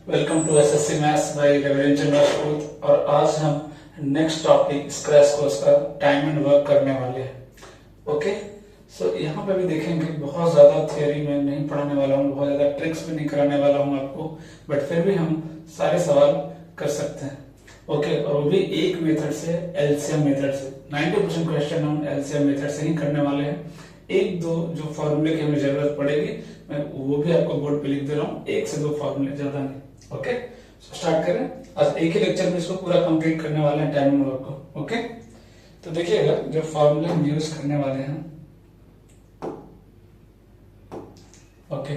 Welcome to SSC maths by रेवरेंचर राजपूत। और आज हम नेक्स्ट टॉपिक स्क्रैच कोर्स का टाइम एंड वर्क करने वाले हैं। ओके, सो यहाँ पे भी देखेंगे बहुत ज्यादा थियोरी में नहीं पढ़ाने वाला हूँ, बहुत ज्यादा ट्रिक्स भी नहीं कराने वाला हूँ आपको, बट फिर भी हम सारे सवाल कर सकते हैं। ओके, और वो भी एक मेथड से, एलसीएम मेथड से। 90% क्वेश्चन हम एलसीएम मेथड से ही करने वाले हैं। एक दो जो फॉर्मूले की हमें जरूरत पड़ेगी, मैं वो भी आपको बोर्ड पे लिख दे रहा हूँ, एक से दो फॉर्मूले, ज्यादा नहीं। ओके, स्टार्ट करें। आज एक ही लेक्चर में इसको पूरा कंप्लीट करने वाले हैं, टाइम एंड वर्क को। ओके, तो देखिएगा जो फॉर्मूले हम यूज करने वाले हैं। ओके,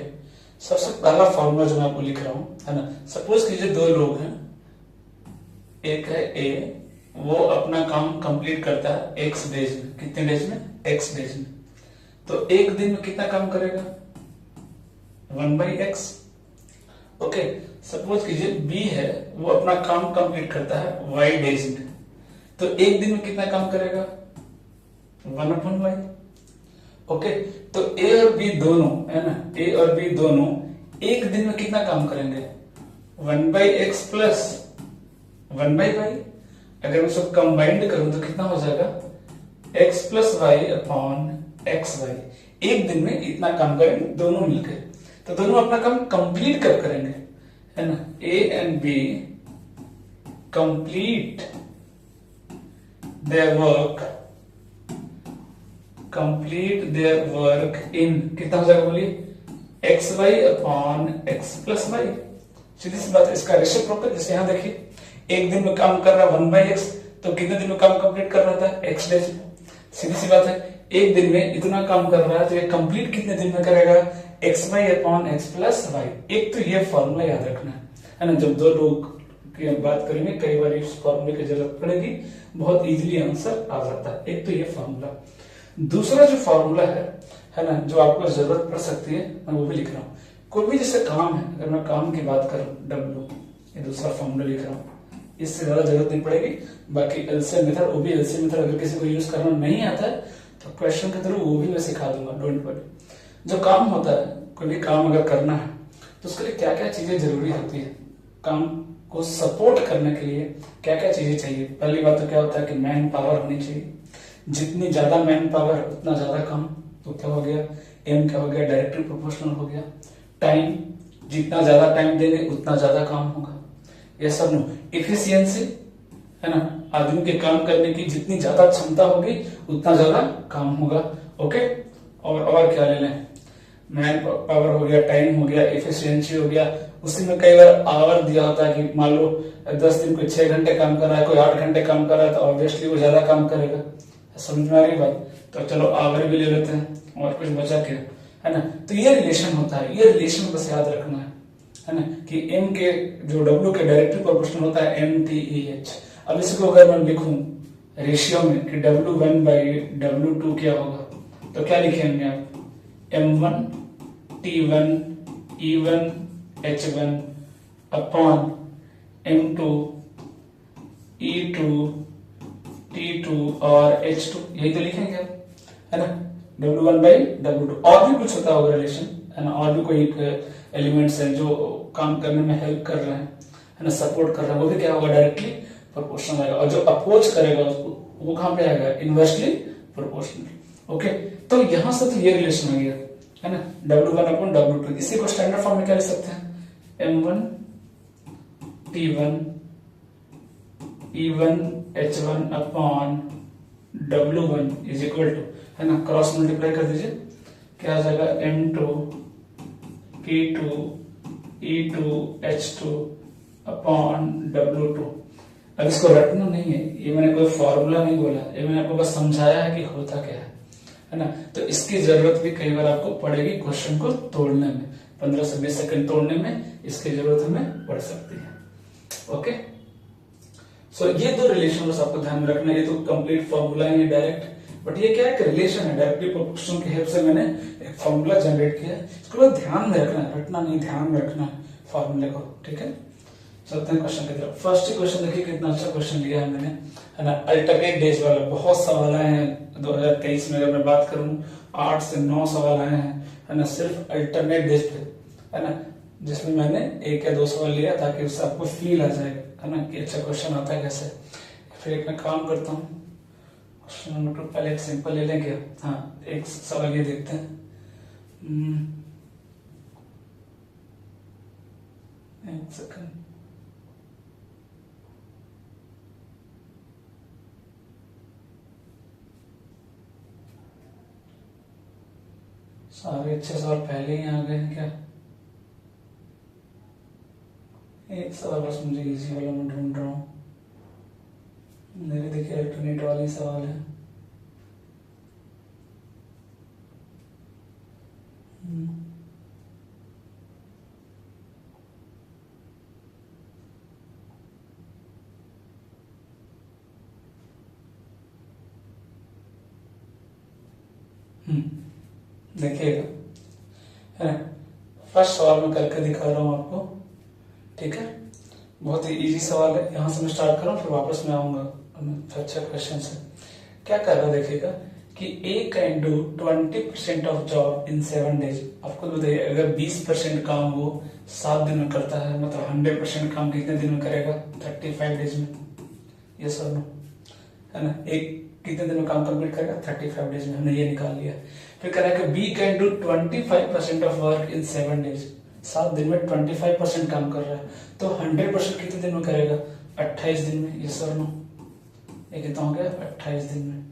सबसे पहला फॉर्मूला जो मैं आपको लिख रहा हूं, है ना, सपोज कीजिए दो लोग हैं, एक है ए, वो अपना काम कंप्लीट करता है एक्स डेज में। कितने डेज में? एक्स डेज में। तो एक दिन में कितना काम करेगा? 1/x। ओके, सपोज कीजिए बी है, वो अपना काम कंप्लीट करता है y डेज में। तो एक दिन में कितना काम करेगा? 1/y। ओके, तो ए और बी दोनों, है ना, ए और बी दोनों एक दिन में कितना काम करेंगे? 1/x plus 1/y। अगर मैं इसको कंबाइंड करूं तो कितना हो जाएगा? x plus y upon x y. एक दिन में इतना काम करेंगे दोनों मिलकर। तो दोनों अपना काम कंप्लीट कब करेंगे, है ना? A and B complete their work in, कितना हो जाएगा बोलिए? X Y upon x plus Y. सीधी सी बात है, इसका रेसिप्रोकल। जैसे यहां देखिए, एक दिन में काम कर रहा है 1/x, तो कितने दिन में काम कंप्लीट कर रहा था? एक्स डेज में। सीधी सी बात है, एक दिन में इतना काम कर रहा है तो ये कंप्लीट कितने दिन में करेगा? X Y upon x plus y. एक तो ये फॉर्मूला याद रखना है ना। जब दो लोग की बात करेंगे, कई बार इस फॉर्मूले की जरूरत पड़ेगी, बहुत इजीली आंसर आ जाता है। एक तो ये फॉर्मूला। दूसरा जो फॉर्मूला है ना, जो आपको जरूरत पड़ सकती है, मैं वो भी लिख रहा हूँ। कोई भी जैसे काम है, अगर मैं काम की बात करूं, डब्ल्यू, ये दूसरा फॉर्मूला लिख रहा हूँ, इससे ज्यादा जरूरत नहीं पड़ेगी। बाकी एलसीएम मेथड, वो भी एलसीएम मेथड अगर किसी को यूज करना नहीं आता है तो क्वेश्चन के थ्रू वो भी मैं सिखा दूंगा, डोंट वरी। जो काम होता है, कोई भी काम अगर करना है तो उसके लिए क्या क्या चीजें जरूरी होती है, काम को सपोर्ट करने के लिए क्या क्या चीजें चाहिए। पहली बात तो क्या होता है कि मैन पावर होनी चाहिए। जितनी ज्यादा मैन पावर उतना ज्यादा काम। तो क्या हो गया? एम क्या हो गया? डायरेक्टली प्रोपोर्शनल हो गया। टाइम, जितना ज्यादा टाइम देंगे उतना ज्यादा काम होगा। ये सब नो। इफिशियंसी, है ना, आदमी के काम करने की जितनी ज्यादा क्षमता होगी उतना ज्यादा काम होगा। ओके, और क्या ले लें? मैन पावर हो गया, टाइम हो गया, इफिशियंसी हो गया। उसी में कई बार आवर दिया होता है कि मान लो 10 दिन कोई 6 घंटे काम कर रहा है, कोई 8 घंटे काम कर रहा है, तो ऑब्वियसली वो ज्यादा काम करेगा। समझ में आ रही बात? तो चलो आवर भी ले लेते हैं, और कुछ बचा क्या, है ना। तो ये रिलेशन होता है, ये रिलेशन बस याद रखना है ना, कि एम के जो डब्ल्यू के डायरेक्टली प्रोपोर्शनल होता है MTEH। अब इसको अगर मैं लिखूं रेशियो में कि W1/W2 क्या होगा, तो क्या लिखेंगे आप? M1 T1 E1 H1 upon M2 E2 T2 और H2, यही तो लिखेंगे आप, है ना। W1/W2। और भी कुछ होता होगा रिलेशन, है ना, और भी कोई एलिमेंट्स हैं जो काम करने में हेल्प कर रहे हैं, है ना, सपोर्ट कर रहे हैं, वो भी क्या होगा? डायरेक्टली प्रोपोर्शनल आएगा। और जो अपोज करेगा उसको, वो कहां पे आएगा? Inversely proportional. ओके, तो यहां से तो ये रिलेशन हो गया, है ना, W1/W2। इसी को स्टैंडर्ड फॉर्म में क्या लिख सकते हैं? M1 T1 E1 H1 upon W1 is equal to, है ना, क्रॉस मल्टीप्लाई कर दीजिए, क्या आ जाएगा? M2 P2 E2 H2 upon W2। अब इसको रटना नहीं है, ये मैंने कोई फॉर्मूला नहीं बोला, ये मैंने आपको बस समझाया है कि होता क्या है ना। तो इसकी जरूरत भी कई बार आपको पड़ेगी क्वेश्चन को तोड़ने में, 15 से 20 सेकंड तोड़ने में इसकी जरूरत हमें पड़ सकती है। ओके, सो ये दो रिलेशन बस आपको ध्यान में रखना। ये तो कंप्लीट फॉर्मूला है डायरेक्ट, बट ये क्या है? एक रिलेशन है, डायरेक्टली प्रोपोर्शनल की हेल्प से मैंने एक फॉर्मूला जनरेट किया है। इसको बस ध्यान में रखना है, रटना नहीं, ध्यान में रखना है फॉर्मूले को। ठीक है, चलते हैं क्वेश्चन की तरफ। फर्स्ट क्वेश्चन देखिए, कितना अच्छा क्वेश्चन लिया है मैंने, है ना। अल्टरनेट डेज वाला बहुत सवाल आए हैं 2023 में। अगर मैं बात करूं 8 से 9 सवाल आए हैं, है ना, सिर्फ अल्टरनेट डेज पे, है ना। जिसमें मैंने एक या दो सवाल लिया ताकि उससे आपको फील आ जाएगा, है ना, कि अच्छा क्वेश्चन आता है कैसे। फिर एक मैं काम करता हूँ, क्वेश्चन नंबर 2 पहले एक सिंपल ले लें क्या। हाँ, एक सवाल ये देखते हैं। एक सेकंड, सारे अच्छे सवाल पहले ही आ गए हैं क्या। एक सवाल बस मुझे इजी वाला मैं ढूंढ रहा हूँ। मेरे देखिए अल्टरनेट वाले सवाल है। देखिएगा, है ना, फर्स्ट सवाल मैं करके दिखा रहा हूँ आपको, ठीक है। बहुत ही इजी सवाल है, यहाँ से मैं स्टार्ट कर रहा हूँ, फिर वापस में आऊंगा अच्छा क्वेश्चन से। क्या कर रहा है देखिएगा कि A can do 20% of job in 7 days। आपको बताइए, अगर 20% काम वो 7 दिन में करता है, मतलब 100% काम कितने दिन में करेगा, 35 डेज में। ये सर नो, है ना, एक कितने दिन में काम कंप्लीट करेगा, 35 डेज में। हमने ये निकाल लिया। फिर कह रहा है कि B can do 25% of work in 7 days। 7 दिन में 25% काम कर रहा है, तो 100% कितने दिन में करेगा, 28 दिन में। ये सर नो, ये कितना हो गया, 28 दिन में।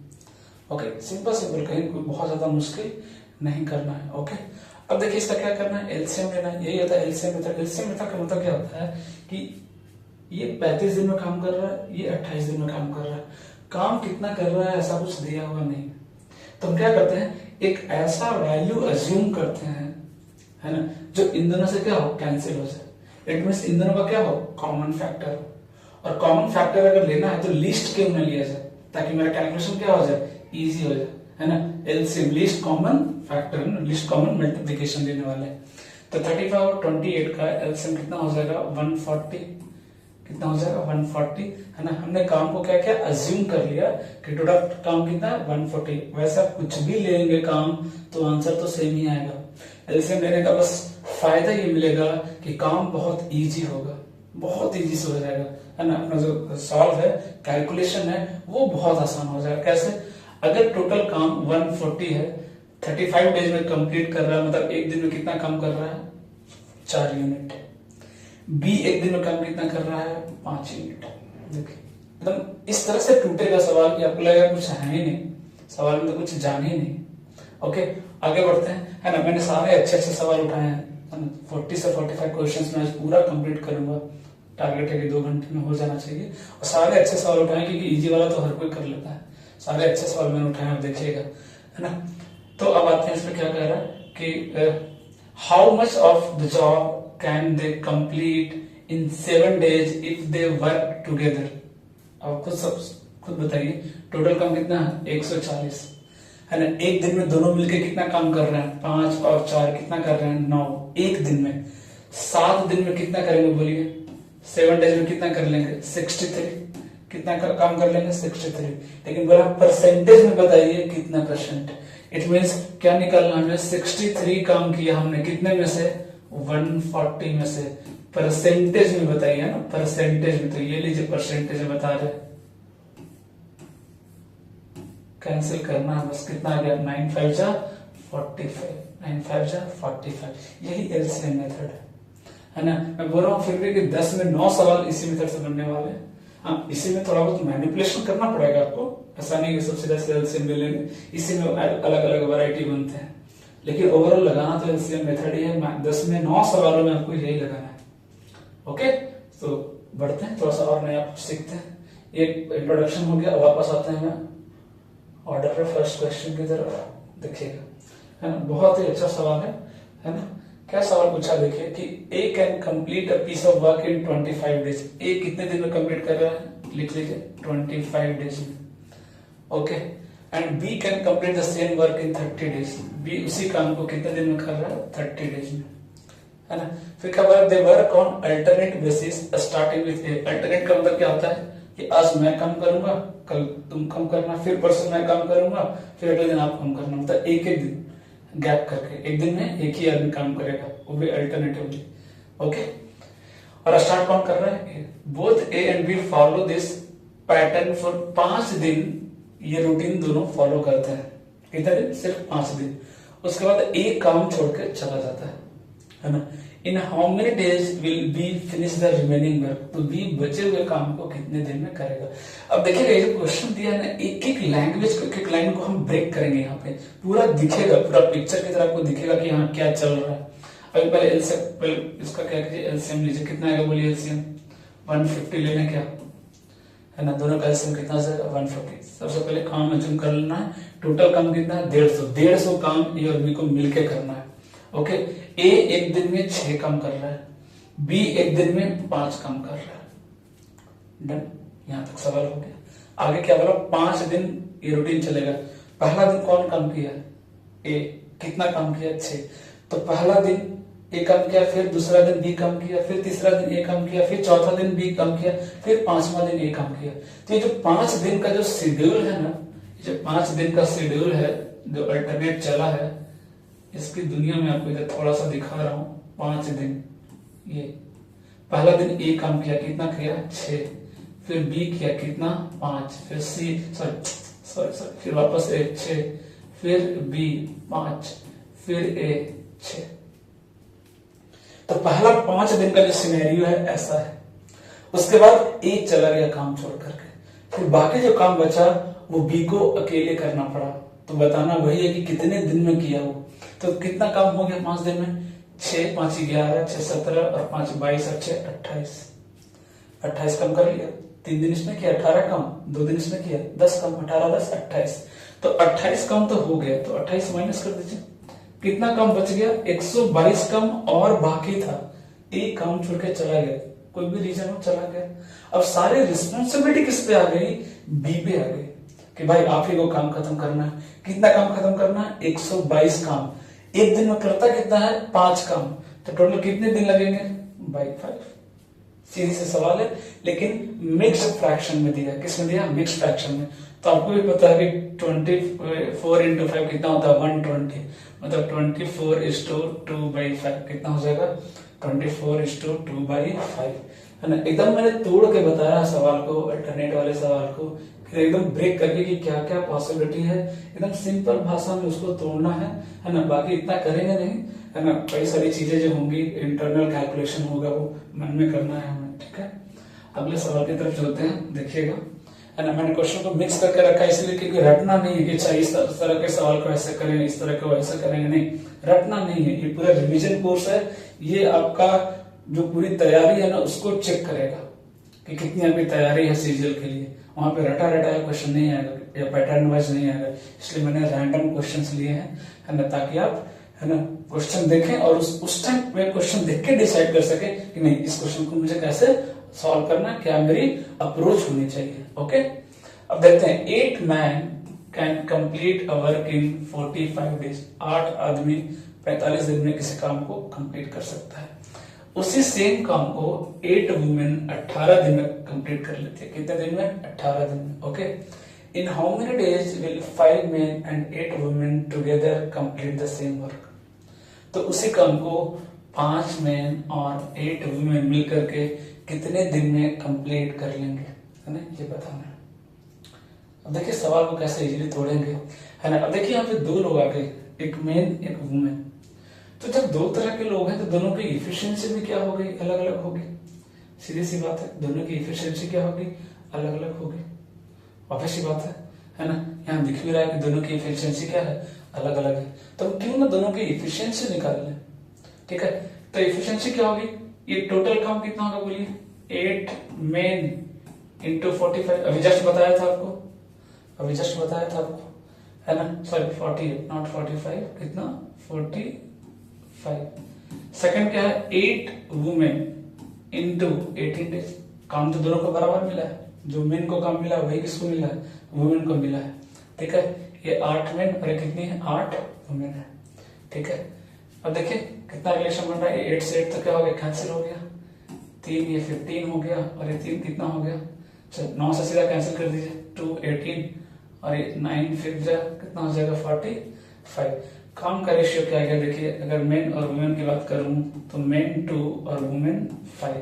ओके, सिंपल सिंपल, कहीं कोई बहुत ज्यादा मुश्किल नहीं करना है। ओके, अब देखिए इसका क्या करना है, एलसीएम लेना है। यही होता है एलसीएम मेथड। एलसीएम मेथड का मतलब क्या होता है कि ये 35 दिन में काम कर रहा है, ये 28 दिन में काम कर रहा है। काम कितना कर रहा है ऐसा कुछ दिया हुआ नहीं, तो हम क्या करते हैं, एक ऐसा वैल्यू अज्यूम करते हैं, है ना, जो इन दोनों से क्या हो, कैंसिल हो जाए। इट मीन्स इन दोनों का क्या हो, कॉमन फैक्टर हो। और कॉमन फैक्टर अगर लेना है तो लीस्ट क्यों न लिया जाए, ताकि मेरा कैलकुलेशन क्या हो जाए, इजी हो जाए, है ना। LCM least common factor, least common multiplication लेने वाले। तो 35 और 28 का एलसीएम कितना हो जाएगा, 140। कितना हो जाएगा, 140, है ना। हमने काम को क्या क्या अज्यूम कर लिया कि टोटल काम कितना है, 140। वैसे आप कुछ भी लेंगे काम तो आंसर तो सेम ही आएगा। एलसीएम लेने का बस फायदा ये मिलेगा कि काम बहुत इजी होगा, बहुत इजी से हो जाएगा, है ना। अपना जो सॉल्व है, कैलकुलेशन है, वो बहुत आसान हो जाएगा। कैसे, अगर टोटल काम 140 है, 35 डेज में कंप्लीट कर रहा है, मतलब एक दिन में कितना काम कर रहा है, 4 यूनिट। बी एक दिन में काम कितना कर रहा है, 5 यूनिट। देखिए, मतलब इस तरह से टूटेगा सवाल कि आपको लगेगा कुछ है ही नहीं, सवाल में तो कुछ जान ही नहीं। ओके, आगे बढ़ते हैं, है ना। मैंने सारे अच्छे अच्छे सवाल उठाए हैं, 40 से 45 क्वेश्चन में पूरा कंप्लीट करूंगा। टारगेट है कि 2 घंटे में हो जाना चाहिए। और सारे अच्छे सवाल उठाए, क्योंकि इजी वाला तो हर कोई कर लेता है। सारे अच्छे सवाल मैंने उठाए, आप देखिएगा, है ना। तो अब आते हैं इसमें, क्या कह रहा है कि how much of the job can they complete in 7 days if they work together. अब खुद बताइए, टोटल काम कितना है, 140, है ना। एक दिन में दोनों मिलके कितना काम कर रहे हैं, 5 और 4 कितना कर रहे हैं, 9 एक दिन में। 7 दिन में कितना करेंगे बोलिए, 7 days में कितना कर लेंगे, 63। कितना काम कर लेंगे, 63। लेकिन बोला परसेंटेज में बताइए कितना परसेंट। इट मीन्स क्या निकालना हमें, 63 काम किया हमने, कितने में से, 140 में से। परसेंटेज में बताइए ना, परसेंटेज में। तो ये लीजिए परसेंटेज में बता रहे, कैंसिल करना है बस। कितना आ गया, 9 5 जा 45, 9 5 जा 45। यही एलसीएम मेथड है ना। मैं बोल रहा हूँ फिर भी कि 10 में 9 सवाल इसी मेथड से बनने वाले हैं। हाँ, इसी में थोड़ा बहुत मैनिपुलेशन करना पड़ेगा आपको, ऐसा नहीं कि सबसे ज्यादा एलसीएम ले लेंगे। इसी में अलग अलग वैरायटी बनते हैं, लेकिन ओवरऑल लगाना तो एलसीएम मेथड ही है। 10 में 9 सवालों में आपको यही लगाना है। ओके, तो बढ़ते हैं, थोड़ा सा और नया कुछ सीखते हैं। एक इंट्रोडक्शन हो गया, वापस आते हैं ऑर्डर पे फर्स्ट क्वेश्चन की तरफ। देखिएगा, है ना, बहुत ही अच्छा सवाल है ना। क्या सवाल पूछा देखिए कि A can complete a piece of work in 25 days। A कितने दिन में कंप्लीट कर रहा है, लिख लीजिए 25 days में। Okay, and B can complete the same work in 30 days। B उसी काम को कितने दिन में कर रहा है, 30 days में, है ना। फिर क्या बोला, दे work on alternate basis starting with A. Alternate का मतलब क्या होता है कि आज मैं काम करूंगा, कल तुम काम करना, फिर परसों मैं काम करूंगा, फिर अगले दिन आप काम करना। मतलब एक एक दिन गैप करके, एक दिन में एक ही आदमी काम करेगा, वो भी अल्टरनेटिवली। ओके, और स्टार्ट कौन कर रहा है? Both A and B follow this pattern for 5 दिन। ये रूटीन दोनों फॉलो करते हैं। कितने दिन? सिर्फ 5 दिन। उसके बाद एक काम छोड़ के चला जाता है ना। इन how many days will B finish the remaining work? तो बी बचे हुए काम को कितने दिन में करेगा? अब देखिएगा ये जो क्वेश्चन दिया है ना, एक एक लैंग्वेज को, एक एक लाइन को हम ब्रेक करेंगे। यहाँ पे पूरा दिखेगा, पूरा पिक्चर की तरह आपको दिखेगा कि हाँ क्या चल रहा है। अभी पहले इसका क्या कीजिए, एलसीएम लीजिए। कितना आएगा बोलिए? एलसीएम 150 लेना क्या है ना, दोनों का एलसीएम कितना जाएगा? 150। सबसे पहले काम अचूम कर लेना है। टोटल काम कितना है? 150 काम ए और बी को मिलके करना है। ओके, ए एक दिन में 6 काम कर रहा है, बी एक दिन में 5 काम कर रहा है। डन, यहां तक सवाल हो गया। आगे क्या बोला? 5 दिन ये रूटीन चलेगा। पहला दिन कौन काम किया? ए। कितना काम किया? 6। तो पहला दिन ए काम किया, फिर दूसरा दिन बी काम किया, फिर तीसरा दिन ए काम किया, फिर चौथा दिन बी काम किया, फिर 5वां दिन ए काम किया। तो ये जो 5 दिन का जो शेड्यूल है ना, जो 5 दिन का शेड्यूल है जो अल्टरनेट चला है, इसकी दुनिया में आपको इधर थोड़ा सा दिखा रहा हूं। 5 दिन, ये पहला दिन ए काम किया, कितना किया? 6। फिर बी किया कितना? 5। फिर सी सॉरी फिर वापस ए 6, फिर बी 5, फिर ए 6। तो पहला 5 दिन का जो सिनेरियो है ऐसा है। उसके बाद ए चला गया काम छोड़ करके, फिर बाकी जो काम बचा वो बी को अकेले करना पड़ा। तो बताना वही है कि कितने दिन में किया वो। तो कितना काम हो गया 5 दिन में? 6 5 11 6 17 और 5 22 और 6 28। 28 काम कर लिया। 3 दिन इसमें किया 18 काम, 2 दिन इसमें किया 10 काम, 18 10 28। तो 28 काम तो हो गया, तो 28 माइनस कर दीजिए। कितना काम बच गया? 122 काम और बाकी था। एक काम छोड़ के चला गया, कोई भी रीजन हो चला गया। अब सारी रिस्पॉन्सिबिलिटी किस पे आ गई? बी पे आ गई कि भाई आप ही को काम खत्म करना है। कितना काम खत्म करना है? 122 काम। एक दिन में करता कितना है? 5 काम। तो टोटल कितने दिन लगेंगे? बाई 5। सीधी से सवाल है, लेकिन मिक्स्ड फ्रैक्शन में दिया। किस में दिया? मिक्स्ड फ्रैक्शन में। तो आपको भी पता है कि 24 into 5 कितना होता है? 120। मतलब 24:2/5 कितना हो जाएगा? 24:2/5 है ना। एकदम मैंने तोड़ के बताया सवाल को, अल्टरनेट वाले सवाल को, फिर एकदम ब्रेक करके कि क्या क्या पॉसिबिलिटी है। एकदम सिंपल भाषा में उसको तोड़ना है ना। बाकी इतना करेंगे नहीं, है ना। कई सारी चीजें जो होंगी, इंटरनल कैलकुलेशन होगा, वो मन में करना है हमें। ठीक है, अगले सवाल की तरफ चलते हैं, देखिएगा, है ना। मैंने क्वेश्चन को मिक्स करके रखा है इसलिए क्योंकि रटना नहीं है कि अच्छा इस तरह के सवाल को ऐसे करेंगे, इस तरह को ऐसे करेंगे, नहीं, रटना नहीं है। ये पूरा रिवीजन कोर्स है। ये आपका जो पूरी तैयारी है ना उसको चेक करेगा कि कितनी आपकी तैयारी है सीजीएल के लिए। वहां पे रटा रटाया क्वेश्चन नहीं आएगा या पैटर्न वाइज नहीं आएगा। इसलिए मैंने रैंडम क्वेश्चंस लिए हैं, है ना, ताकि आप, है ना, क्वेश्चन देखें और उस टाइम में क्वेश्चन देख के डिसाइड कर सके कि नहीं, इस क्वेश्चन को मुझे कैसे सॉल्व करना, क्या मेरी अप्रोच होनी चाहिए। ओके, अब देखते हैं। 8 man can complete a work in 45 days. 8 आदमी 45 दिन में किसी काम को कंप्लीट कर सकता है। उसी सेम काम को 8 वुमेन 18 दिन में कंप्लीट कर लेते हैं। कितने दिन में? 18 दिन में। Okay, in how many days will 5 men and 8 women together complete the same work? तो उसी काम को 5 मैन और 8 वुमेन मिलकर के कितने दिन में कंप्लीट कर लेंगे, है ना, ये बताना है। अब देखिए सवाल को कैसे इजीली तोड़ेंगे, है ना। अब देखिए यहाँ पे 2 लोग आ गए, एक मैन एक वुमेन। तो जब 2 तरह के लोग हैं तो दोनों की इफिशियंसी भी क्या हो गई? अलग अलग होगी। सीधी सी बात है, दोनों की इफिशियंसी क्या होगी? अलग अलग होगी। ऑब्वियस सी बात है ना। यहाँ दिख भी रहा है कि दोनों की इफिशियंसी क्या है? अलग अलग है। तो क्यों ना दोनों की इफिशियंसी निकाल लें। ठीक है, तो इफिशियंसी क्या होगी? ये टोटल काम कितना होगा बोलिए? 8 men into 45। अभी जस्ट बताया था आपको, है ना। सॉरी 40 नॉट 45, कितना? 45। सेकंड क्या है? 8 वुमेन इंटू 18 डेज। काम तो दोनों को बराबर मिला है। जो मेन को काम मिला वही किसको मिला है? वुमेन को मिला है। ठीक है, ये 8 मेन और ये कितनी है? 8 वुमेन है। ठीक है, अब देखिए कितना रिलेशन बन रहा है। 8 से 8 तो क्या हो गया? कैंसिल हो गया। 3 ये 15 हो गया और ये 3 कितना हो गया? चलो 9 से सीधा कैंसिल कर दीजिए। 2 18 और ये 9 फिर कितना हो जाएगा? 45। काम का रेशियो क्या है देखिए, अगर मेन और वुमेन की बात करूं तो मेन 2 और वुमेन 5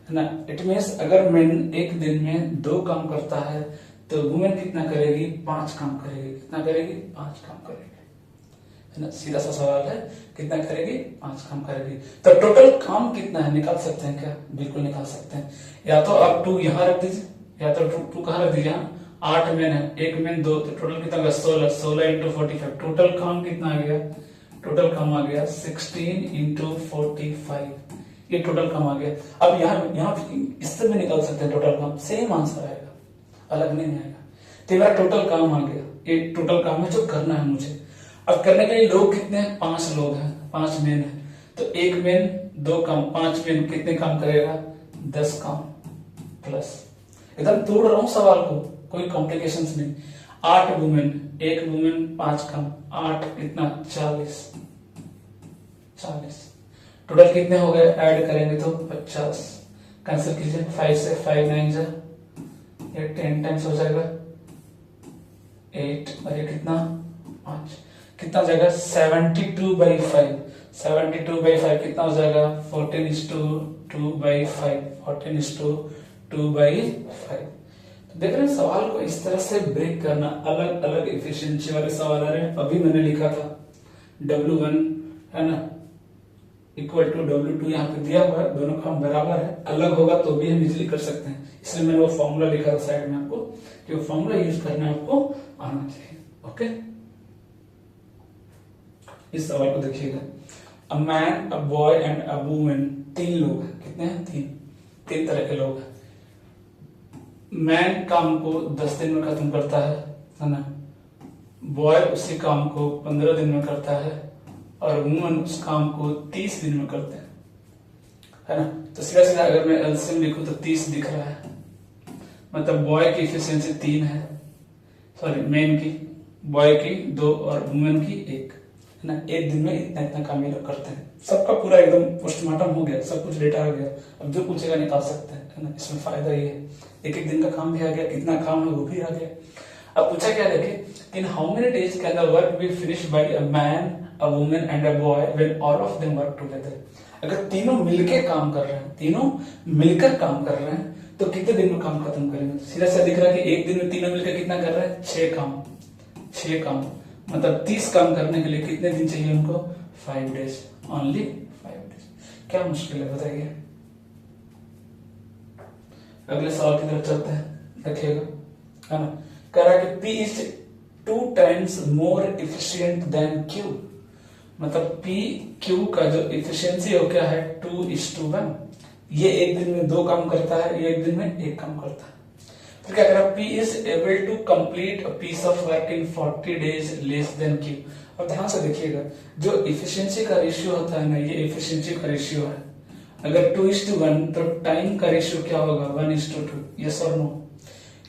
है ना। इट मीन्स अगर मेन एक दिन में 2 काम करता है तो वुमेन कितना करेगी, 5 काम करेगी। कितना करेगी, 5 काम करेगी, है ना। सीधा सा सवाल है, कितना करेगी, 5 काम करेगी। तो टोटल काम कितना है निकाल सकते हैं क्या, बिल्कुल निकाल सकते हैं। या तो आप 2 यहाँ रख दीजिए, या तो 2 कहाँ रख दीजिए, 8 मेन है, 1 मेन 2, तो टोटल कितना होगा 16, 16 इंटू 45, टोटल काम कितना आ गया, टोटल काम आ गया 16 इंटू 45, ये टोटल काम आ गया। अब यहाँ इससे भी निकाल सकते हैं टोटल काम, सेम आंसर आएगा, अलग नहीं आएगा। तो मेरा टोटल काम आ गया, ये टोटल काम है जो करना है मुझे। अब करने के लिए लोग कितने हैं, 5 लोग हैं, 5 मेन है, तो 1 मेन 2 काम, 5 मेन कितने काम करेगा, 10 काम प्लस, एकदम तोड़ रहा हूं सवाल को, कोई कॉम्प्लिकेशंस नहीं। 8 वुमेन, 1 वुमेन 5 काम, 8 कितना 40, टोटल कितने हो गए, ऐड करेंगे तो 50, कैंसिल कीजिए, 5 से 5 9 जा, ये 10 टाइम्स हो जाएगा 8, और ये कितना 5, कितना हो जाएगा 72/5, 72/5 कितना हो जाएगा 14:2/5, 14:2/5। देख रहे हैं सवाल को इस तरह से ब्रेक करना, अलग अलग एफिशिएंसी वाले सवाल आ रहे हैं। अभी मैंने लिखा था W1 है ना इक्वल टू W2, यहाँ पे दिया हुआ है, दोनों काम बराबर है, अलग होगा तो भी हम इजिली कर सकते हैं, इसलिए मैंने वो फॉर्मूला लिखा था साइड में आपको, कि वो फॉर्मूला यूज करना आपको आना चाहिए। ओके, इस सवाल को देखिएगा, अ man, a boy and a woman, 3 लोग हैं, कितने हैं, 3 तरह के लोग हैं। मैन काम को 10 दिन में खत्म करता है ना, बॉय उसी काम को 15 दिन में करता है, और वुमन उस काम को 30 दिन में करते हैं, है ना। तो सीधा सीधा अगर मैं एलसीएम लिखूं तो 30 दिख रहा है, मतलब बॉय की इफिशियंसी 3 है, सॉरी मेन की, बॉय की 2 और वुमेन की 1, है ना। एक दिन में इतना इतना काम ये लोग करते हैं। सबका पूरा एकदम पोस्टमार्टम हो गया, सब कुछ डेटा आ गया, अब जो पूछेगा निकाल सकते हैं, है ना। इसमें फायदा ये है, एक दिन का काम भी आ गया, कितना काम है वो भी आ गया। अब पूछा क्या देखिए, in how many days can the work be finished by a man, a woman and a boy when all of them work together. अगर तीनों मिलके काम कर रहे हैं, तीनों मिलकर काम कर रहे हैं, तो कितने दिन में काम खत्म करेंगे। सीधा सा दिख रहा है कि एक दिन में तीनों मिलकर कितना कर रहे हैं, 6 काम, मतलब 30 काम करने के लिए कितने दिन चाहिए उनको, 5 डेज, ओनली 5 डेज। क्या मुश्किल है बताइए। अगले सवाल की तरफ चलते हैं, देखिएगा, है ना। कह रहा है कि P is 2 times more efficient than Q, मतलब P Q का जो इफिशियंसी है वो क्या है, 2:1। ये एक दिन में 2 काम करता है, ये एक दिन में 1 काम करता है। फिर क्या कह रहा है, P is able to complete a piece of work in 40 days less than Q। और ध्यान से देखिएगा, जो इफिशियंसी का रेशियो होता है ना, ये इफिशियंसी का रेशियो है। अगर 2:1 तो टाइम का रेशियो क्या होगा, 1:2। यस और नो,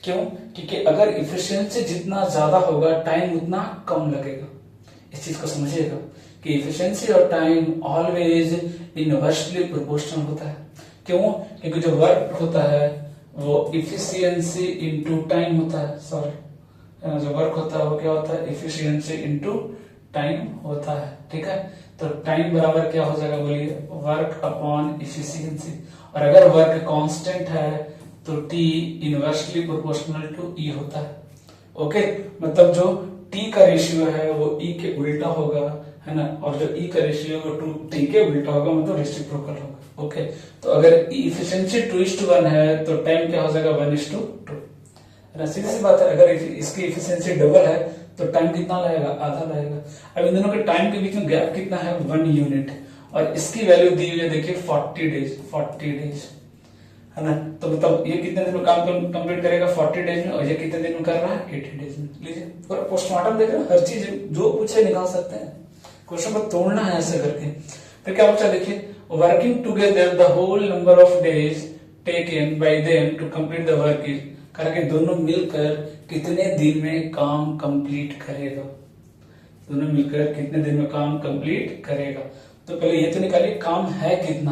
क्यों, क्योंकि अगर इफिशियंसी जितना ज्यादा होगा टाइम उतना कम लगेगा। इस चीज को समझिएगा कि इफिशियंसी और टाइम ऑलवेज इनवर्सली प्रोपोर्शनल होता है। क्यों, क्योंकि जो वर्क होता है वो इफिशियंसी इंटू टाइम होता है, सॉरी जो वर्क होता है वो क्या होता है, इफिशियंसी इंटू टाइम होता है, ठीक है। तो टाइम बराबर क्या हो जाएगा बोलिए, वर्क अपॉन इफिशियंसी, और अगर वर्क कांस्टेंट है तो T inversely proportional to E होता है। ओके, मतलब जो T का रेशियो है वो E के उल्टा होगा, है ना, और जो E का रेशियो है वो T के उल्टा होगा, मतलब रेसिप्रोकल होगा। ओके, तो अगर इफिशियंसी 2:1 है तो टाइम क्या हो जाएगा, 1:2, है ना। सीधी सी बात है, अगर इसकी इफिशियंसी डबल है तो टाइम कितना लगेगा, आधा लगेगा। अब इन दोनों के टाइम के बीच में गैप कितना है, 1 यूनिट, और इसकी वैल्यू दी हुई है देखिए 40 डेज, है ना। तो मतलब ये कितने दिन में काम कंप्लीट करेगा, 40 डेज में, और ये कितने दिन में कर रहा है, 80 डेज में। लीजिए पूरा पोस्टमार्टम देख रहे हैं, हर चीज जो पूछे निकाल सकते हैं, क्वेश्चन को तोड़ना है ऐसे करके। फिर क्या पूछा देखिए, working together the whole number of days taken by them to complete the work is, करके दोनों मिलकर कितने दिन में काम कंप्लीट करेगा, दोनों मिलकर कितने दिन में काम कंप्लीट करेगा। तो पहले ये तो निकालिए काम है कितना,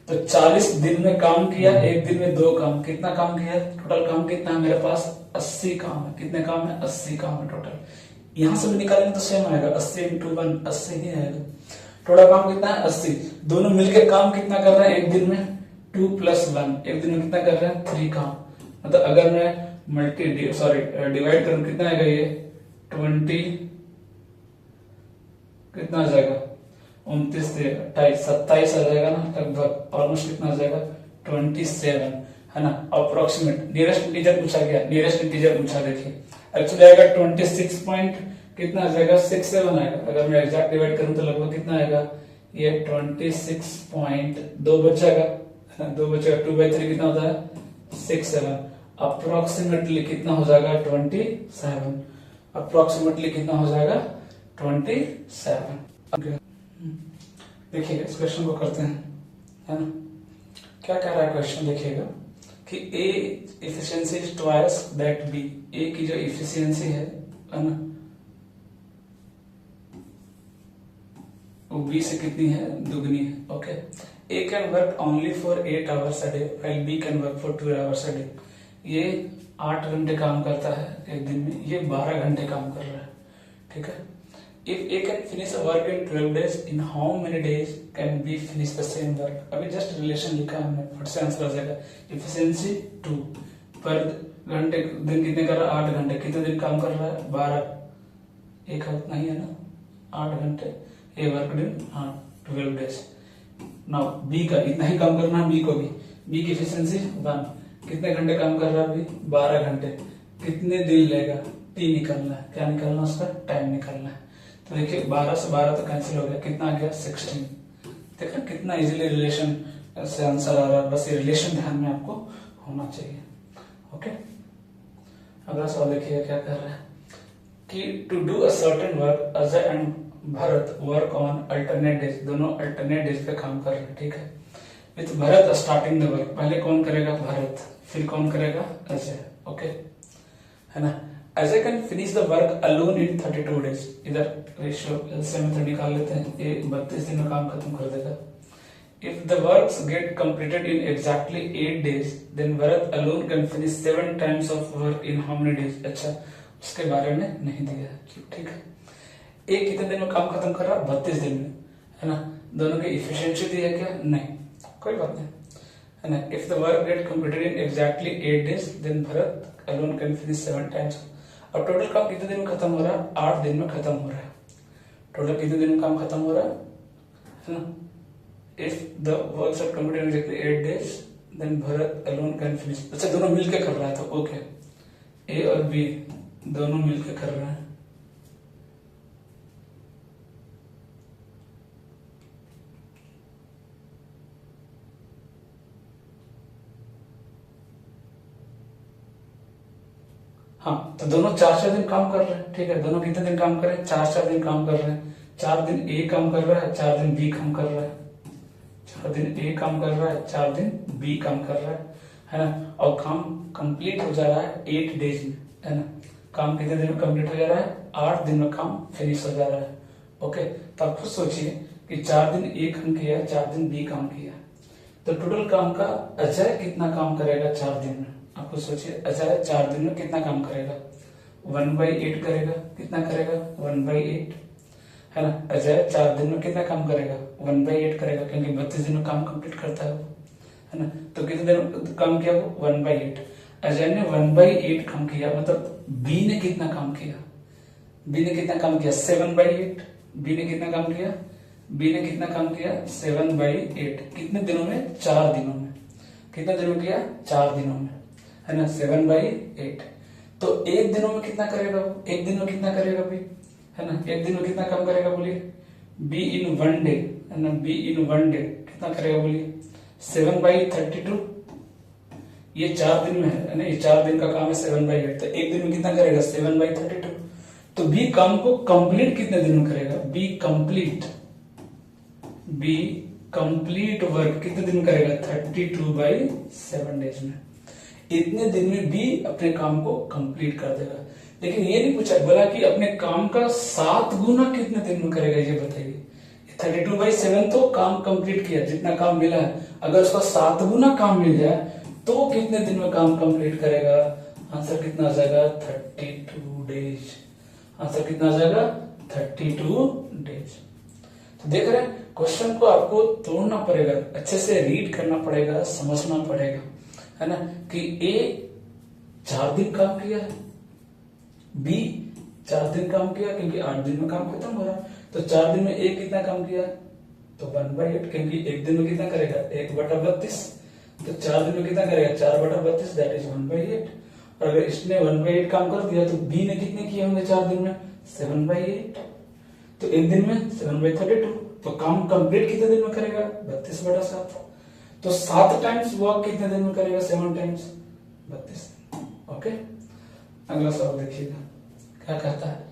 तो 40 दिन में काम किया, एक दिन में 2 काम, कितना काम किया, टोटल काम कितना है मेरे पास, 80 काम है। कितने काम है, 80 काम है टोटल। यहां से भी निकालेंगे तो सेम आएगा, 80 इंटू 1 80 ही आएगा। टोटल काम कितना है 80। दोनों मिलकर काम कितना कर रहे हैं एक दिन में 2 + 1, एक दिन में कितना कर रहे हैं 3 काम। मतलब अगर मैं डिवाइड करूं कितना आएगा ये 20 कितना आ जाएगा 29 से 28 27 आ जाएगा ना लगभग, ऑलमोस्ट कितना आ जाएगा 27 है ना। अप्रोक्सीमेट नियरेस्ट इंटीजर पूछा गया, नियरेस्ट इंटीजर पूछा, देखिए एक्चुअली आएगा 26 पॉइंट कितना आ जाएगा 67 आएगा। अगर मैं एग्जैक्ट डिवाइड करूं तो लगभग कितना आएगा ये 26.2 बचेगा है ना, 2 बचेगा, 2/3 कितना होता है 67। अप्रोक्सीमेटली कितना हो जाएगा 27, अप्रोक्सीमेटली कितना हो जाएगा 27। देखिएगा इस क्वेश्चन को करते हैं है ना। क्या कह रहा है क्वेश्चन, देखिएगा कि A efficiency is twice that B, A की जो इफिशियंसी है ना वो B से कितनी है दुगनी है। Okay, A can work only for 8 hours a day while B can work for 2 hours a day। ये 8 घंटे काम करता है एक दिन में, ये 12 घंटे काम कर रहा है, ठीक है। If A can finish a work in 12 days, in how many days can B finish the same work? अभी जस्ट रिलेशन लिखा हमने, फट से आंसर आ जाएगा। इफिशियंसी 2 पर घंटे, दिन कितने कर रहा है 8 घंटे, कितने दिन काम कर रहा है 12, एक उतना ही है ना 8 घंटे, ए वर्क दिन 12 डेज। नाउ बी का इतना ही काम करना है, बी को भी, बी की इफिशियंसी 1, कितने घंटे काम कर रहा है अभी 12 घंटे, कितने दिन लेगा टी निकालना है, क्या निकालना उसका टाइम निकालना है। तो देखिए 12 से 12 तो कैंसिल हो गया, कितना आ गया 16। देखा कितना इजीली रिलेशन से आंसर आ रहा है, बस ये रिलेशन ध्यान में आपको होना चाहिए। ओके, अगला सवाल देखिए क्या कह रहा है कि to do a certain work Ajay and Bharat work on alternate days, दोनों अल्टरनेट डेज पे काम कर रहे हैं, ठीक है। With Bharat starting the work, पहले कौन करेगा भरत, फिर कौन करेगा अजय। ओके है ना। Ajay can finish the work alone in 32 days, इधर रेशियो एलसीएम मेथड निकाल लेते हैं, ये 32 दिन में काम खत्म कर देगा। If the works get completed in exactly 8 days then Bharat alone can finish 7 times of work in how many days. अच्छा, उसके बारे में नहीं दिया है, ठीक है। एक कितने दिन में काम खत्म कर रहा है 32 दिन में, है ना। दोनों की इफिशियंसी दी है क्या, नहीं, कोई बात नहीं, है ना। If the work get completed in exactly 8 days then Bharat alone can finish 7 times. अब टोटल काम कितने दिन में खत्म हो रहा है 8 दिन में खत्म हो रहा है। टोटल कितने दिन में काम खत्म हो रहा है ना। If the works are completed in exactly 8 days then Bharat alone can finish. अच्छा, दोनों मिलके कर रहा है तो ओके, ए और बी दोनों मिलके कर रहे हैं। हाँ, तो दोनों 4-4 दिन काम कर रहे हैं, ठीक है। दोनों कितने दिन काम कर रहे हैं 4-4 दिन काम कर रहे हैं। 4 दिन ए काम कर रहा है, 4 दिन बी काम कर रहा है, 4 दिन ए काम कर रहा है, 4 दिन बी काम कर रहा है ना। और काम कंप्लीट हो जा रहा है 8 डेज में, है ना। काम कितने दिन में कंप्लीट हो जा रहा है 8 दिन में काम फिनिश हो जा रहा है। ओके, तो आप खुद सोचिए कि 4 दिन ए काम किया, 4 दिन बी काम किया, तो टोटल काम का अजय कितना काम करेगा 4 दिन में। आपको सोचिए अजय 4 दिन में कितना काम करेगा 1/8 करेगा, कितना करेगा 1/8, है ना। अजय 4 दिन में कितना काम करेगा 1/8 करेगा, क्योंकि 32 दिन में काम कंप्लीट करता है वो, है ना। तो कितने दिन काम किया वो 1/8। अजय ने 1/8 काम किया, मतलब बी ने कितना काम किया, बी ने कितना काम किया 7/8। बी ने कितना काम किया, बी ने कितना काम किया 7/8, कितने दिनों में 4 दिनों में, कितने दिनों में किया 4 दिनों में, है ना 7/8। तो एक दिनों में कितना करेगा वो, एक दिन में कितना करेगा भी, है ना। एक दिन में कितना काम करेगा बोलिए, बी इन 1 डे, है ना। बी इन 1 डे कितना करेगा बोलिए 7/32। ये 4 दिन में है ना, ये 4 दिन का काम है 7/8, तो एक दिन में कितना करेगा 7/32। तो बी काम को कंप्लीट कितने दिन में करेगा, बी कंप्लीट वर्क कितने दिन में करेगा 32/7 डेज में। इतने दिन में बी अपने काम को कंप्लीट कर देगा। लेकिन ये नहीं पूछा, बोला कि अपने काम का 7 गुना कितने दिन में करेगा, ये बताइए। 32/7 तो काम कंप्लीट किया, जितना काम मिला है, अगर उसका 7 गुना काम मिल जाए तो कितने दिन में काम कंप्लीट करेगा। आंसर कितना आ जाएगा 32 डेज। आंसर कितना आ जाएगा 32 डेज। तो देख रहे हैं क्वेश्चन को आपको तोड़ना पड़ेगा, अच्छे से रीड करना पड़ेगा, समझना पड़ेगा, है ना, कि ए 4 दिन काम किया है, बी 4 दिन काम किया क्योंकि 8 दिन में काम खत्म हो रहा है, तो 4 दिन में ए कितना काम किया तो 1/8, क्योंकि एक दिन में कितना करेगा 1/32, तो 4 दिन में कितना करेगा 4/32, दैट इज 1/8। और अगर इसने 1/8 काम कर दिया तो बी ने कितने किए होंगे 4 दिन में 7/8, तो एक दिन में 7/32, तो काम कंप्लीट कितने दिन में करेगा 32/7, तो 7 टाइम्स वर्क कितने दिन में करेगा 7 टाइम्स 32। ओके, अगला सवाल देखिएगा क्या कहता है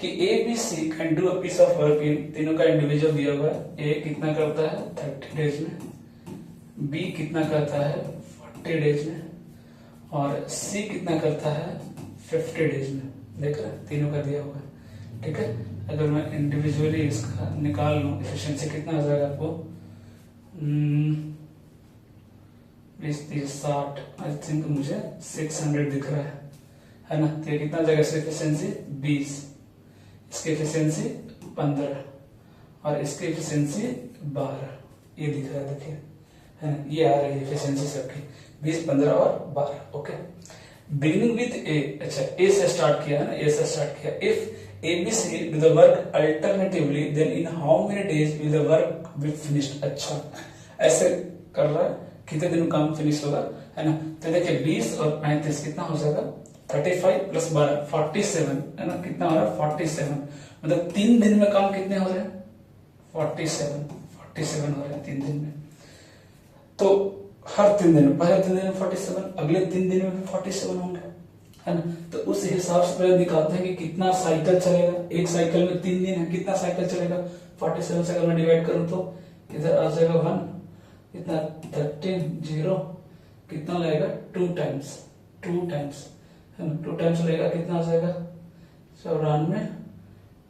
कि A B C can do a piece of work in, तीनों का इंडिविजुअल दिया हुआ है, ए कितना करता है 30 डेज में, बी कितना करता है 40 डेज में, और सी कितना करता है 50 डेज में। देख रहे हैं तीनों का दिया हुआ है, ठीक है। अगर मैं इंडिविजुअली इसका निकाल लूं एफिशिएंसी कितना आ जाएगा आपको 20-30-60, आई थिंक मुझे 600 दिख रहा है ना, तो ये कितना आ जाएगा इसकी एफिशिएंसी 20, इसकी एफिशिएंसी 15 और इसकी एफिशिएंसी 12, ये दिख रहा है देखिए, है ना, ये आ रही है एफिशिएंसी सबकी 20, 15 और 12। ओके, बिगिनिंग विद ए, अच्छा ए से स्टार्ट किया है ना, ए से स्टार्ट किया। If A B C do the work alternatively then in how many days will the work be finished. अच्छा, ऐसे कर रहा है, कितने दिन में काम फिनिश होगा, है ना। तो देखिए 20 और 35 कितना हो जाएगा 35 प्लस 12 47, है ना, कितना हो रहा है 47, मतलब 3 दिन में काम कितने हो रहे हैं 47 हो रहे हैं 3 दिन में। तो हर 3 दिन में, पहले 3 दिन में 47, अगले 3 दिन में भी 47 होंगे, है ना। तो उस हिसाब से पहले दिखाते हैं कि कितना साइकिल चलेगा, एक साइकिल में 3 दिन है, कितना साइकिल चलेगा 47 से अगर मैं डिवाइड करूं तो इधर आ जाएगा 1, कितना 13 0, कितना लगेगा 2 टाइम्स, है ना, 2 टाइम्स लगेगा, कितना आ जाएगा 94,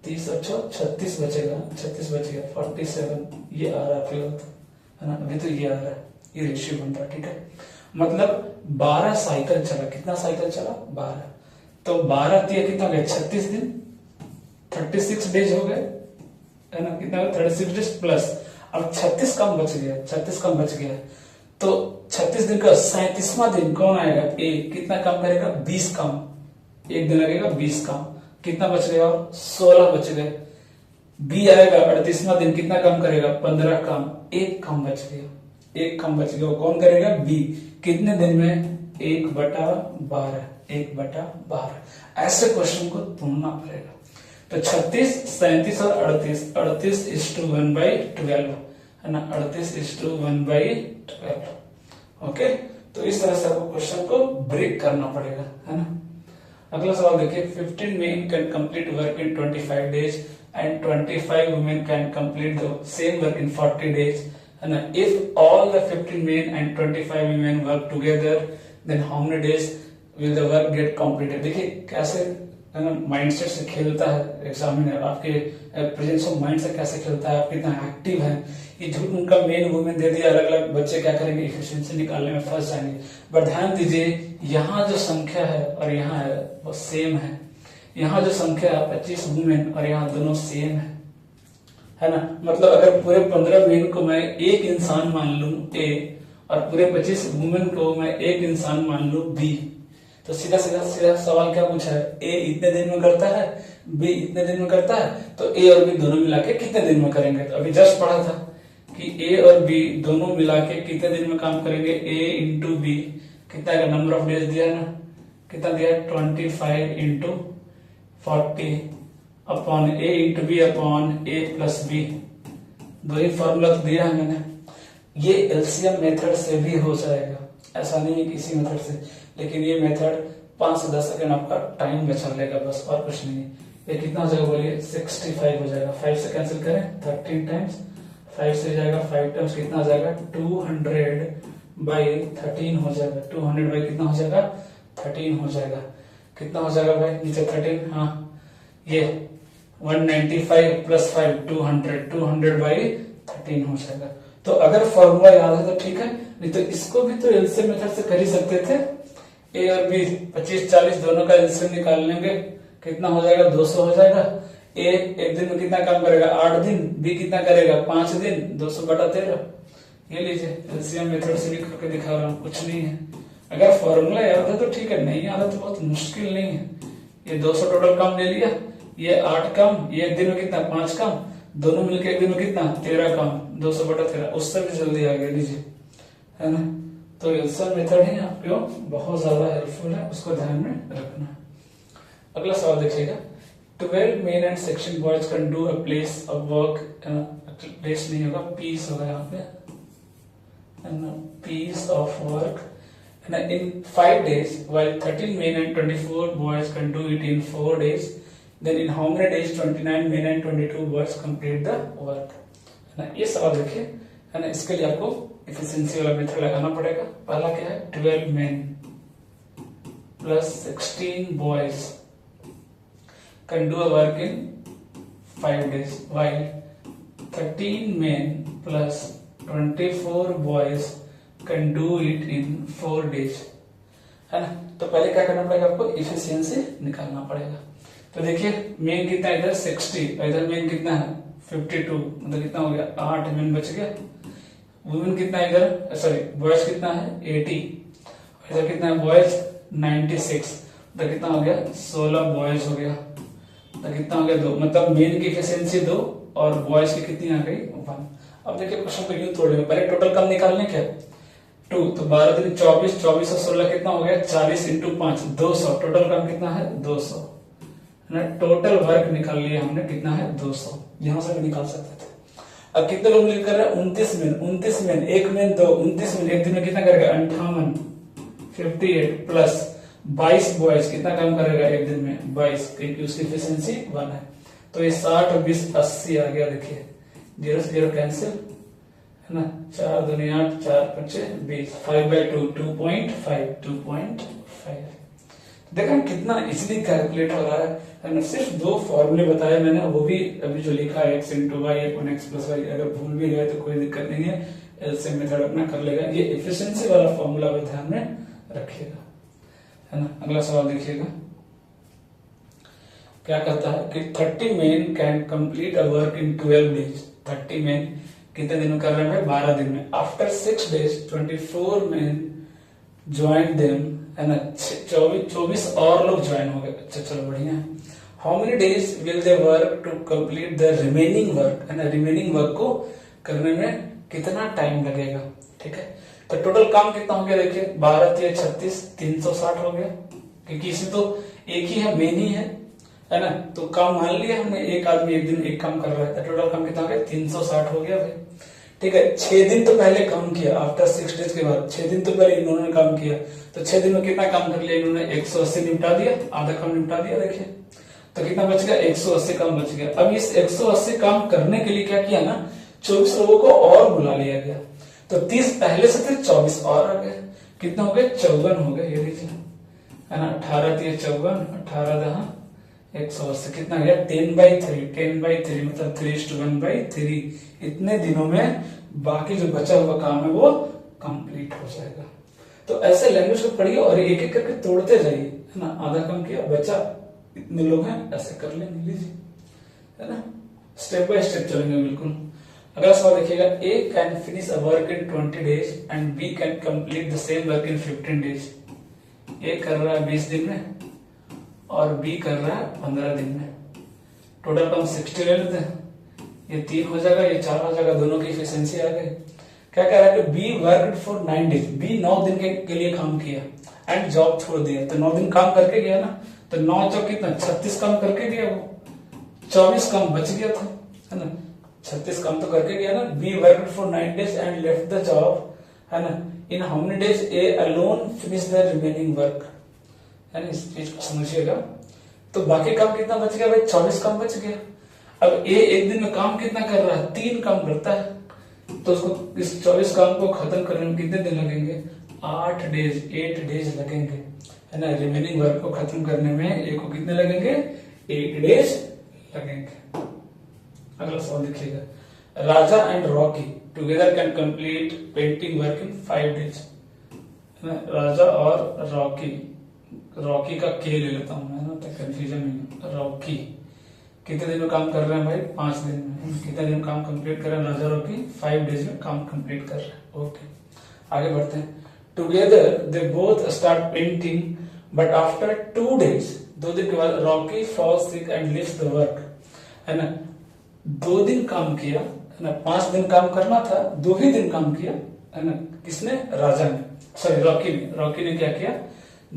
30 और 36 बचेगा, 36 बचेगा 47, ये आ रहा है, है ना, अभी तो ये आ रहा है, ये रेशियो बन रहा है, ठीक है। मतलब 12 साइकिल चला, कितना साइकिल चला 12, तो 12 दिया कितना गया 36 दिन, 36 डेज हो गए, है ना, कितना 36 डेज प्लस अब 36 कम बच गया, 36 कम बच गया, तो 36 दिन का 37वां दिन कौन आएगा ए, कितना काम करेगा 20 काम, एक दिन लगेगा 20 काम, कितना बच गया और 16 बच गए। बी आएगा 38वां दिन, कितना काम करेगा 15 काम, एक काम बच गया, एक काम बच गया, कौन करेगा बी, कितने दिन में 1/12, 1/12। ऐसे क्वेश्चन को ढूंढना पड़ेगा। तो 36, 37 और 38, 38:1/12, है ना, 38:1/12। ओके, तो इस तरह से आपको क्वेश्चन को ब्रेक करना पड़ेगा, है ना। अगला सवाल देखिए, 15 men can complete work in 25 days and 25 women can complete the same work in 40 days, है ना। If all the 15 men and 25 women work together, then how many days will the work get completed? देखिए कैसे mindset से खेलता है examiner, आपके presence of mind से कैसे खेलता है, आप कितना एक्टिव है। ये झूठ उनका मेन वुमेन दे दिया, अलग अलग बच्चे क्या करेंगे एफिशिएंसी निकालने में फंस जाएंगे। बट ध्यान दीजिए यहाँ जो संख्या है और यहाँ है वो सेम है, यहाँ जो संख्या है 25 वुमेन और यहाँ दोनों सेम है ना। मतलब अगर पूरे 15 मेन को मैं एक इंसान मान लूं ए और पूरे 25 वुमेन को मैं एक इंसान मान लूं बी, तो सीधा सीधा सीधा सवाल क्या पूछा है, ए इतने दिन में करता है, बी इतने दिन में करता है, तो ए और बी दोनों मिला के कितने दिन में करेंगे। तो अभी जस्ट पढ़ा था कि ए और बी दोनों मिला के कितने दिन में काम करेंगे, ए इंटू बी कितना है, नंबर ऑफ डेज दिया ना, कितना दिया 25 इंटू 40 अपॉन ए इंटू बी अपॉन ए प्लस बी, दो ही फॉर्मूला तो दिया है मैंने। ये एलसीएम मेथड से भी हो जाएगा, ऐसा नहीं है किसी मेथड से, लेकिन ये मेथड 5 से 10 सेकंड आपका टाइम बचा लेगा बस, और कुछ नहीं। ये कितना हो जाएगा बोलिए 65 हो जाएगा, 5 से कैंसिल करें 13 टाइम्स, 5 से जाएगा 5 टाइम्स, कितना हो जाएगा 200/13 हो जाएगा, 200 बाई कितना हो जाएगा 13 हो जाएगा, कितना हो जाएगा भाई नीचे 13, हाँ ये 195 प्लस 5 200/13 हो जाएगा। तो अगर फॉर्मूला याद है तो ठीक है, नहीं तो इसको भी तो एलसीएम मेथड से कर ही सकते थे। ए और बी 25 40 दोनों का एलसीएम निकाल लेंगे, कितना हो जाएगा 200 हो जाएगा। ए एक दिन में कितना काम करेगा 8 दिन, बी कितना करेगा 5 दिन, 200 बटा 13। ये लीजिए एलसीएम मेथड से भी करके दिखा रहा हूँ, कुछ नहीं है। अगर फॉर्मूला याद है तो ठीक है, नहीं याद है तो बहुत मुश्किल नहीं है। ये 200 टोटल काम ले लिया, ये 8 काम, ये एक दिन में कितना 5 काम, दोनों मिलकर एक दिन में कितना 13 काम, 200 बटा 13, उससे भी जल्दी आ गया लीजिए, है ना। तो एलसीएम मेथड है आपको बहुत ज्यादा हेल्पफुल है, उसको ध्यान में रखना। अगला सवाल देखिएगा, 12 main and section boys can do a place of work, place नहीं होगा पीस होगा यहाँ पे, piece of work in 5 days, while 13 men and 24 boys can do it in 4 days, then in how many days 29 men and 22 boys complete the work? है ना। ये सवाल देखिए, है ना। इसके लिए आपको एफिशिएंसी वाला मेथड लगाना पड़ेगा। पहला क्या है, 12 men plus 16 boys can do a work in 5 days, while 13 men plus 24 boys can do it in 4 days, है ना। तो पहले क्या करना पड़ेगा आपको, इफिशियंसी निकालना पड़ेगा। तो देखिए मेन कितना इधर 60, इधर मेन कितना है 52, मतलब कितना हो गया 8 मेन बच गया। वुमेन कितना इधर, सॉरी बॉयज कितना है 80, इधर कितना है बॉयज 96, तो कितना हो गया 16 बॉयज हो गया, तो कितना हो गया 2, मतलब मेन की इफिशियंसी 2 और बॉयज की कितनी आ गई 1। अब देखिए क्वेश्चन को यूं तोड़ेंगे, पहले टोटल कम निकालने क्या 2, तो 12 दिन 24, 24 और 16 कितना हो गया 40 इंटू 5 200, टोटल कम कितना है 200, है ना। टोटल वर्क निकाल लिया हमने, कितना है 200, यहां से भी निकाल सकते थे। अब कितने लोग मिलकर रहे 29 मेन, 29 मेन, एक मेन 2, 29 मेन एक दिन में कितना करेगा 58, 58 प्लस 22 बॉयज कितना काम करेगा एक दिन में 22, क्योंकि उसकी एफिशिएंसी 1 है। तो ये 60 और 20 80 आ गया, देखिए 0 से 0 कैंसिल, है ना। 4 दूनी 8, 4 5 20, 5/2 2.5 देखा कितना इजीली कैलकुलेट हो रहा है ना। सिर्फ 2 फॉर्मूले बताए मैंने, वो भी अभी जो लिखा है x into y upon x plus y, अगर भूल भी गए तो कोई दिक्कत नहीं है, एलसीएम मेथड अपना कर लेगा। ये एफिशिएंसी वाला फॉर्मूला भी ध्यान में रखिएगा, है ना। अगला सवाल देखिएगा, क्या कहता है कि 30 men can complete a work in 12 days, 30 men कितने दिन में कर रहे हैं 12 दिन में। After 6 days 24 men join them, है ना। 24 और लोग ज्वाइन हो गए, अच्छा चलो बढ़िया है। How many days will they work to complete the remaining work, है ना। रिमेनिंग वर्क को करने में कितना टाइम लगेगा, ठीक है। तो टोटल काम कितना हो गया देखिए 12 3 36 360 हो गया, क्योंकि इसमें तो एक ही है मेन ही है ना। तो काम मान लिया हमने, एक आदमी एक दिन एक काम कर रहा है, टोटल काम कितना हो गया 360 हो गया भाई, ठीक है। 6 दिन तो पहले काम किया, आफ्टर 6 डेज के बाद 6 दिन तो पहले इन्होंने काम किया, तो 6 दिन में कितना काम कर लिया इन्होंने 180 निपटा दिया, आधा काम निपटा दिया देखिए। तो कितना बच गया 180 काम बच गया। अब इस 180 काम करने के लिए क्या किया ना, 24 लोगों को और बुला लिया गया, तो 30 पहले से थे 24 और आ गए, कितना हो गए 54 हो गए, ये देखिए, है ना। 18 3 54, 18 दहा 180, कितना गया 10/3, 10/3 मतलब 3:1/3। इतने दिनों में बाकी जो बचा हुआ काम है वो कंप्लीट हो जाएगा। तो ऐसे लैंग्वेज को पढ़िए और एक एक करके तोड़ते जाइए, है ना। आधा काम किया बचा, इतने लोग हैं ऐसे कर लेंगे, लीजिए, है ना। स्टेप बाय स्टेप चलेंगे बिल्कुल। अगला सवाल देखिएगा, A can finish a work in 20 days and B can complete the same work in 15 days। A कर रहा है 20 दिन में और बी कर रहा है 15 दिन में। टोटल काम 60 ले लेते हैं, ये 3 हो जाएगा, ये 4 हो जाएगा, दोनों की एफिशिएंसी आ गई। क्या कह रहा है कि B worked for 9 days, B 9 दिन के लिए काम किया एंड जॉब छोड़ दिया। तो 9 दिन काम करके गया ना, तो 9 चौक कितना 36 काम करके गया, वो 24 काम बच गया था, है ना। 36 काम तो करके गया ना। B worked for 9 days and left the job, है ना। इन how many days A alone finish the remaining work, है ना। इस चीज को समझिएगा। तो बाकी काम कितना बच गया भाई 24 काम बच गया। अब ए एक दिन में काम कितना कर रहा है 3 काम करता है, तो उसको इस 24 काम को खत्म करने में कितने दिन लगेंगे 8 डेज लगेंगे, है ना। रिमेनिंग वर्क को खत्म करने में ए को कितने लगेंगे 8 डेज लगेंगे। अगला सवाल देखिएगा, Raja and Rocky together can complete painting work in 5 days। Raja और रॉकी रॉकी का के ले लेता हूँ मैं ना, तो कंफ्यूजन नहीं। रॉकी कितने दिन में काम कर रहे हैं भाई? 5 दिन में। कितने दिन में काम कंप्लीट कर रहे हैं? राजा रॉकी 5 डेज में काम कंप्लीट कर रहे हैं। ओके, आगे बढ़ते हैं। Together they both start painting but after 2 days, 2 दिन के बाद Rocky falls sick and leaves the work, है ना। 2 दिन काम किया, है ना। 5 दिन काम करना था, 2 ही दिन काम किया, है ना। किसने? राजा ने, सॉरी रॉकी ने। रॉकी ने क्या किया?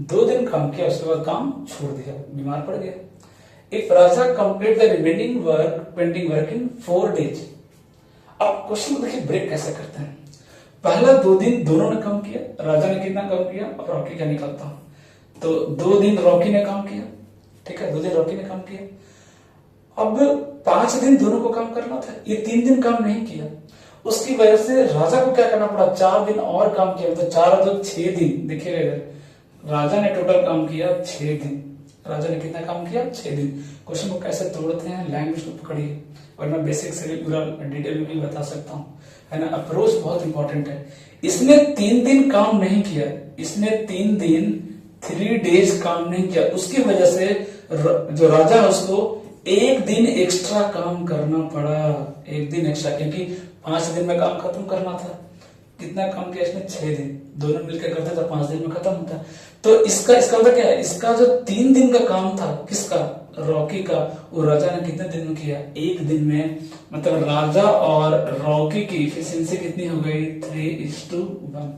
2 दिन काम किया, उसके बाद काम छोड़ दिया, बीमार पड़ गया। If Raja complete the remaining work pending work in 4 days. अब क्वेश्चन को देखिए ब्रेक कैसे करते हैं। पहला 2 दिन दोनों ने काम किया, राजा ने कितना काम किया और रॉकी का निकालता हूं। तो 2 दिन रॉकी ने काम किया, ठीक है, 2 दिन रॉकी ने काम किया। अब 5 दिन दोनों को काम करना था, ये 3 दिन काम नहीं किया, उसकी वजह से राजा को क्या करना पड़ा? 4 दिन और काम किया, तो 4 और 2 6 दिन। देखिएगा इधर, राजा ने टोटल काम किया 6 दिन। राजा ने कितना काम किया? 6 दिन। क्वेश्चन को कैसे तोड़ते हैं, लैंग्वेज को पकड़िए, और मैं बेसिक से भी पूरा डिटेल में भी बता सकता हूँ, है ना। अप्रोच बहुत इंपॉर्टेंट है। इसने 3 दिन काम नहीं किया, इसने 3 दिन 3 डेज काम नहीं किया, उसकी वजह से जो राजा है उसको 1 दिन एक्स्ट्रा काम करना पड़ा। 1 दिन एक्स्ट्रा, क्योंकि 5 दिन में काम खत्म करना था। कितना काम किया इसने? 6 दिन। दोनों मिलकर करते तो 5 दिन में खत्म होता। तो इसका मतलब क्या है? इसका जो 3 दिन का काम था, किसका? रॉकी का, वो राजा ने कितने दिन में किया? 1 दिन में। मतलब राजा और रॉकी की इफिशिएंसी कितनी हो गई? 3:1।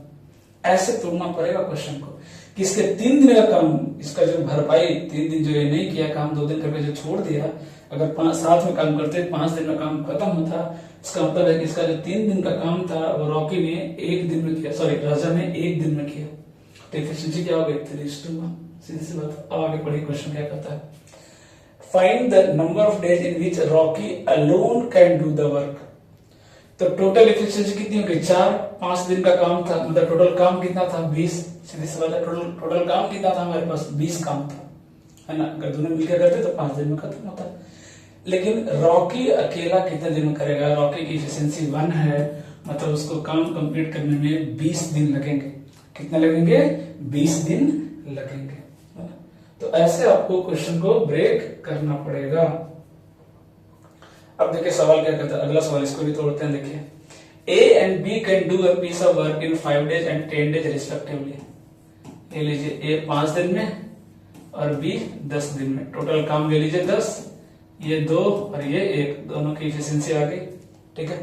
ऐसे तोड़ना पड़ेगा क्वेश्चन को कि इसके 3 दिन का काम, इसका जो भरपाई 3 दिन जो ये नहीं किया काम, 2 दिन करके जो छोड़ दिया, अगर 5 साथ में काम करते 5 दिन में काम खत्म होता, इसका मतलब है कि इसका जो 3 दिन का काम था वो रॉकी ने 1 दिन में किया, सॉरी राजा ने 1 दिन में किया। तो एफिशिएंसी क्या हो गई? 3:1। सीधी सी बात। अब आगे पढ़िए, क्वेश्चन क्या कहता है। Find the number of days in which Rocky alone can do the work. तो टोटल एफिशिएंसी कितनी होगी? 4। 5 दिन का काम था, मतलब टोटल काम कितना था? 20। सीधी सी बात है, टोटल काम कितना था हमारे पास? 20 काम था, है ना। अगर दोनों मिलकर करते तो 5 दिन में खत्म होता। लेकिन रॉकी अकेला कितने दिन में करेगा? रॉकी की एफिशिएंसी 1 है, मतलब उसको काम कंप्लीट करने में 20 दिन लगेंगे। कितने लगेंगे? 20 दिन लगेंगे, है ना। तो ऐसे आपको क्वेश्चन को ब्रेक करना पड़ेगा। अब देखिए सवाल क्या कहता है, अगला सवाल, इसको भी तोड़ते हैं। देखिए, A and B can do a piece of work in 5 days and 10 days respectively. ये लीजिए, ए 5 दिन में और बी 10 दिन में। टोटल काम ले लीजिए 10, ये 2 और ये 1, दोनों की एफिशिएंसी आ गई, ठीक है।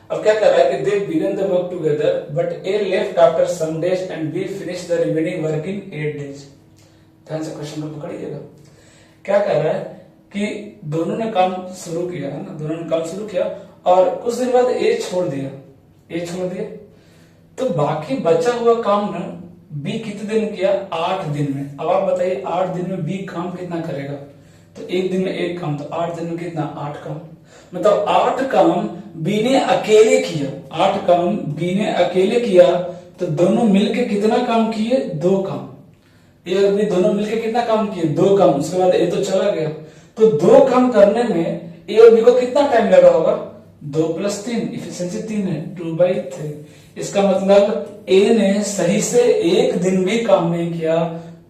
अब क्या कर रहा है कि they begin the work together but A left after some days and B finish the remaining work in 8 days. ध्यान से क्वेश्चन को पकड़िएगा। क्या कर रहा है कि दोनों ने काम शुरू किया, है ना, दोनों ने काम शुरू किया और कुछ दिन बाद ए छोड़ दिया, तो बाकी बचा हुआ काम ना बी कितने दिन किया? 8 दिन में। अब आप बताइए 8 दिन में बी काम कितना करेगा? तो 1 दिन में 1 काम, तो 8 दिन में कितना? 8 काम। मतलब 8 काम बी ने अकेले किया, 8 काम बी ने अकेले किया, तो दोनों मिलके कितना काम किए? 2 काम। ए और बी दोनों मिलके कितना काम किए? 2 काम। उसके बाद ए तो चला गया, तो 2 काम करने में ए और बी को कितना टाइम लगा होगा? 2 + 3, इफिशिएंसी 3 है, 2/3। इसका मतलब ए ने सही से 1 दिन भी काम नहीं किया,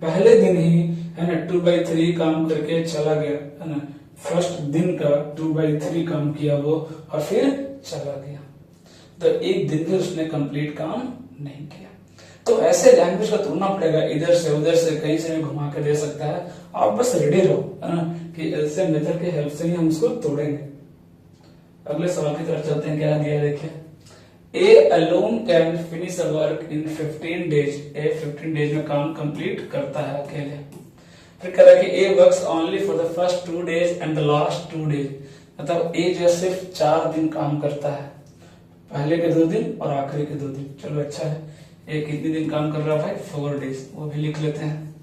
पहले दिन ही, है ना, 2/3 काम करके चला गया, है ना। फर्स्ट दिन का 2/3 काम किया वो और फिर चला गया, तो 1 दिन भी उसने कंप्लीट काम नहीं किया। तो ऐसे लैंग्वेज का तोड़ना पड़ेगा, इधर से उधर से कहीं से भी घुमा के दे सकता है। आप बस रेडी रहो, है ना, कि एलसीएम मेथड के हेल्प से ही हम इसको तोड़ेंगे। अगले सवाल की तरफ चलते हैं। क्या दिया देखिए, ए alone can finish the work in 15 days. A 15 days में काम कंप्लीट करता है अकेले। फिर कह रहा है कि A works only for the first 2 days and the last 2 days. मतलब ए जो सिर्फ 4 दिन काम करता है, पहले के 2 दिन और आखिरी के 2 दिन। चलो अच्छा है। ए कितने दिन काम कर रहा है भाई? 4 डेज। वो भी लिख लेते हैं,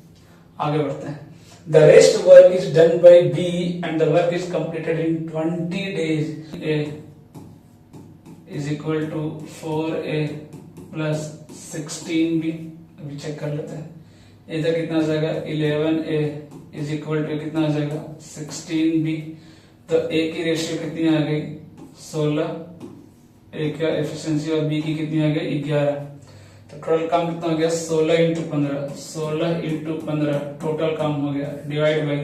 आगे बढ़ते हैं। The rest work is done by B and the work is completed in 20 days. A is equal to 4a plus 16b। अभी चेक कर लेते हैं, इधर कितना आ जाएगा? 11a इज इक्वल टू कितना आ जाएगा? 16b। तो a की रेशियो कितनी आ गई? 16। a का एफिशिएंसी और b की कितनी आ गई? 11। तो टोटल काम कितना हो गया 16 × 15 टोटल काम हो गया, डिवाइड बाई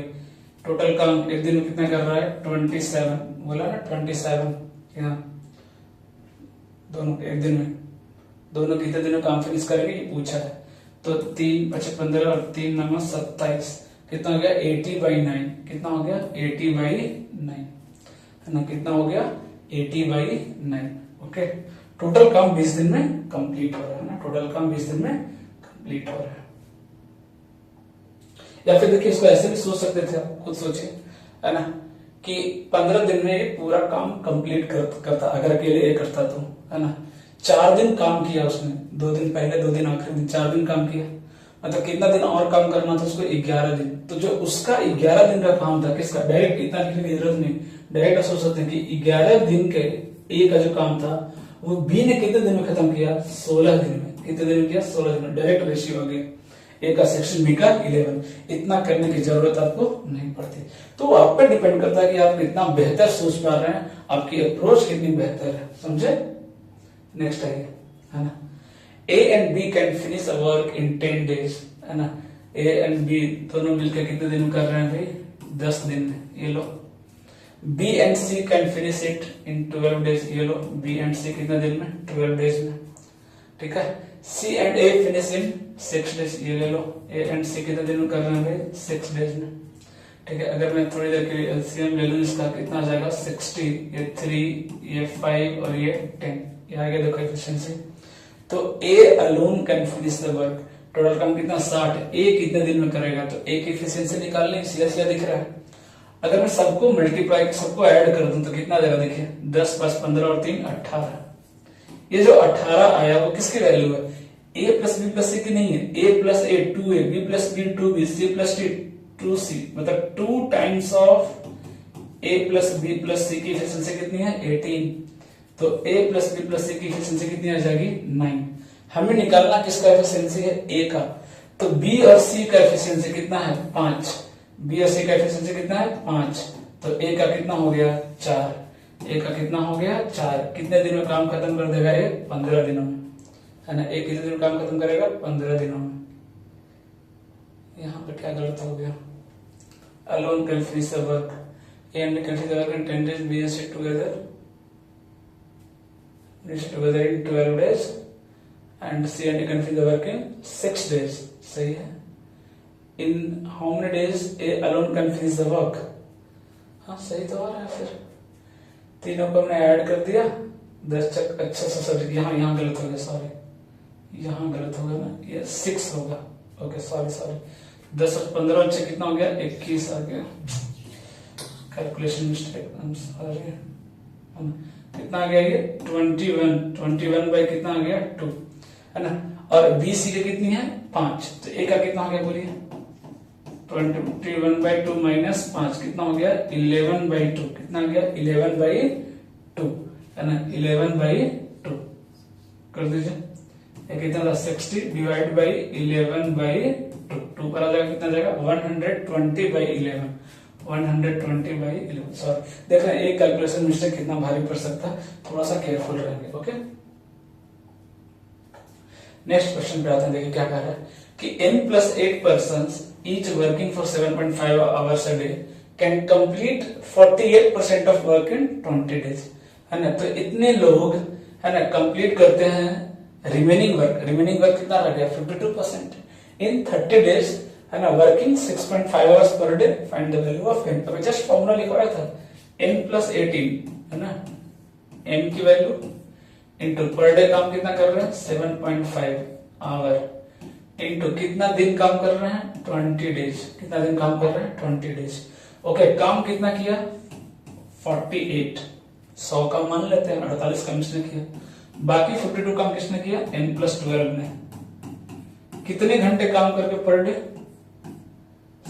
टोटल काम एक दिन में कितना कर रहा है 27, बोला ना 27, यहाँ दोनों एक दिन में, दोनों कितने दिनों काम फिनिश करेंगे ये पूछा है। तो 3 × 5 = 15 और 3 × 9 = 27, कितना हो गया 80/9, कितना हो गया 80/9 है ना, कितना हो गया 80/9। ओके, टोटल काम 20 दिन में कंप्लीट हो रहा है ना, टोटल काम 20 दिन में कंप्लीट हो रहा है। या फिर देखिए इसको ऐसे भी सोच सकते थे, आप खुद सोचिए है ना, कि 15 दिन में ये पूरा काम कंप्लीट करता अगर अकेले ये करता तो, है ना। 4 दिन काम किया उसने, 2 दिन पहले 2 दिन आखिरी दिन, 4 दिन काम किया, मतलब कितना दिन और काम करना था उसको 11 दिन। तो जो उसका 11 दिन का काम था, किसका, डायरेक्ट इतना लिखने की जरूरत नहीं, डायरेक्ट सोच सकते हैं कि 11 दिन के ए का जो काम था वो बी ने कितने दिन में खत्म किया 16 दिन में, कितने दिन में किया 16 दिन में, डायरेक्ट रेशियो हो गया, ए का सेक्शन बी का 11, इतना करने की जरूरत आपको नहीं पड़ती। तो आप पे डिपेंड करता है कि आप कितना बेहतर सोच पा रहे हैं, आपकी अप्रोच कितनी बेहतर है, समझे। नेक्स्ट है ना, A and B can finish a work in 10 days, है ना। ए एंड बी दोनों मिलकर कितने दिन में कर रहे हैं भाई 10 दिन में, ये लो। B and C can finish it in 12 days, ये लो, बी एंड सी कितने दिन में 12 days में, ठीक है। C and A finish in 6 days, ये ले लो, ए एंड सी कितने दिन में कर रहे हैं भाई 6 days में, ठीक है। अगर मैं थोड़ी देर के लिए एलसीएम ले लूं इसका, कितना आ जाएगा 60, ये 3, ये 5 और ये 10, ये आ गया देखो एफिशिएंसी। तो ए alone can finish the work, total काम कितना 60, ए कितने दिन में करेगा, तो ए की एफिशिएंसी निकालनी, सीधा सीधा दिख रहा है। अगर मैं सबको मल्टीप्लाई, सबको ऐड कर दूं तो कितना आ जाएगा, देखिए 10 + 15 और 3 = 18। ये जो 18 आया वो किसकी वैल्यू है, a + b + c की नहीं है, a + a 2a, b + b 2b, c + d 2c, मतलब 2 times of a + b + c की एफिशिएंसी कितनी है 18, तो a + b + c की एफिशिएंसी कितनी आ जाएगी 9। हमें निकालना किसका एफिशिएंसी है, a का, तो b और c का एफिशिएंसी कितना है 5, b और c का एफिशिएंसी कितना है 5, तो a का कितना हो गया 4, ए का कितना हो गया 4, कितने दिन में काम खत्म कर देगा ये 15 दिनों में, है ना। एक कितने दिन में काम खत्म करेगा 15 दिनों में। यहाँ पर क्या गलत हो गया, alone can finish the work, A and can finish the work in 10 days, B and C together in 12 days and C and can finish the work in 6 days, सही है। In how many days A alone can finish the work, हाँ सही तो आ रहा है। फिर तीनों को हमने ऐड कर दिया, 10 चक, अच्छा सॉरी यहाँ गलत हो गया, सॉरी यहाँ गलत हो गया ना, ये 6 होगा, ओके सॉरी 10 और 15 और 6 कितना हो गया 21 आ गया, कैलकुलेशन मिस्टेक, सॉरी कितना आ गया ये 21 बाई कितना आ गया 2, है ना। और बी सी के कितनी है 5, तो ए का कितना हो गया बोलिए 21/2 - 5 कितना हो गया 11/2, कितना आ गया 11/2, है ना 11/2 कर दीजिए, ये कितना था 60 डिवाइड बाई 11/2, 2 पर आ जाएगा कितना जाएगा 120/11, 120/11, सॉरी देख रहे हैं एक कैलकुलेशन मिस्टेक कितना भारी पड़ सकता है, थोड़ा सा केयरफुल रहेंगे। ओके, नेक्स्ट क्वेश्चन पे आते हैं, देखिए क्या कह रहा है कि n + 8 persons each working for 7.5 hours a day can complete 48% of work in 20 days, है ना। तो इतने लोग है ना कंप्लीट करते हैं रिमेनिंग वर्क कितना रह गया 52% इन 30 days, है ना। Working 6.5 hours per day, find the value of n। अभी जस्ट फॉर्मूला लिखवाया था n + 18, है ना, n की वैल्यू इनटू पर डे काम कितना कर रहे हैं 7.5 आवर, इनटू कितना दिन काम कर रहे हैं 20 डेज, कितना दिन काम कर रहे हैं 20 डेज। ओके, काम कितना किया 48, 100 का मान लेते हैं, 48 काम किसने किया, बाकी 52 काम किसने किया n + 12 ने। कितने घंटे काम करके पर डे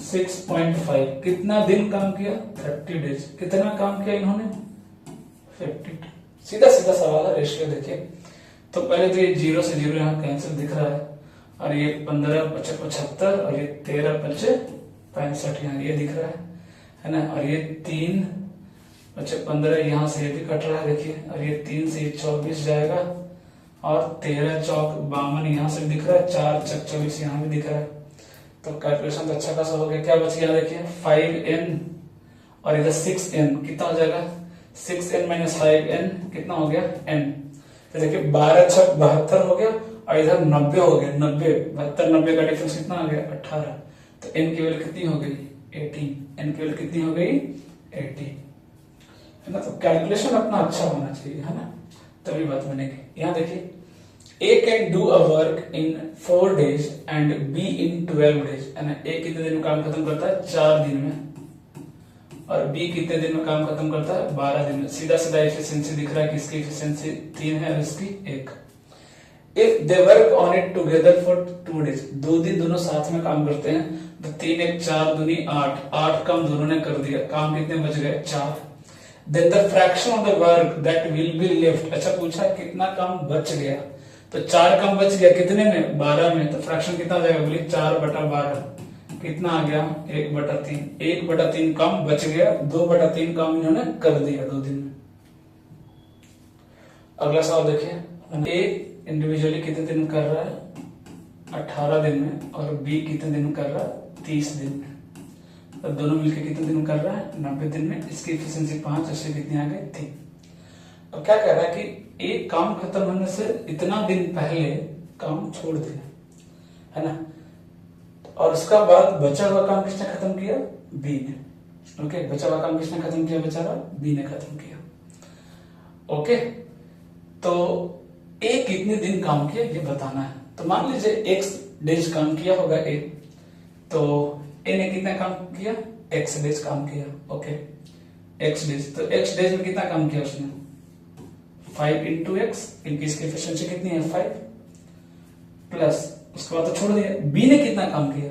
6.5, कितना दिन काम किया 30 डेज, कितना काम किया इन्होंने 52। सीधा सीधा सवाल है, रेशियो देखिए। तो पहले तो ये 0 से 0 यहाँ कैंसिल दिख रहा है, और ये 15 × 5 = 75 और ये 13 × 5 = 65 यहाँ ये दिख रहा है ना। और ये 3 × 5 = 15 यहाँ से ये भी कट रहा है देखिए, और ये 3 से 24 जाएगा और 13 चौक 52 यहाँ से दिख रहा है, 4 चक 24 यहाँ भी दिख रहा है। तो कैलकुलेशन तो अच्छा खासा हो गया। क्या बच गया देखिए 5n और इधर 6n, कितना हो जाएगा 6n माइनस 5n कितना हो गया n। तो देखिए 12 छक 72 हो गया और इधर 90 हो गया, 90 72 90 का डिफरेंस कितना आ गया 18। तो n की वैल्यू कितनी हो गई 18, n की वैल्यू कितनी हो गई 18, है ना। तो कैलकुलेशन अपना अच्छा होना चाहिए, है ना, तभी बात बनेगी। यहाँ देखिए A can do a work in 4 days and B in 12 days, है ना। A कितने दिन में काम खत्म करता है 4 दिन में और B कितने दिन में काम खत्म करता है 12 दिन में। सीधा सीधा एफिशिएंसी दिख रहा है कि इसकी एफिशिएंसी 3 है और इसकी 1। If they work on it together for 2 days, 2 दिन दोनों साथ में काम करते हैं, तो 3 1 4 दूनी 8, 8 कम दोनों ने कर दिया, काम कितने बच गए 4। Then the fraction of the work that will be left, अच्छा पूछा कितना काम बच गया, तो 4 कम बच गया कितने में 12 में, तो फ्रैक्शन कितना आ जाएगा बोलिए 4/12 कितना आ गया 1/3, 1/3 कम बच गया, 2/3 काम इन्होंने कर दिया 2 दिन में। अगला सवाल देखिए ए इंडिविजुअली कितने दिन में कर रहा है 18 दिन में और बी कितने दिन में कर रहा है 30 दिन में, तो दोनों मिलकर कितने दिन में कर रहा है 90 दिन में। इसकी एफिशिएंसी 5, इससे कितनी आ गई 3। अब क्या कह रहा है कि एक काम खत्म होने से इतना दिन पहले काम छोड़ दिया, है ना, और उसका बाद बचा हुआ काम किसने खत्म किया बी ने। ओके, बचा हुआ काम किसने खत्म किया बेचारा बी ने खत्म किया। ओके, तो ए कितने दिन काम किया ये बताना है। तो मान लीजिए एक्स डेज काम किया होगा ए, तो ए ने कितना काम किया एक्स डेज काम किया। ओके, एक्स डेज, तो एक्स डेज में कितना काम किया उसने 5 इंटू एक्स, इनकी इसकी एफिशिएंसी कितनी है 5 प्लस, उसके बाद तो छोड़ दिया। बी ने कितना काम किया,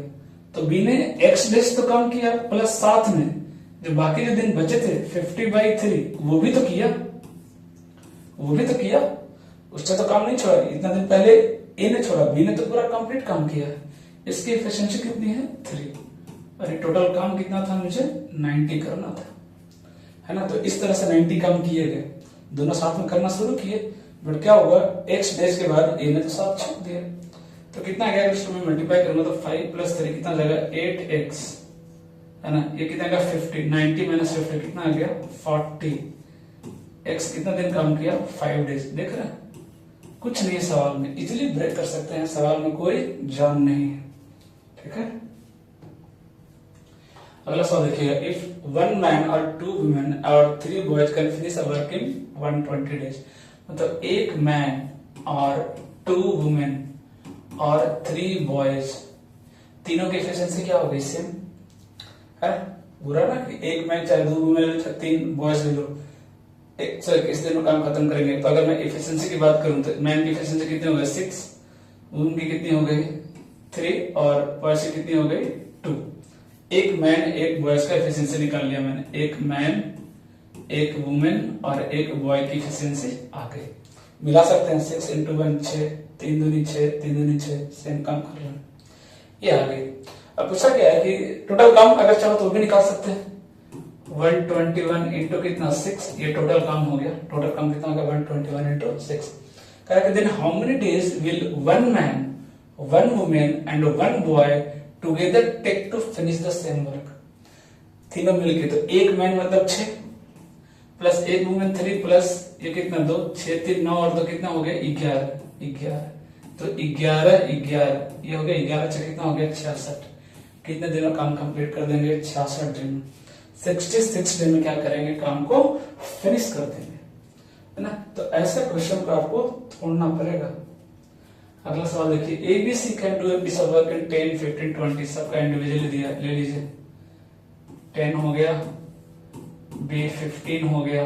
तो बी ने एक्स डेज तो काम किया प्लस साथ में जो बाकी जो दिन बचे थे 50/3 वो भी तो किया, उससे तो काम नहीं छोड़ा। इतना दिन पहले ए ने छोड़ा, बी ने तो पूरा कंप्लीट काम किया। इसकी एफिशिएंसी कितनी है 3 और ये टोटल काम कितना था मुझे 90 करना था, है ना। तो इस तरह से 90 काम किए गए, दोनों साथ में करना शुरू किए, बट क्या होगा एक्स डेज के बाद ए ने तो साथ छोड़ दिया, तो कितना गया इसको मैं मल्टीप्लाई करूंगा तो 5 + 3 कितना जाएगा 8x, है ना। ये कितना गया 50, 90 - 50 कितना आ गया 40। एक्स कितना दिन काम किया 5 डेज। देख रहे हैं कुछ नहीं है सवाल में, इजिली ब्रेक कर सकते हैं, सवाल में कोई जान नहीं है, ठीक है। अगला सवाल देखिएगा, इफ 1 मैन और 2 वुमेन और 3 boys can finish a work in 120 days, मतलब 1 मैन और 2 वुमेन और 3 बॉयज, तीनों की एफिशिएंसी क्या होगी सेम, है बुरा ना कि 1 मैन चाहे 2 वुमेन चाहे 3 बॉयज ले लो, एक सर किस दिन में काम खत्म करेंगे। तो अगर मैं एफिशिएंसी की बात करूं तो मैन की एफिशिएंसी कितनी हो गई 6, वुमेन की कितनी हो गई 3 और बॉयज की कितनी हो गई 2। एक मैन एक बॉयज का एफिशिएंसी निकाल लिया मैंने, एक मैन एक वुमेन और एक बॉय की एफिशिएंसी आ गई। मिला सकते हैं 6 × 1 6, 3 दूनी 6, 3 दूनी 6, सेम काम कर रहे हैं, ये आ गई। अब पूछा क्या है कि टोटल काम अगर चाहो तो भी निकाल सकते हैं, 121 इंटू कितना 6, ये टोटल काम हो गया। टोटल काम कितना होगा 121 into 6। Correct, then how many days will 1 man 1 women and 1 boy together take to finish the same work, तीनों मिलके, तो 1 मैन मतलब 6 प्लस 1 वुमेन 3 प्लस ये कितना 2, 6 3 9 और 2 कितना हो गया 11, तो 11 ये हो गया 11 से कितना हो गया 66। कितने दिन में काम कंप्लीट कर देंगे 66 दिन में। 66 दिन में क्या करेंगे काम को फिनिश कर देंगे, है ना। तो ऐसे क्वेश्चन को आपको छोड़ना पड़ेगा। अगला सवाल देखिए, ABC can do a piece of work in 10 15 20, सबका इंडिविजुअली दिया, ले लीजिए 10 हो गया, बी 15 हो गया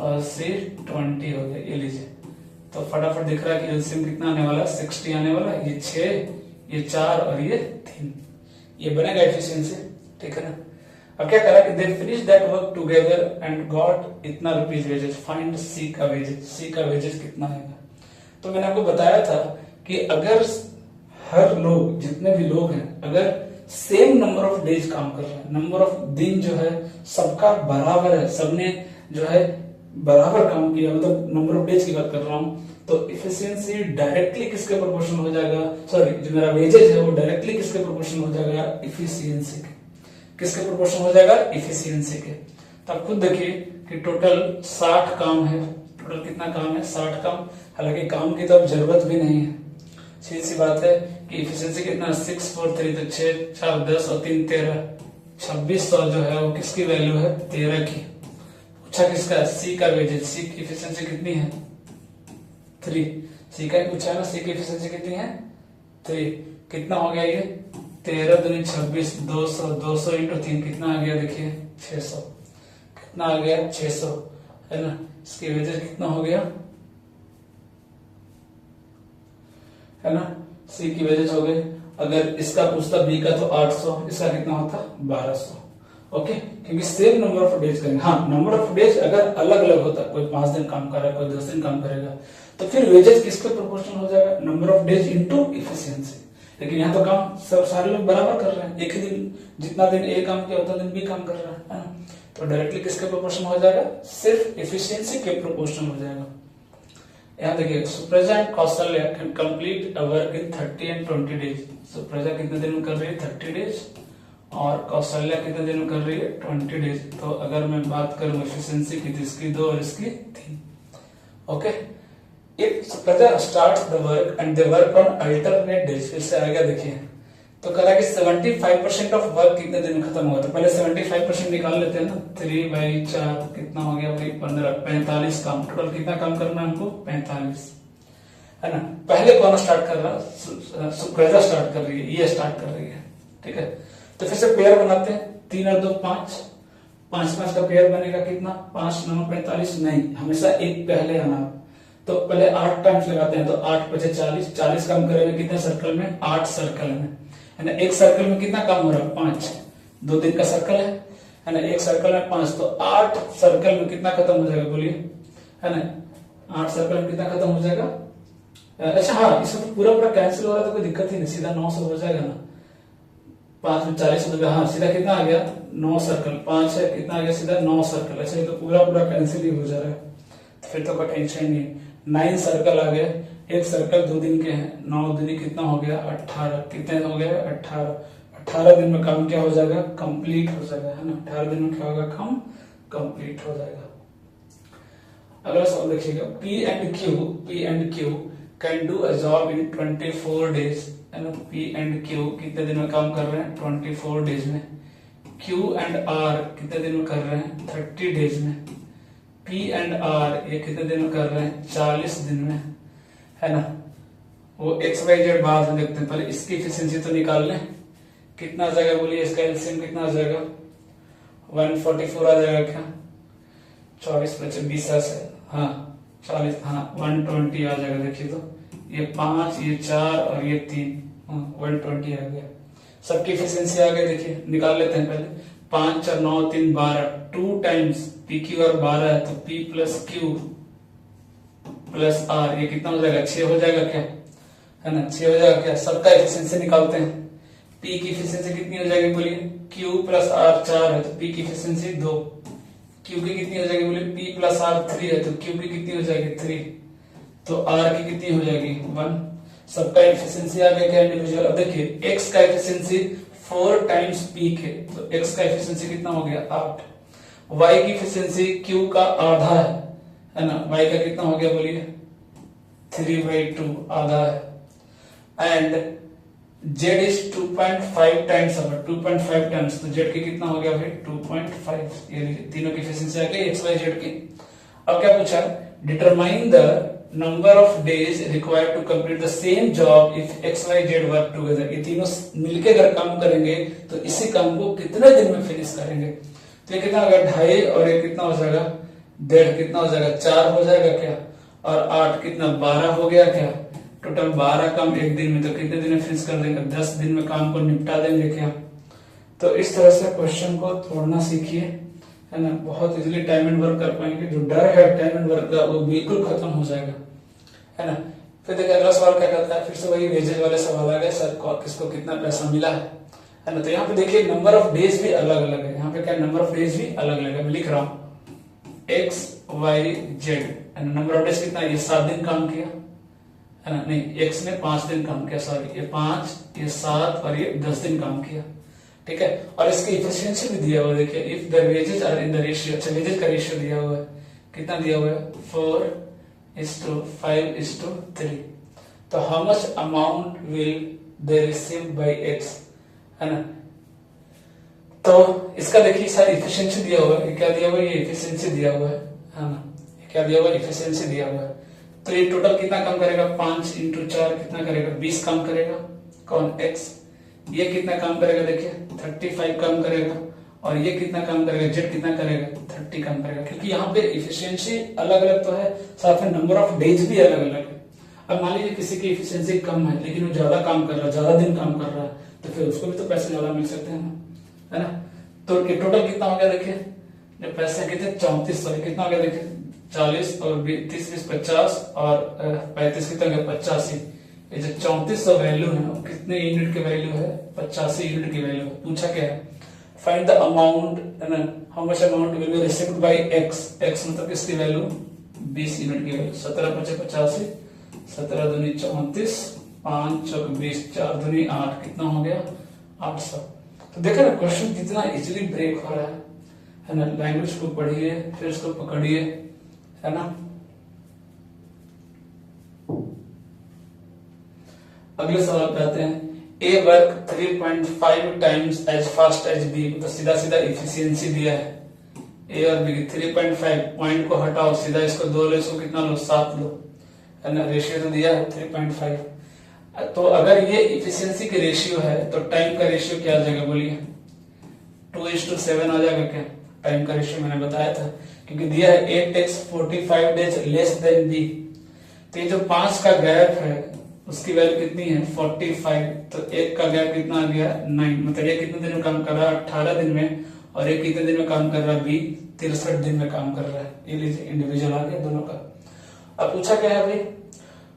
और सी 20 हो गया, ये लीजिए। तो फटाफट दिख रहा है कि एलसीएम कितना आने वाला 60 आने वाला, ये 6 ये 4 और ये 3, ये बनेगा एफिशिएंसी, ठीक है ना। अब क्या करा कि they finish that work together and got इतना रुपीज वेजेस, फाइंड सी का वेजेस कितना आएगा। तो मैंने आपको बताया था कि अगर हर लोग जितने भी लोग हैं अगर सेम नंबर ऑफ डेज काम कर रहे हैं, नंबर ऑफ दिन जो है सबका बराबर है, सबने जो है बराबर काम किया, मतलब नंबर ऑफ डेज की बात कर रहा हूं, तो इफिशियंसी डायरेक्टली किसके प्रोपोर्शनल हो जाएगा, सॉरी जो मेरा वेजेज है वो डायरेक्टली किसके प्रोपोर्शनल हो जाएगा, इफिशियंसी के। किसके प्रोपोर्शनल हो जाएगा, इफिशियंसी के। तो आप खुद देखिए कि टोटल 60 काम है, टोटल कितना काम है, 60 काम। हालांकि काम की तो अब जरूरत भी नहीं है, सीधी सी बात है कि इफिशियंसी कितना 6 4 3 तो 6 4 10 और 3 13 2600 जो है वो किसकी वैल्यू है, 13 की। पूछा किसका, सी का वेजेज। सी की इफिशियंसी कितनी है, 3। सी का पूछा ना, सी की इफिशियंसी कितनी है, 3। कितना हो गया ये, 13 दूनी 26, 200 200 इंटू 3 कितना आ गया, देखिए 600। कितना आ गया, 600 है ना। इसकी वेजेज कितना हो गया, है ना। सी की वेजेज हो गई। अगर इसका पूछता बी का तो 800, इसका कितना होता, 1200। ओके, क्योंकि सेम नंबर ऑफ डेज करेंगे। हाँ, नंबर ऑफ डेज अगर अलग अलग होता, कोई 5 दिन काम कर रहा है, कोई 10 दिन काम करेगा, तो फिर वेजेज किसके प्रोपोर्शनल हो जाएगा, number of days into efficiency. लेकिन यहाँ तो काम सब सारे लोग बराबर कर रहे हैं, एक ही दिन, जितना दिन ए काम किया उतना दिन बी काम कर रहा है ना। तो डायरेक्टली किसके प्रोपोर्शनल हो जाएगा, सिर्फ इफिशियंसी के प्रोपोर्शनल हो जाएगा। यहाँ देखिए, Supraja and Kaushalya can complete a work in 30 and 20 days. Supraja कितने दिन में कर रही है, 30 डेज, और कौशल्या कितने दिन में कर रही है, 20 डेज। तो अगर मैं बात करूं एफिशिएंसी की, तो इसकी 2 और इसकी 3। Okay, if Supraja starts the work and they work on alternate days, फिर से आएगा देखिए, तो कहा कि 75% ऑफ वर्क कितने दिन में खत्म हुआ। तो पहले 75% निकाल लेते हैं ना, 3/4 कितना हो गया भाई, 15, 45 काम। टोटल कितना काम करना है हमको, 45, है ना। पहले कौन स्टार्ट कर रहा, सुप्रजा स्टार्ट कर रही है, ये स्टार्ट कर रही है, ठीक है। तो फिर से पेयर बनाते हैं, 3 और 2 5, 5 5 का पेयर बनेगा कितना, 5 9 45। नहीं, हमेशा एक पहले आना। तो पहले 8 टाइम्स लगाते हैं, तो 8 5 40, 40 काम करेंगे कितने सर्कल में, 8 सर्कल में, है ना। एक सर्कल में कितना काम हो रहा है, 5, 2 दिन का सर्कल है ना। एक सर्कल में 5, तो 8 सर्कल में कितना खत्म हो जाएगा, बोलिए, है ना। 8 सर्कल में कितना खत्म हो जाएगा। अच्छा हाँ, इसमें तो पूरा पूरा कैंसिल हो रहा है, तो कोई दिक्कत ही नहीं, सीधा 9 से हो जाएगा ना। 5 में 40 हो गया, हाँ सीधा कितना आ गया, 9 सर्कल। 5 है, कितना आ गया, सीधा 9 सर्कल। अच्छा, ये तो पूरा पूरा कैंसिल ही हो जा रहा है, तो फिर तो कोई टेंशन नहीं। 9 सर्कल आ गए, एक सर्कल 2 दिन के हैं, 9 दिन कितना हो गया, 18। कितने हो गया, 18। 18 दिन में काम क्या हो जाएगा, कंप्लीट हो जाएगा, है ना। 18 दिन में क्या होगा, काम कंप्लीट हो जाएगा। अगला सवाल देखिएगा, P and Q can do a job in 24 days, है ना। P and Q कितने दिन में काम कर रहे हैं, 24 डेज में। Q and R कितने दिन में कर रहे हैं, 30 डेज में। P and R ये कितने दिन में कर रहे हैं, 40 दिन में, है ना। वो XYZ बाद में देखते हैं, पहले इसकी एफिशिएंसी तो निकाल लें। कितना आ जाएगा, बोलिए, इसका एलसीएम कितना आ जाएगा, 144 आ जाएगा क्या, 24 + 20 है, हाँ 40, हाँ 120 आ जाएगा। देखिए तो ये 5, ये 4 और ये 3, 120 आ गया। सबकी एफिशिएंसी आ गई, देखिए निकाल लेते हैं पहले। 5 4 9 3 12, 2 टाइम्स PQ और 12 है, तो P + Q + R ये कितना हो जाएगा, 6 हो जाएगा क्या, है ना। 6 हो जाएगा क्या। सबका एफिशिएंसी निकालते हैं। P की एफिशिएंसी कितनी हो जाएगी, बोलिए, Q + R 4 है, तो P की एफिशिएंसी 2। Q की कितनी हो जाएगी, बोलिए, P + R 3 है, तो Q की कितनी हो जाएगी, 3। तो R की कितनी हो जाएगी, 1। सबका एफिशिएंसी आ गया क्या, इंडिविजुअल। अब देखिए X का एफिशिएंसी 4 टाइम्स P के, तो X का एफिशिएंसी कितना हो गया, 8। Y की एफिशिएंसी Q का आधा है ना। Y का कितना हो गया, बोलिए, 3/2 आधा है। And Z is 2.5 times, 2.5 times, तो Z की कितना हो गया भाई, 2.5। ये तीनों की एफिशिएंसी आ गई XYZ की। अब क्या पूछा, determine the number of days required to complete the same job if XYZ work together. ये तीनों मिलके अगर काम करेंगे तो इसी काम को कितने दिन में फिनिश करेंगे। तो ये कितना होगा, 2.5, और ये कितना हो जाएगा, 1.5, कितना हो जाएगा, 4 हो जाएगा क्या, और 8 कितना, 12 हो गया क्या। टोटल 12 काम एक दिन में, तो कितने दिन में फिनिश कर देंगे, 10 दिन में काम को निपटा देंगे क्या। तो इस तरह से क्वेश्चन को तोड़ना सीखिए, है ना। बहुत इजीली टाइम एंड वर्क कर पाएंगे। जो डर है टाइम एंड वर्क का, वो बिल्कुल खत्म हो जाएगा, है ना। फिर देखिए अगला सवाल क्या करता है, फिर से वही वेजेज वाले सवाल आ गए, सर किसको कितना पैसा मिला है ना। तो यहाँ पे देखिए नंबर ऑफ डेज भी अलग अलग है। यहाँ पे क्या, नंबर ऑफ डेज भी अलग अलग है। मैं लिख रहा हूँ, X Y Z. Number of days कितना, ये 7 दिन काम किया है ना, नहीं एक्स ने 5 दिन काम किया, सॉरी ये 5 ये 7 और ये 10 दिन काम किया, ठीक है। और इसकी इफिशियंसी भी दिया हुआ है, देखिए if the wages are in the ratio, अच्छा वेजेस का रेशियो दिया हुआ है, कितना दिया हुआ है 4:5:3। तो how much amount will they receive by X, है ना। तो इसका देखिए सर इफिशियंसी दिया हुआ है, क्या दिया हुआ है, ये इफिशियंसी दिया हुआ है ना, क्या दिया हुआ है, इफिशियंसी दिया हुआ है। तो ये टोटल कितना काम करेगा, 5 × 4 कितना करेगा, 20 काम करेगा, कौन एक्स। ये कितना काम करेगा, देखिए 35 काम करेगा, और ये कितना काम करेगा, जेड कितना करेगा, 30 काम करेगा। क्योंकि यहाँ पे इफिशियंसी अलग अलग तो है, साथ में नंबर ऑफ डेज भी अलग अलग है। अब मान लीजिए किसी की इफिशियंसी कम है लेकिन वो ज्यादा काम कर रहा है, ज्यादा दिन काम कर रहा है, तो फिर उसको भी तो पैसे ज्यादा मिल सकते हैं, है ना। तो टोटल कितना हो गया, देखिए जब पैसे कितने 3400, कितना हो गया देखिए 40 और 30 20 50 और 35 कितना हो गया 85। ये जो 3400 वैल्यू है कितने यूनिट की वैल्यू है, 85 यूनिट की वैल्यू है। पूछा क्या है, फाइंड द अमाउंट, है ना, how much amount will be received by x. X मतलब किसकी वैल्यू, 20 यूनिट की वैल्यू। 17 × 5 = 85, 17 दूनी 34, 5 चौक 20, 4 दूनी 8, कितना हो गया 800। तो देखा ना क्वेश्चन कितना इजीली ब्रेक हो रहा है ना। लैंग्वेज को पढ़िए फिर इसको पकड़िए, है ना। अगले सवाल पे आते हैं, A work 3.5 times as fast as B, तो सीधा सीधा इफिशियंसी दिया है ए और बी की। 3.5 पॉइंट को हटाओ, सीधा इसको 2 लो, इसको कितना लो 7 लो, है ना। रेशियो तो दिया है 3.5। तो अगर ये इफिशियंसी की रेशियो है तो टाइम का रेशियो क्या आ जाएगा, बोलिए 2:7 आ जाएगा क्या, टाइम का रेशियो मैंने बताया था। क्योंकि दिया है A takes 45 days less than B, तो ये जो 5 का गैप है उसकी वैल्यू कितनी है 45, तो एक का गैप कितना आ गया 9, मतलब ये कितने दिन में काम कर रहा है 18 दिन में, और ये कितने दिन में काम कर रहा है बी 63 दिन में काम कर रहा है। ये लीजिए इंडिविजुअल आ गया दोनों का। अब पूछा क्या है भाई,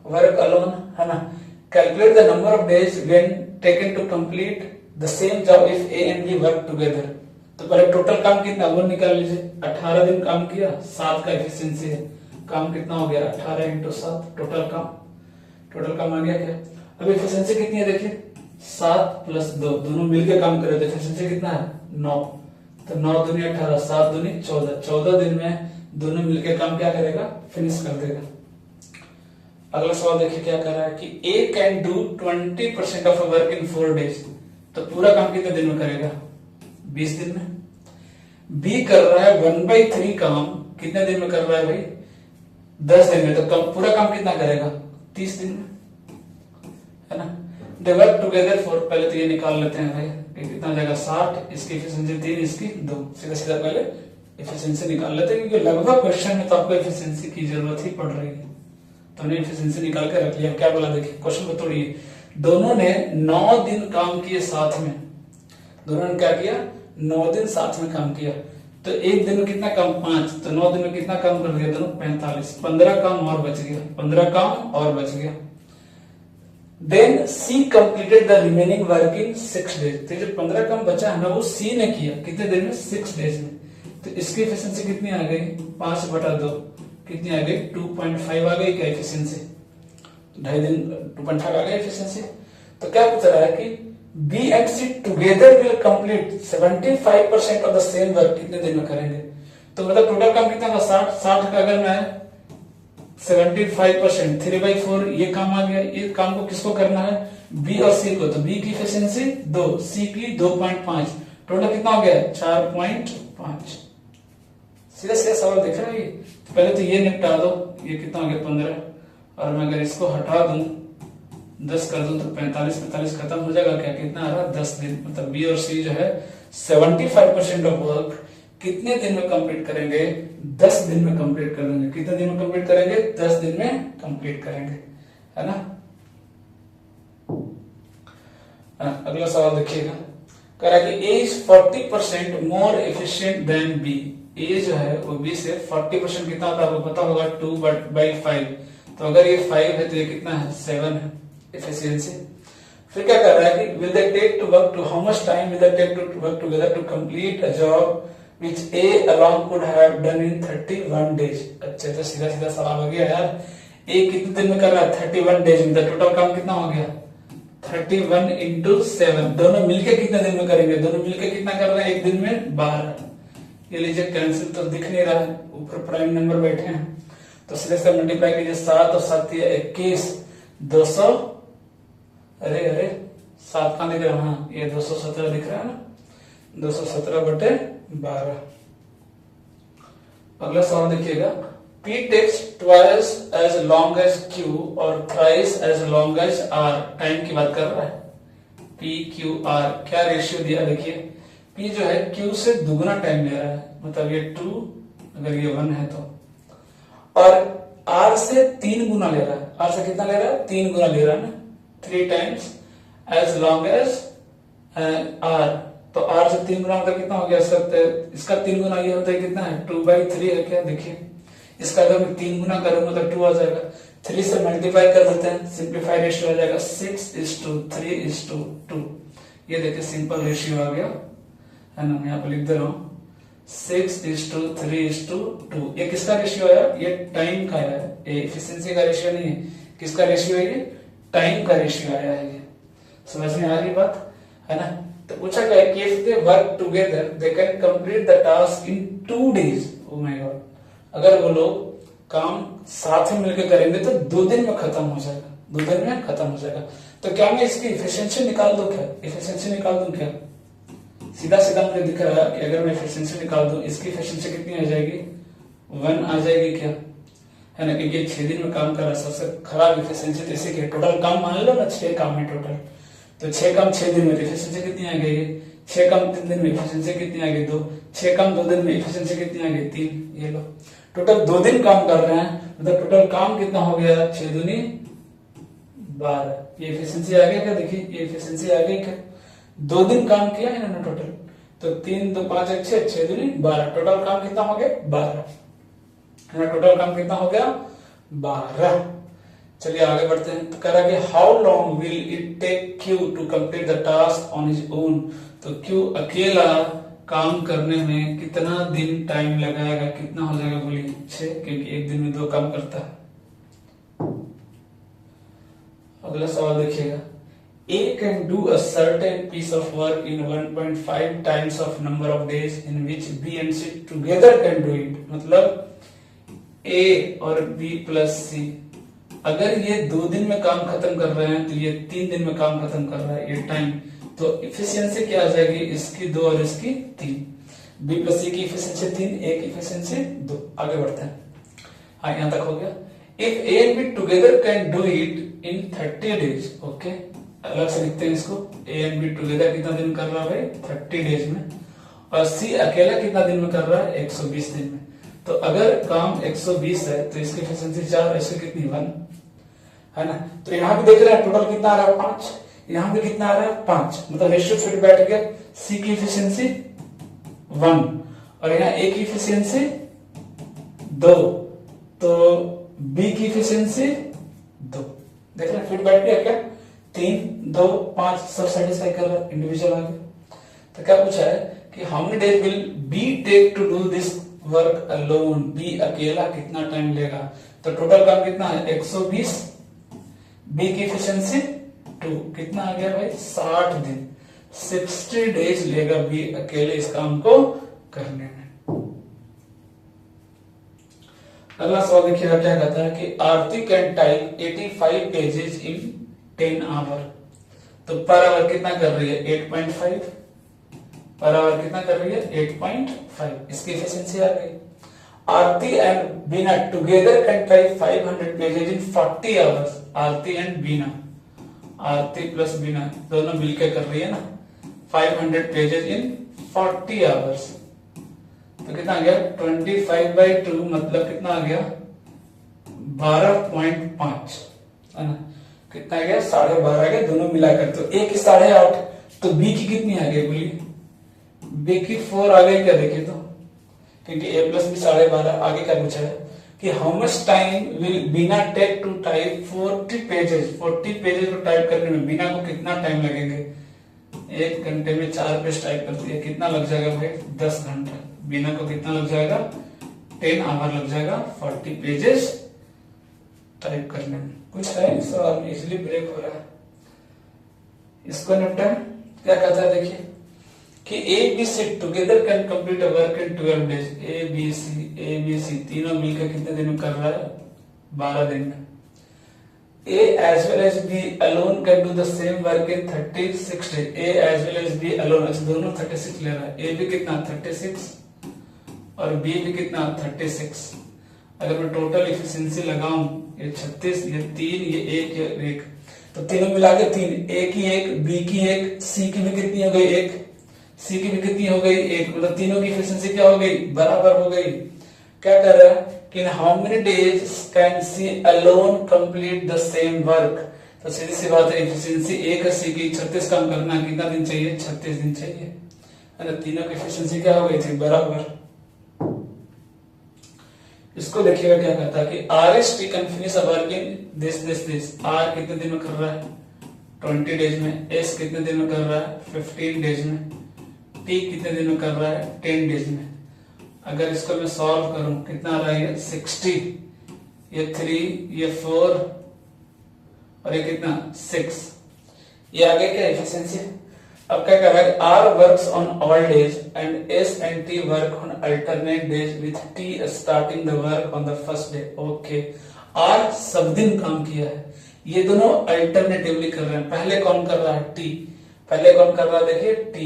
वर्क अलोन, है ना। Calculate the number of days when taken to complete the same job if A and B work together. तो पहले टोटल काम कितना वो निकाल लीजिए, 18 दिन काम किया, 7 का एफिशिएंसी है, काम कितना हो गया 18 × 7, टोटल काम आ गया क्या। अब एफिशिएंसी कितनी है देखिए 7 + 2, दोनों मिलकर काम कर रहे थे, एफिशिएंसी कितना है 9, तो 9 दूनी 18, 7 दूनी 14, 14 दिन में दोनों मिलकर काम क्या करेगा, फिनिश कर देगा। अगला सवाल देखिए क्या कर रहा है कि A can do 20% of work in 4 days, तो पूरा काम कितने दिन में करेगा 20 दिन में। बी कर रहा है 1/3 काम कितने दिन में कर रहा है भाई 10 दिन में, तो पूरा काम कितना करेगा 30 दिन में, है ना। दे वर्क टुगेदर फॉर, पहले तो ये निकाल लेते हैं भाई, कितना हो जाएगा 60, इसकी एफिशिएंसी 3, इसकी 2, सीधा सीधा पहले एफिशिएंसी निकाल लेते हैं, क्योंकि लगभग क्वेश्चन में तो आपको एफिशिएंसी की जरूरत ही पड़ रही है, तो हमने एफिशिएंसी निकाल के रख लिया। क्या बोला देखिए क्वेश्चन को तोड़िए, दोनों ने 9 दिन काम किए साथ में, दोनों ने क्या किया 9 दिन साथ में काम किया, तो एक दिन में कितना काम 5, तो 9 दिन में कितना काम कर दिया दोनों 45, 15 काम और बच गया, 15 काम और बच गया। Then C completed the remaining work in 6 days, तो जो 15 काम बचा है ना वो सी ने किया कितने दिन में 6 डेज में, तो इसकी एफिशिएंसी कितनी आ गई 5/2, कितनी आ गई 2.5 आ गई क्या एफिशिएंसी, 2.5 दिन 2.5 आ गई एफिशिएंसी। तो क्या पूछ रहा है कि B and C together will complete 75% of the same work, कितने दिन में करेंगे, तो मतलब टोटल काम कितना था 60 का अगर मैं 75% 3/4 ये काम आ गया, ये काम को किसको करना है बी और सी को, तो बी की एफिशिएंसी 2, सी की 2.5, टोटल कितना हो गया 4.5। सीधा सीधा सवाल देख रहे हैं, पहले तो ये निपटा दो, ये कितना हो गया 15, और मैं अगर इसको हटा दूं 10 कर दूं तो 45 खत्म हो जाएगा क्या, कितना आ रहा 10 दिन, मतलब बी और सी जो है 75% ऑफ वर्क कितने दिन में कंप्लीट करेंगे 10 दिन में कंप्लीट कर देंगे, कितने दिन में कंप्लीट करेंगे 10 दिन में कंप्लीट करेंगे, है ना। अगला सवाल देखिएगा, कह रहा है कि A is 40% more efficient than B, A जो है वो बी से 40% कितना होता है आपको पता होगा 2/5, तो अगर ये 5 है तो ये कितना है 7 है एफिशिएंसी। फिर क्या कर रहा है कि will they take to work to, how much time will they take to work together to complete a job which A alone could have done in 31 days। अच्छा तो सीधा सीधा सवाल हो गया यार, A कितने दिन में कर रहा है 31 डेज में, तो टोटल काम कितना हो गया 31 इंटू 7, दोनों मिलके कितने दिन में करेंगे, दोनों मिलके कितना कर रहे हैं एक दिन में 12। ये लीजिए कैंसिल तो दिख नहीं रहा है, ऊपर प्राइम नंबर बैठे हैं, तो सीधे से मल्टीप्लाई कीजिए 7 और 7 21 200, अरे अरे 7 कहाँ दिख रहा है, हाँ ये 217 दिख रहा है ना, 217/12। अगला सवाल देखिएगा, P takes twice as long as Q और thrice as long as R, time की बात कर रहा है, P Q R क्या रेशियो दिया, देखिए P जो है Q से दुगना टाइम ले रहा है, मतलब ये 2 अगर ये 1 है तो, और R से 3 गुना ले रहा है, R से कितना ले रहा है 3 गुना ले रहा है ना, 3 times as long as R, तो R से 3 गुना मतलब कितना हो गया, इसका 3 गुना ये होता है कितना है 2/3 है क्या, देखिए इसका अगर मैं 3 गुना करूंगा तो 2 आ जाएगा, 3 से मल्टीप्लाई कर देते हैं, सिंप्लीफाई रेशियो आ जाएगा 6:3:2, ये देखिए सिंपल रेशियो आ गया है ना, मैं यहाँ पे लिख दे रहा हूँ 6:3:2। ये किसका रेशियो आया, ये टाइम का है, ये एफिशिएंसी का रेशियो नहीं है, किसका रेशियो है, ये टाइम का रेशियो आया है, ये समझ में आ रही बात है ना। तो पूछा क्या है कि if they work together they can complete the task in 2 days। Oh my God, अगर वो लोग काम साथ में मिलकर करेंगे तो 2 दिन में खत्म हो जाएगा, 2 दिन में खत्म हो जाएगा। तो क्या मैं इसकी एफिशिएंसी निकाल दूं, क्या एफिशिएंसी निकाल दूं, क्या सीधा सीधा मुझे दिख रहा है कि अगर मैं एफिशिएंसी निकाल दूं, इसकी एफिशिएंसी कितनी आ जाएगी 1 आ जाएगी, क्या है ना, क्योंकि 6 दिन में काम कर रहा है, सबसे खराब एफिशिएंसी तो इसी की, टोटल काम मान लो ना 6 काम है टोटल, तो 6 काम 6 दिन में एफिशिएंसी कितनी आ गई, 6 काम 3 दिन में एफिशिएंसी कितनी आ गई 2, 6 काम 2 दिन में एफिशिएंसी कितनी आ गई 3, ये लो टोटल 2 दिन काम कर रहे हैं, मतलब टोटल काम कितना हो गया 6 दूनी 12, ये एफिशिएंसी आ गया क्या, देखिए ये एफिशिएंसी आ गई क्या, 2 दिन काम किया है ना टोटल, तो 3 2 5 6 6 दूनी 12, टोटल काम कितना हो गया 12 है ना, टोटल काम कितना हो गया 12। चलिए आगे बढ़ते हैं, तो कह रहा है कि how long will it take Q to complete the task on his own, तो क्यू अकेला काम करने में कितना दिन टाइम लगाएगा, कितना हो जाएगा बोलिए 6, क्योंकि एक दिन में 2 काम करता है। अगला सवाल देखिएगा, A can do a certain piece of work in 1.5 times of number of days in which B and C together can do it, मतलब A और B plus C अगर ये 2 दिन में काम खत्म कर रहे हैं तो ये 3 दिन में काम खत्म कर रहा है, ये टाइम, तो एफिशिएंसी क्या आ जाएगी, इसकी 2 और इसकी 3, B प्लस C की एफिशिएंसी 3, A की एफिशिएंसी 2। आगे बढ़ते हैं, हाँ यहां तक हो गया। If A and B together can do it in 30 days, okay अलग से लिखते हैं इसको, A and B टुगेदर कितना दिन कर रहा है भाई 30 डेज में, और C अकेला कितना दिन में कर रहा है 120 दिन में। तो अगर काम 120 है तो इसकी एफिशिएंसी 4, इसकी कितनी 1 है ना, तो यहाँ भी देख रहे हैं टोटल कितना आ रहा है 5, यहाँ भी कितना आ रहा है 5, मतलब रेशियो फिट बैठ गया, C की एफिशिएंसी 1 और यहाँ A की एफिशिएंसी 2, तो B की एफिशिएंसी 2, देख रहे हैं फिट बैठ गया क्या, 3 2 5 सब सेटिस्फाई कर रहा है, इंडिविजुअल आ गया। तो क्या पूछा है कि how many days will B take to do this work alone, B अकेला कितना टाइम लेगा, तो टोटल काम कितना है 120, बी की एफिशिएंसी 2, कितना आ गया भाई 60 दिन, 60 डेज लेगा बी अकेले इस काम को करने में। अगला सवाल देखिएगा क्या कहता है कि Aarti can type 85 pages in 10 hour, तो पर आवर कितना कर रही है 8.5, पर आवर कितना कर रही है 8.5, इसकी एफिशिएंसी आ गई। Aarti and Beena together can type 500 pages in 40 hours, Aarti and Beena, Aarti plus Beena दोनों मिलकर कर रही है ना 500 पेजेस इन 40 आवर्स, तो कितना आ गया 25/2, मतलब कितना आ गया 12.5 है ना, कितना आ गया 12.5 आ गया दोनों मिलाकर, तो A की 8.5, तो B की कितनी आ गई बोलिए, B की 4 आ गई क्या, देखिए तो क्योंकि A प्लस B 12.5, आगे क्या पूछा है कि how much time will Beena take to type 40 pages, 40 pages को टाइप करने में बीना को कितना टाइम लगेंगे, 1 घंटे में 4 पेज टाइप करती है, कितना लग जाएगा भाई? 10 घंटा। बीना को कितना लग जाएगा? 10 आवर लग जाएगा 40 पेजेस टाइप करने में। कुछ है सवाल में, इसलिए ब्रेक हो रहा है। इसको निपटा। क्या कहता है देखिए कि A B C together can complete a work in 12 days. A B C तीनों मिलकर कितने दिन में कर रहा है? 12 दिन में। A as well as B alone can do the same work in 36 days. A as well as B alone, अच्छा दोनों 36 ले रहा है। A भी कितना? 36 और B भी कितना? 36। अगर मैं टोटल इफिशिएंसी लगाऊं, ये 36, ये 3, ये 1, ये 1, तो तीनों मिला के 3, A की 1, B की 1, C की भी कितनी हो गई? 1, C की भी कितनी हो गई? 1। मतलब तीनों की इफिशिएंसी क्या हो गई? बराबर हो गई। क्या कर रहा है कि how many days can C alone complete the same work? तो सीधी सी बात है, इफिशिएंसी एक सी की 36 काम करना कितना दिन चाहिए? 36 दिन चाहिए, है ना। तीनों की इफिशिएंसी क्या हो गई थी? बराबर। इसको देखिएगा क्या कहता है कि RST can finish a work in this। R कितने दिन में कर रहा है? 20 डेज में। S कितने दिन में कर रहा है? 15 डेज में। T कितने दिन में कर रहा है? 10 डेज में। अगर इसको मैं सॉल्व करूं, कितना आ रहा है? 60, ये 3, ये 4 और ये कितना? 6। ये आगे क्या एफिशिएंसी? अब क्या कर रहा है? R works on all days and S and T work on alternate days with T starting the work on the first day. Okay, R सब दिन काम किया है, ये दोनों अल्टरनेटिवली कर रहे हैं। पहले कौन कर रहा है? T। पहले कौन कर रहा है? देखिए T,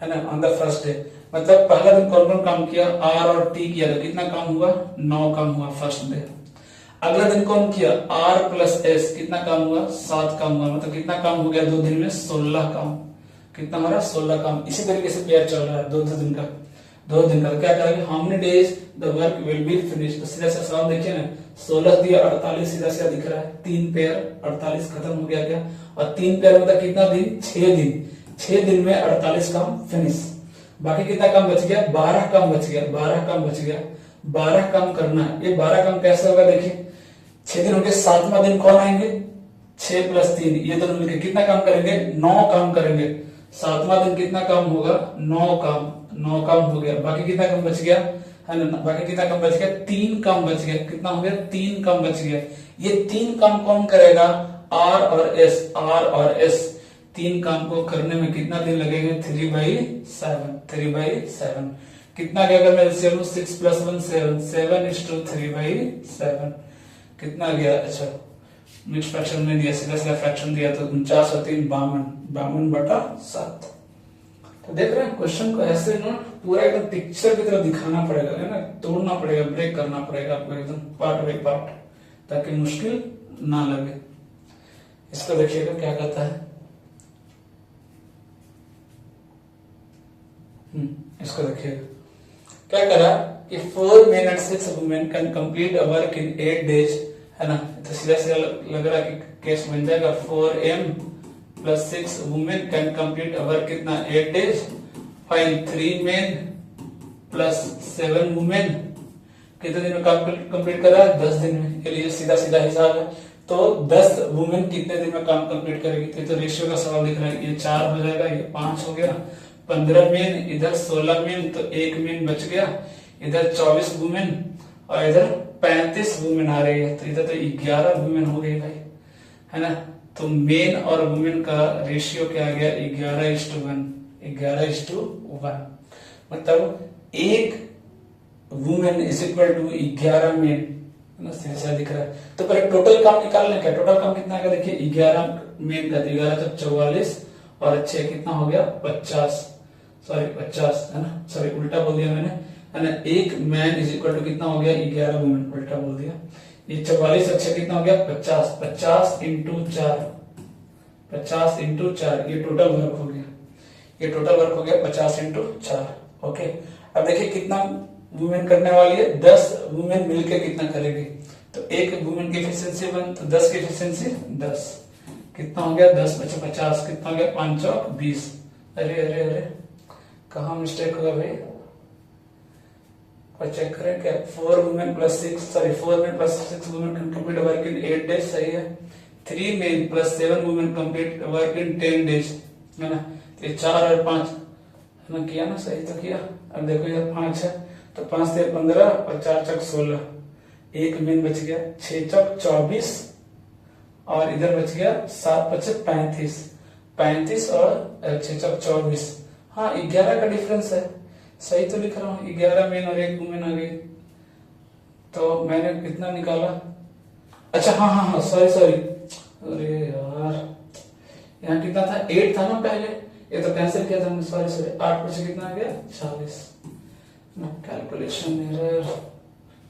है ना, ऑन द फर्स्ट डे। मतलब पहला दिन कौन कौन काम किया? R और T किया, तो कितना काम हुआ? 9 काम हुआ फर्स्ट डे। अगला दिन कौन किया? R प्लस S, कितना काम हुआ? 7 काम हुआ। मतलब कितना काम हो गया 2 दिन में? 16 काम। कितना हमारा? 16 काम। इसी तरीके से पेयर चल रहा है 2 दिन का। 2 दिन का क्या करेंगे? How many days the work will be finish. तो सीधा सा सवाल देखिए ना, 16 दिया 48 सीधा सीधा दिख रहा है। 3 पेयर 48 खत्म हो गया क्या? और 3 पेयर मतलब कितना दिन? 6 दिन। 6 दिन में 48 काम फिनिश। बाकी कितना काम बच गया? 12 काम बच गया। 12 काम बच गया। 12 काम करना है। ये 12 काम कैसे होगा? देखिए 6 दिन हो गए, 7वां दिन कौन आएंगे? 6 प्लस 3, ये दोनों मिलकर कितना काम करेंगे? 9 काम करेंगे। 7वां दिन कितना काम होगा? 9 काम। 9 काम हो गया। बाकी कितना काम बच गया? है ना, बाकी कितना काम बच गया? 3 काम बच गया। कितना हो गया? 3 काम बच गया। ये 3 काम कौन करेगा? R और S। R और S 3 काम को करने में कितना दिन लगेंगे? 3/7। 3/7 कितना गया? अगर मैं एलसीएम लूं 6 + 1 7, 7:3/7 कितना गया? अच्छा मिक्स फ्रैक्शन में दिया, सीधा सीधा फ्रैक्शन दिया तो 49 और 3 52, 52/7। तो देख रहे हैं क्वेश्चन को ऐसे ना पूरा एकदम पिक्चर की तरह दिखाना पड़ेगा, है ना, तोड़ना पड़ेगा, ब्रेक करना पड़ेगा आपको एकदम पार्ट बाय पार्ट, ताकि मुश्किल ना लगे। इसको देखिएगा क्या कहता है। इसको देखिएगा क्या करा कि 4 men and 6 women can complete a work in 8 days, है ना। तो सीधा सीधा लग रहा है कि केस बन जाएगा 4m + 6 women can complete a work कितना? 8 days। फाइन 3 men + 7 women कितने दिन में कंप्लीट कर रहा है? 10 दिन में। के लिए सीधा सीधा हिसाब है। तो 10 वुमेन कितने दिन में काम कंप्लीट करेगी? तो रेशियो का सवाल दिख रहा है। ये 4 हो जाएगा, ये 5 हो गया। 15 मेन, इधर 16 मेन, तो 1 मेन बच गया। इधर 24 वुमेन और इधर 35 वुमेन आ रही है, तो इधर तो 11 वुमेन हो गई भाई, है ना। तो मेन और वुमेन का रेशियो क्या आ गया? 11:1। 11:1 मतलब 1 women is equal to 11 men, ऐसा दिख रहा है। तो पहले टोटल काम निकालने का, टोटल काम कितना आएगा? देखिए 11 मेन का 11 तो 44 और 6 कितना हो गया? 50, है ना, सॉरी उल्टा बोल दिया मैंने, है ना। 1 मैन इज इक्वल टू कितना हो गया? 11 वुमेन, उल्टा बोल दिया। ये 44 और 6 कितना हो गया? 50। 50 × 4, 50 × 4, ये टोटल वर्क हो गया। ये टोटल वर्क हो गया 50 × 4। ओके, अब देखिए कितना वुमेन करने वाली है? 10 वुमेन मिलकर कितना करेगी? तो 1 वुमेन की एफिशिएंसी 1, तो 10 की एफिशिएंसी 10, कितना हो गया? 10 × 50 कितना हो गया? 5 × 20। अरे कहाँ मिस्टेक होगा भाई? और चेक करें क्या? 4 women + 6 women can complete work in 8 days, सही है। 3 men + 7 women complete work in 10 days, है ना। तो ये 4 और 5 है ना, किया ना, सही तो किया। अब देखो यार 5 है तो 5 से 15 और 4 चौक 16, एक मेन बच गया, 6 चौक 24 और इधर बच गया 7 बचे 35, 35 और 6 चौक 24। हाँ 11 का डिफरेंस है, सही तो लिख रहा हूँ, 11 मेन और 1 वुमेन आ गई। तो मैंने कितना निकाला, अच्छा हाँ हाँ हाँ सॉरी, अरे यार यहाँ कितना था, 8 था ना पहले, ये तो कैंसिल किया था हमने, सॉरी 8 पर से कितना आ गया 40। कैलकुलेशन एरर,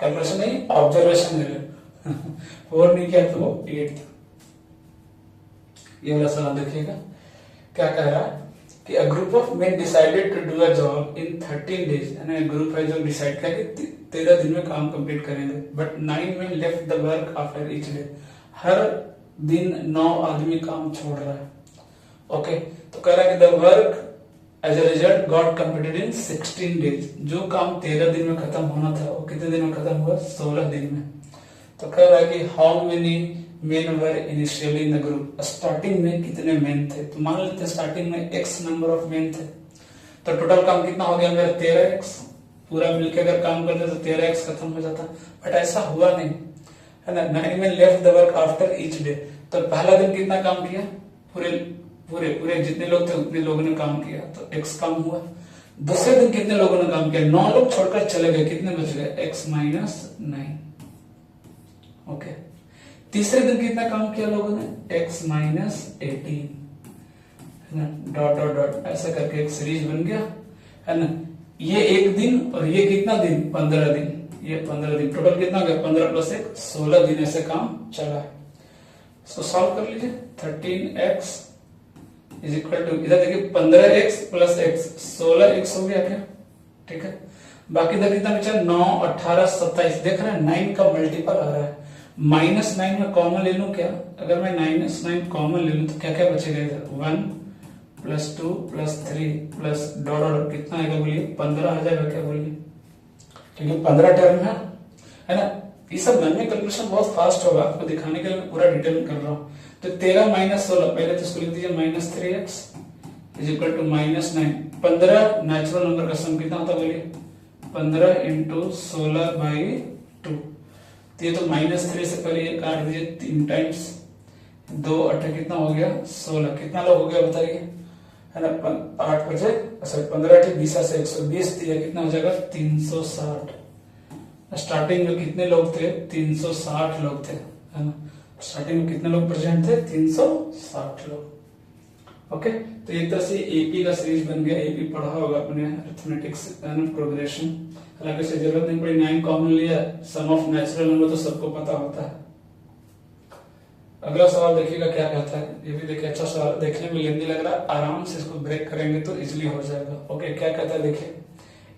कैलकुलेशन नहीं ऑब्जर्वेशन एरर और नहीं किया तो 8 था। ये वाला सवाल देखिएगा क्या कह रहा है कि a group of men decided to do a job in 13 days, यानी ग्रुप है जो डिसाइड किया कि 13 दिन में काम कंप्लीट करेंगे, but 9 men left the work after each day, हर दिन 9 आदमी काम छोड़ रहा है। ओके तो कह रहा है कि the work as a result got completed in 16 days, जो काम 13 दिन में खत्म होना था वो कितने दिन में खत्म हुआ, 16 दिन में। तो कह रहा है कि how many main were initially in the group, starting में कितने मेन थे, तो मान लेते हैं स्टार्टिंग में x नंबर ऑफ मेन थे, तो टोटल काम कितना हो गया मेरा 13x, पूरा मिलके अगर काम करते तो 13x खत्म हो जाता, बट ऐसा हुआ नहीं है ना। 9 men left the work after each day, तो पहला दिन कितना काम किया, पूरे पूरे पूरे जितने लोग थे उतने लोगों ने काम किया तो x काम हुआ। दूसरे दिन कितने लोगों ने काम किया, 9 लोग छोड़कर चले गए, कितने बच गए, x माइनस 9। ओके तीसरे दिन कितना काम किया लोगों ने, x माइनस 18, है ना, डॉट डॉट डॉट ऐसा करके एक सीरीज बन गया, है ना। ये एक दिन और ये कितना दिन, 15 दिन, ये 15 दिन, टोटल कितना गया 15 प्लस 1 16 दिन ऐसे काम चला है। सो सॉल्व कर लीजिए, 13x इज इक्वल टू, इधर देखिए 15x प्लस x, 16x हो गया क्या, ठीक है। बाकी इधर कितना बचा, 9 18 27, देख रहे हैं 9 का मल्टीपल आ रहा है, माइनस 9 में कॉमन ले लूं क्या, अगर मैं माइनस 9 कॉमन ले लूं तो क्या क्या बचेगा इधर, 1 plus 2 plus 3 plus dot dot कितना आएगा बोलिए, 15 आ जाएगा क्या बोलिए, क्योंकि 15 टर्म है ना। ये सब मन में कैलकुलेशन बहुत फास्ट होगा, आपको दिखाने के लिए मैं पूरा डिटेल में कर रहा हूँ। तो 13 माइनस 16, पहले तो इसको लिख दीजिए minus 3x is equal to minus 9, 15 natural number का सम कितना होता है बोलिए, 15 इंटू 16 बाई 2, तो ये तो माइनस 3 से पहले ये काट दीजिए 3 टाइम्स, 2 8 कितना हो गया 16, कितना लोग हो गया बताइए, है ना, 8 बजे, सॉरी 15 8 20 से 120 दिया, कितना हो जाएगा 360। स्टार्टिंग में कितने लोग थे, 360 लोग थे, है ना, स्टार्टिंग में कितने लोग प्रेजेंट थे, 360 लोग। ओके तो एक तरह से एपी का सीरीज बन गया, एपी पढ़ा होगा अपने अरिथमेटिक्स प्रोग्रेशन, हालांकि से जरूरत नहीं पड़ी, 9 कॉमन लिया, सम ऑफ नेचुरल नंबर तो सबको पता होता है। अगला सवाल देखिएगा क्या कहता है, ये भी देखिए अच्छा सवाल, देखने में लेंदी लग रहा है, आराम से इसको ब्रेक करेंगे तो इजिली हो जाएगा। ओके क्या कहता है देखिए,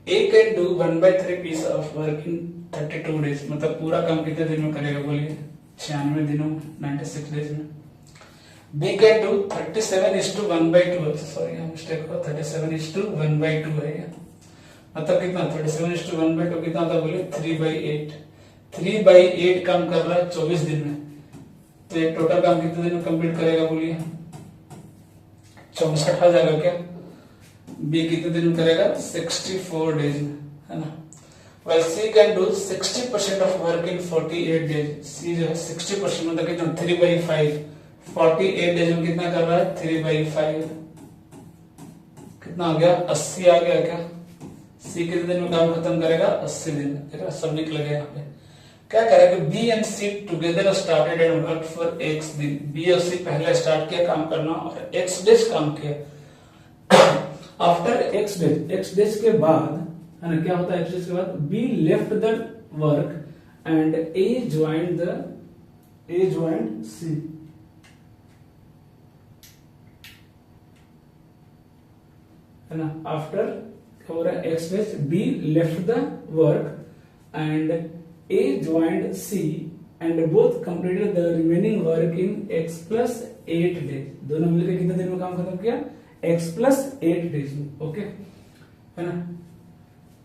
A can do 1/3 piece of work in 32 days, मतलब पूरा काम कितने दिन में करेगा बोलिए, 96 दिनों में, 96 डेज में। B can do 37:1/2, सॉरी यहाँ मिस्टेक हुआ, 37:1/2 है ये, मतलब कितना 37:1/2 कितना होता है बोलिए, 3/8, 3/8 काम कर रहा है 24 दिन में, तो ये टोटल काम कितने दिन में कंप्लीट करेगा बोलिए, 64 आ जाएगा क्या। बी कितने दिन में करेगा, 64 डेज में, है ना। Well, C can do 60% of work in 48 days, C जो है 60% मतलब कितना 3/5, 48 डेज में कितना कर रहा है, 3/5, कितना आ गया 80 आ गया क्या। C कितने दिन में काम खत्म करेगा, 80 दिन में, ठीक है, सब निकल गया यहाँ पे। क्या करेगा, B and C together started and worked for X दिन, B और C पहले स्टार्ट किया काम करना और X डेज काम किया। आफ्टर X डेज के बाद, है ना, क्या होता है X डेज के बाद, B left the work and A joined C, है ना। आफ्टर क्या हो रहा है, X days B left the work and A joined C and both completed the remaining work in X plus 8 days, दोनों मिलकर कितने दिन में काम खत्म किया, x प्लस 8 डेज में। ओके है ना,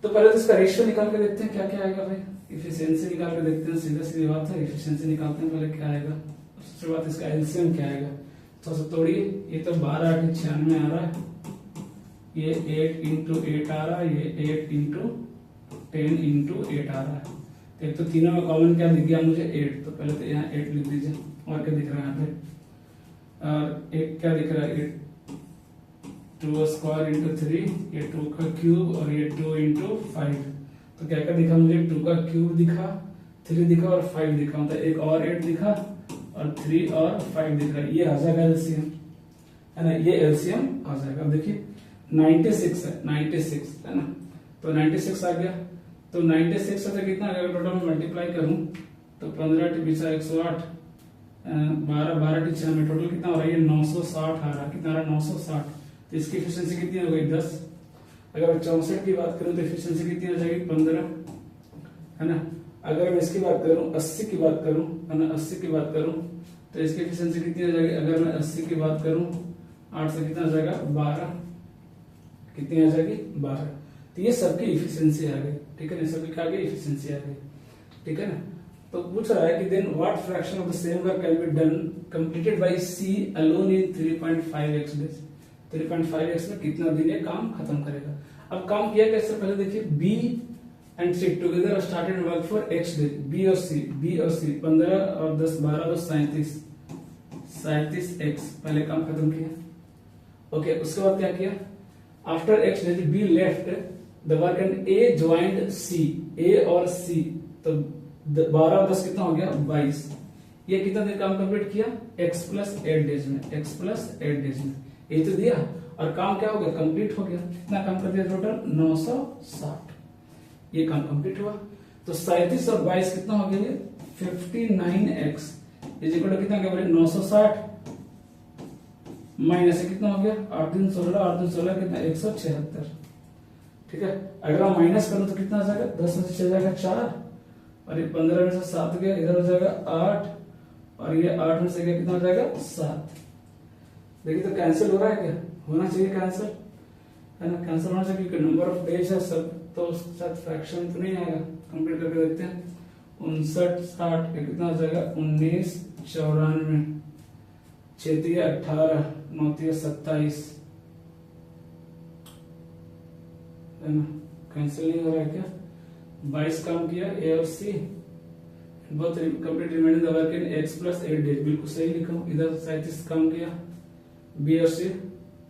तो पहले तो इसका रेशियो निकाल के देखते हैं क्या क्या आएगा भाई, इफिशियंसी निकाल के देखते हैं, सीधा सीधी बात है, इफिशियंसी निकालते हैं पहले क्या आएगा, उसके बाद इसका एलसीएम क्या आएगा, थोड़ा सा तोड़िए, ये तो 12 8 96 आ रहा है, ये 8 इंटू 8 आ रहा है, ये 8 इंटू 10 इंटू 8 आ रहा है। तो एक तो तीनों में कॉमन क्या दिख गया मुझे 8, तो पहले तो यहाँ 8 लिख दीजिए। और क्या दिख रहा है यहाँ पे, और एक क्या दिख रहा है 2 स्क्वायर इंटू 3, ये 2 का क्यूब, और ये 2 इंटू 5। तो क्या क्या दिखा मुझे, 2 का क्यूब दिखा, 3 दिखा और 5 दिखा, मतलब एक और 8 दिखा और 3 और 5 दिख रहा है। ये आ जाएगा एलसीएम, है ना, ये एलसीएम आ जाएगा। अब देखिए 96 है, 96 है ना, तो 96 आ गया। तो 96 से कितना आ गया, टोटल में मल्टीप्लाई करूं तो 15 टी 108, 12 12 टी 6 में टोटल कितना हो रहा है, ये 960 आ रहा है। कितना आ रहा है, 960। तो इसकी एफिशिएंसी कितनी हो गई, 10। अगर मैं 64 की बात करूं तो एफिशिएंसी कितनी हो जाएगी, 15, है ना। अगर मैं इसकी बात करूं 80 की बात करूं, है ना, 80 की बात करूं तो इसकी एफिशिएंसी कितनी हो जाएगी। अगर मैं 80 की बात करूं 8 से कितना हो जाएगा, 12, कितनी आ जाएगी, 12। तो ये सबकी इफिशिएंसी आ गई, ठीक है ना, सबकी क्या गई, इफिशिएंसी आ गई, ठीक है ना। तो पूछ रहा है कि then what fraction of the same work can be done completed by C alone in 3.5x days. 3.5x में कितना दिन ये काम खत्म करेगा। अब काम किया कैसे, पहले देखिए B and C together started work for x days. B और सी 15 और 10 12 तो 37x पहले काम खत्म किया। ओके, उसके बाद क्या किया, after x days be left the work and A joined C, A और सी, तो 12 और 10 कितना हो गया, 22। ये कितना दिन काम कंप्लीट किया, x प्लस 8 डेज में, x प्लस 8 डेज में ये तो दिया, और काम क्या हो गया, कंप्लीट हो गया। कितना काम कर दिया, टोटल 960, ये काम कंप्लीट हुआ। तो 37 और 22 कितना हो गया, 59x इज इक्वल टू कितना, क्या बोले 960 माइनस कितना हो गया, 8 दिन 16, 8 दिन 16 कितना, 176, ठीक है। अगर हम माइनस करूं तो कितना आ जाएगा, 10 में से 6 जाएगा 4, और ये 15 में से 7 गया, इधर हो जाएगा 8, और ये 8 में से गया कितना हो जाएगा, 7। देखिए तो कैंसिल हो रहा है क्या, होना चाहिए कैंसिल, है ना, कैंसिल होना चाहिए क्योंकि नंबर ऑफ डेज है सब, तो उसके साथ फ्रैक्शन तो नहीं आएगा। कंप्लीट करके देखते हैं, 59 60 कितना हो जाएगा, 19 94, 6 18 9 27, है ना, कैंसिल नहीं हो रहा है क्या। 22 काम किया ए और C, both complete remaining the work in x plus 8 days, बिल्कुल सही लिखा हूं। इधर 37 काम किया, बी और सी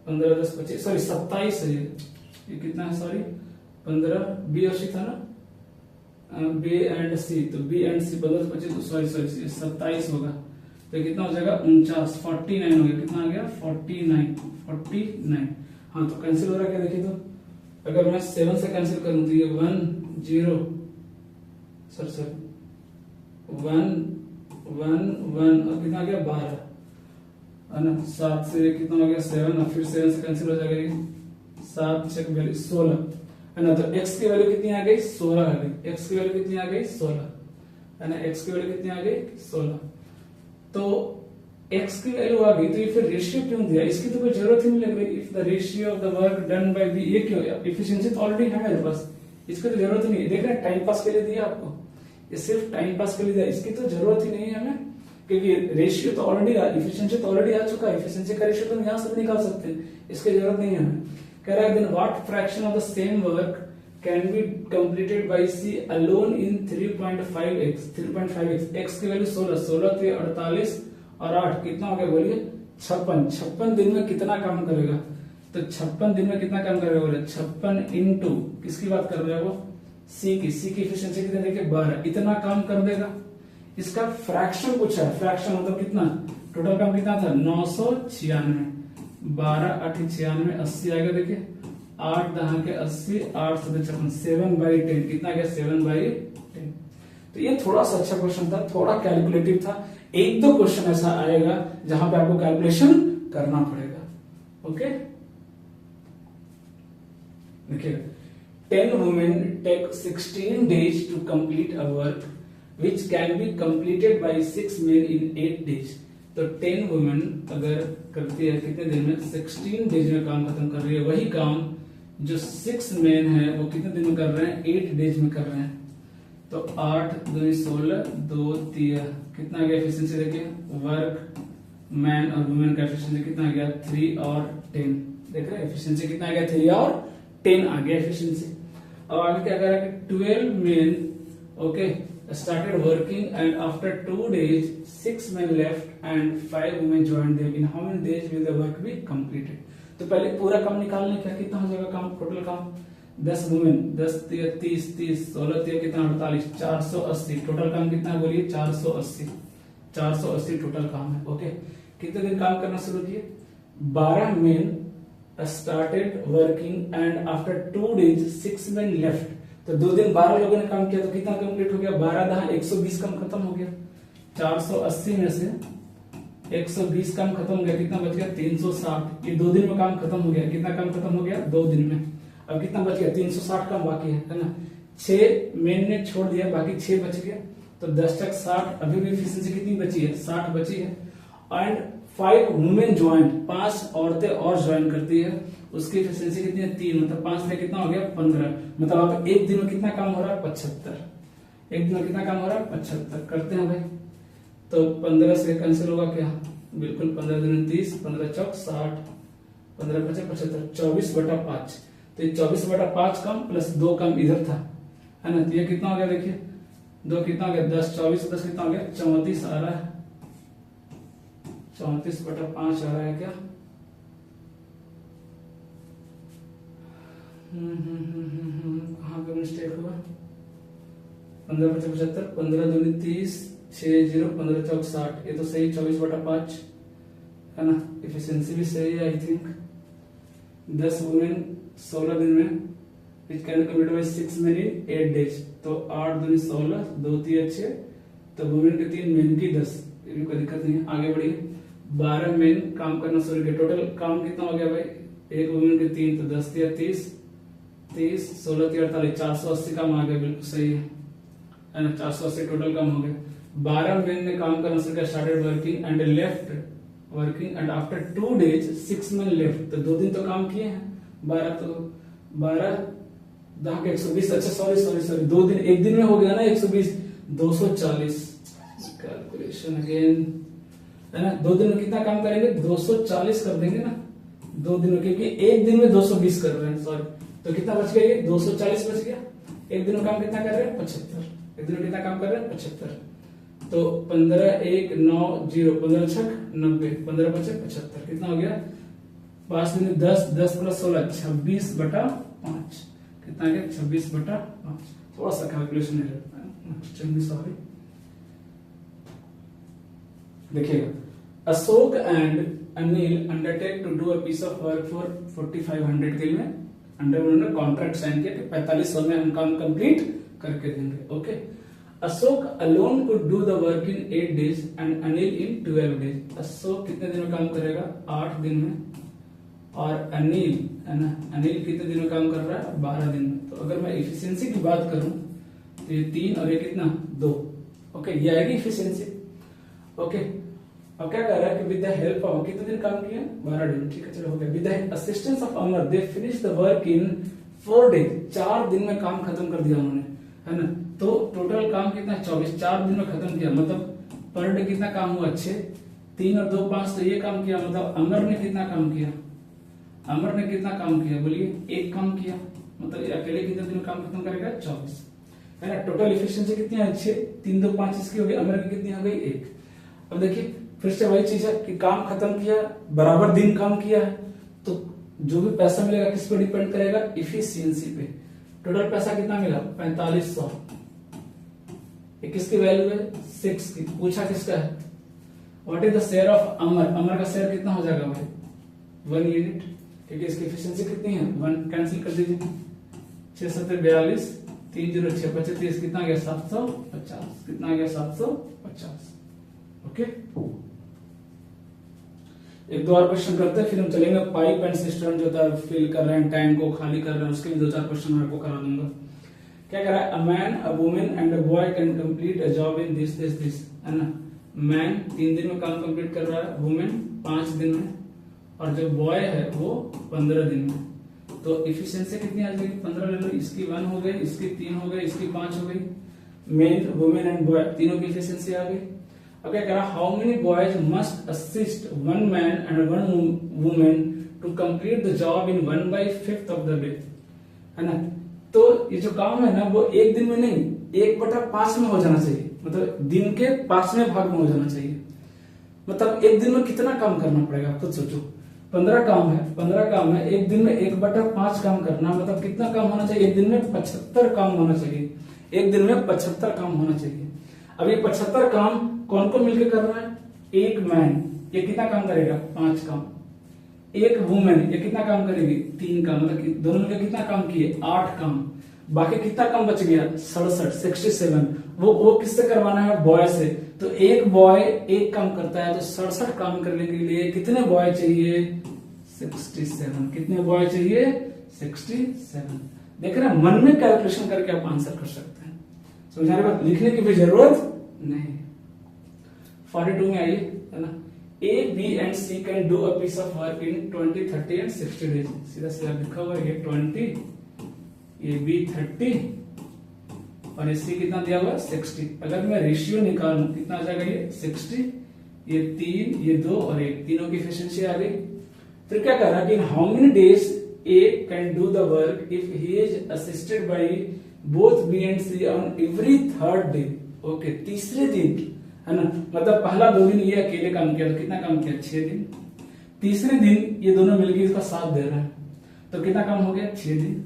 15 10 25, सॉरी 27 है ये कितना है, सॉरी 15, बी और सी था ना, बी एंड सी, तो बी एंड सी 15 25, तो सॉरी 27 होगा। तो कितना हो जाएगा 49, 49 हो गया, कितना आ गया 49। हाँ, तो कैंसिल हो रहा है क्या, देखिए तो अगर मैं 7 से कैंसिल करूं तो ये 1 0 सर 1 और कितना आ गया 12, है ना। 7 से कितना हो गया 7, और फिर 7 से कैंसिल हो जाएगा, 7 6 वैल्यू 16, है ना। तो x की वैल्यू कितनी आ गई, 16 आ गई। x की वैल्यू कितनी आ गई, 16, है ना। x की वैल्यू कितनी आ गई, 16। तो x की वैल्यू आ गई, तो ये फिर रेशियो क्यों दिया, इसकी तो कोई जरूरत ही नहीं लग रही। If the ratio of the work done by B, ये क्यों, एफिशिएंसी तो ऑलरेडी है मेरे पास, इसकी तो जरूरत ही नहीं। देख रहे हैं टाइम पास के लिए दिया आपको, ये सिर्फ टाइम पास के लिए दिया, इसकी तो जरूरत ही नहीं है हमें, क्योंकि रेशियो तो ऑलरेडी, एफिशिएंसी तो ऑलरेडी आ चुका है। एफिशिएंसी का रेशियो तो हम यहां से भी निकाल सकते हैं, इसकी जरूरत नहीं है हमें। कह रहा है then what fraction of the same work can be completed by C alone in 3.5x। 3.5x, x की वैल्यू 16, 16 थे 48 और 8 कितना हो गया, बोलिए 56 दिन में कितना काम करेगा। तो 56 दिन में कितना काम करेगा, बोले 56 इंटू किसकी बात कर रहे हैं वो, सी की एफिशिएंसी कितनी, देखिए 12, इतना काम कर देगा। इसका फ्रैक्शन पूछा है, फ्रैक्शन मतलब कितना, टोटल काम कितना था 996, 12 8 96, 80 आएगा। देखिए 8 10 के 80, 8 7 56, 7/10 कितना गया, 7/10। तो ये थोड़ा सा अच्छा क्वेश्चन था, थोड़ा कैलकुलेटिव था। एक दो क्वेश्चन ऐसा आएगा जहां पे आपको कैलकुलेशन करना पड़ेगा। ओके, देखिए 10 women take 16 days to complete a work which can be completed by 6 men in 8 days। तो 10 women अगर करती है कितने दिन में, 16 डेज में काम खत्म कर रही है। वही काम जो 6 men है वो कितने दिन में कर रहे हैं, 8 डेज में कर रहे हैं। तो 8 2 16 2 3 कितना गया एफिशिएंसी, देखिए वर्क मैन और वुमेन का एफिशिएंसी कितना गया 3 और 10। देख रहे हैं एफिशिएंसी कितना आ गया 3 और 10 आ गया एफिशिएंसी। अब आगे क्या कह रहा है कि 12 men okay started working and after 2 days 6 men left and 5 women joined them. In how many days will the work be completed? तो पहले पूरा काम निकालने क्या कितना हो जाएगा काम टोटल काम 10 वुमेन 10 30 30 16 3 कितना 48 480 टोटल काम कितना है बोलिए 480 टोटल काम है। ओके कितने दिन काम करना शुरू किए 12 men started working and after 2 days 6 men left। तो 2 दिन 12 लोगों ने काम किया तो कितना कंप्लीट हो गया 12 दहा 120 काम खत्म हो गया 480 में से 120 काम खत्म हो गया कितना बच गया 360। ये 2 दिन में काम खत्म हो गया कितना काम खत्म हो गया 2 दिन में। अब कितना बच गया 360 काम बाकी है ना 6 मेन ने छोड़ दिया बाकी 6 बच गया तो 10 तक 60 अभी भी एफिशिएंसी कितनी बची है 60 बची है। एंड 5 वुमेन ज्वाइन 5 औरतें और ज्वाइन करती है उसकी एफिशिएंसी कितनी है 3 मतलब 5 में कितना हो गया 15 मतलब आप एक दिन में कितना काम हो रहा है 75 एक दिन में कितना काम हो रहा है 75 करते हैं भाई तो 15 से कैंसिल होगा क्या बिल्कुल 15 दिन 30 15 चौक 60 15 पचे 75 24/5 तो ये 24/5 कम प्लस 2 कम इधर था है ना। तो ये कितना हो गया देखिए 2 कितना हो गया 10 24 10 कितना हो गया 34 आ रहा है 34/5 आ रहा है क्या कहाँ पे मिस्टेक हुआ 15 पचे 75 15 दूनी 30 6 0 15 चौक 60 ये तो सही 24/5 है ना। एफिशिएंसी भी सही है आई थिंक 10 वुमेन 16 दिन में which can be completed by 6 men in 8 days तो 8 दूनी 16 2 3 6 तो वुमेन के 3 मेन की 10 ये भी कोई दिक्कत नहीं है। आगे बढ़िए 12 मेन काम करना शुरू किया टोटल काम कितना हो गया भाई एक वुमेन के 3 तो 10 3 30 30 16 3 48 480 काम आ गया बिल्कुल सही है ना 480 टोटल काम हो गया। 12 मेन ने काम करना शुरू किया started working and left working and after 2 days 6 men left तो 2 दिन तो काम किए हैं 12 तो 12 दहा के 120 अच्छा सॉरी 2 दिन एक दिन में हो गया ना 120 240 कैलकुलेशन अगेन है ना 2 दिन में कितना काम करेंगे 240 कर देंगे ना 2 दिन में क्योंकि एक दिन में 220 कर रहे हैं सॉरी तो कितना बच गया ये 240 बच गया। एक दिन में काम कितना कर रहे हैं 75 एक दिन में कितना काम कर रहे हैं 75 तो 15 1 9 0 15 छक 90 15 पचे 75 कितना हो गया 5 दिन 10 10 प्लस 16 26/5 कितना गया 26/5 थोड़ा सा कैलकुलेशन है सॉरी देखिएगा Ashok and Anil undertake to do a piece of work for 4500 के लिए उन्होंने कॉन्ट्रैक्ट साइन किया कि 4500 में हम काम कंप्लीट करके देंगे। Okay Ashok alone could do the work in 8 days and Anil in 12 days। Ashok कितने दिन में काम करेगा 8 दिन में और अनिल है ना अनिल कितने दिन में काम कर रहा है 12 दिन में। तो अगर मैं एफिशिएंसी की बात करूं तो ये 3 और ये कितना 2 ओके ये आएगी एफिशिएंसी। ओके अब क्या कर रहा है कि विद द हेल्प ऑफ कितने दिन काम किया 12 दिन ठीक है चलो हो गया। With the assistance of Amar they finish the work in 4 days 4 दिन में काम खत्म कर दिया उन्होंने है ना। तो टोटल काम कितना 24 4 दिन में खत्म किया मतलब पर डे कितना काम हुआ 6 3 और 2 5 तो ये काम किया मतलब अमर ने कितना काम किया अमर ने कितना काम किया बोलिए एक काम किया मतलब अकेले कितने दिन में काम खत्म करेगा 24 है ना। टोटल एफिशिएंसी कितनी है 6 3 2 5 इसकी हो गई अमर की कितनी हो गई 1। अब देखिए फिर से वही चीज है कि काम खत्म किया बराबर दिन काम किया है तो जो भी पैसा मिलेगा किस पे डिपेंड करेगा एफिशिएंसी पे। टोटल पैसा कितना मिला 4500 किसकी वैल्यू है 6 की पूछा किसका है what is the share of Amar Amar का शेयर कितना हो जाएगा भाई 1 यूनिट क्योंकि इसकी एफिशिएंसी कितनी है 1 कैंसिल कर दीजिए 6 7 42 306 25 कितना गया 750 कितना गया 750 ओके। एक दो और क्वेश्चन करते हैं फिर हम चलेंगे पाइप एंड सिस्टम जो होता है फिल कर रहे हैं टैंक को खाली कर रहे हैं उसके भी 2-4 क्वेश्चन मैं आपको करा दूंगा। क्या कह रहा है अ man a women and a boy can complete a job in this है ना। मैन 3 दिन में काम कंप्लीट कर रहा है वुमेन 5 दिन में और जो बॉय है वो 15 दिन में। तो एफिशिएंसी कितनी आ जाएगी 15 ले लो इसकी 1 हो गई इसकी 3 हो गई इसकी 5 हो गई मेन वुमेन एंड बॉय तीनों की एफिशिएंसी आ गई। अब क्या कह रहा how many boys must assist 1 man and 1 woman to complete the job in 1/5 of the day, है ना। तो ये जो काम है ना वो एक दिन में नहीं, 1/5 में हो जाना चाहिए, मतलब दिन के 5वें भाग में हो जाना चाहिए। मतलब एक दिन में कितना काम करना पड़ेगा खुद सोचो, 15 काम है, 15 काम है, एक दिन में 1/5 काम करना, मतलब कितना काम होना चाहिए, एक दिन में 75 काम होना चाहिए, एक दिन में 75 काम होना चाहिए। अब ये 75 काम कौन को मिलकर कर रहा है, एक मैन ये कितना काम करेगा, 5 काम, एक वुमेन ये कितना काम करेगी, 3 काम, मतलब दोनों मिलकर कितना काम किए, 8 काम। बाकी कितना काम बच गया, 67, वो किससे करवाना है, बॉय से। तो एक बॉय एक काम करता है, तो 67 काम करने के लिए कितने बॉय चाहिए, 67। कितने बॉय चाहिए, 67। देख रहे हैं, मन में कैलकुलेशन करके आप आंसर कर सकते हैं, समझाने के बाद लिखने की भी जरूरत नहीं। 42 में आइए, है ना, A, B and C can do a piece of work in 20, 30 and 60 days। सीधा सीधा लिखा हुआ है, 20, ये B 30 और C कितना दिया हुआ है, 60। अगर मैं रेशियो निकालूं कितना आ जाएगा, ये 60, ये 3, ये 2 और 1, तीनों की एफिशिएंसी आ गई। फिर क्या कर रहा है कि इन how many days A can do the work if he is assisted by both B and C on every third day। Okay, तीसरे दिन, है ना, मतलब पहला 2 दिन ये अकेले काम किया, तो कितना काम किया, 6 दिन। तीसरे दिन ये दोनों मिलकर इसका साथ दे रहा है, तो कितना काम हो गया, 6 दिन।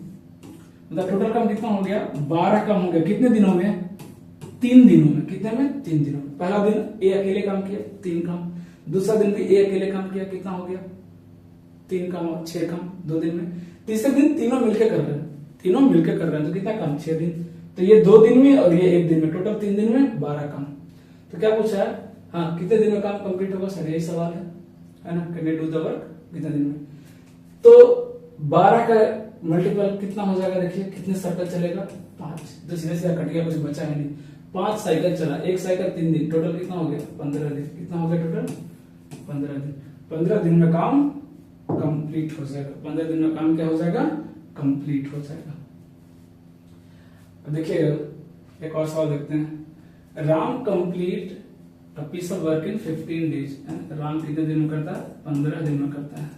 मतलब टोटल काम कितना हो गया, 12 काम हो गया। कितने दिनों में, 3 दिनों में। कितने में, 3 दिनों में। पहला दिन ए अकेले काम किया, 3 काम। दूसरा दिन भी ए अकेले काम किया, कितना हो गया, 3 काम और 6 काम 2 दिन में। तीसरे दिन तीनों मिलकर कर रहे हैं, तीनों मिलकर कर रहे हैं, तो कितना काम, 6 दिन। तो ये 2 दिन में और ये 1 दिन में, टोटल 3 दिन में 12 काम। तो क्या पूछा है, हाँ कितने दिन में काम कंप्लीट होगा, सर यही सवाल है ना, can you do the work, कितने दिन में। तो 12 का मल्टीपल कितना हो जाएगा, देखिए कितने सर्कल चलेगा, 5। तो सीधा सीधा कट गया, कुछ बचा है नहीं। 5 साइकिल चला, एक साइकिल 3 दिन, टोटल कितना हो गया, 15 दिन। कितना हो गया टोटल, 15 दिन। 15 दिन में काम कंप्लीट हो जाएगा, 15 दिन में काम क्या हो जाएगा, कंप्लीट हो जाएगा। देखिए एक और सवाल देखते हैं। Ram complete a piece of work in 15 days. Ram कितने दिन में करता है, 15 दिन में करता है।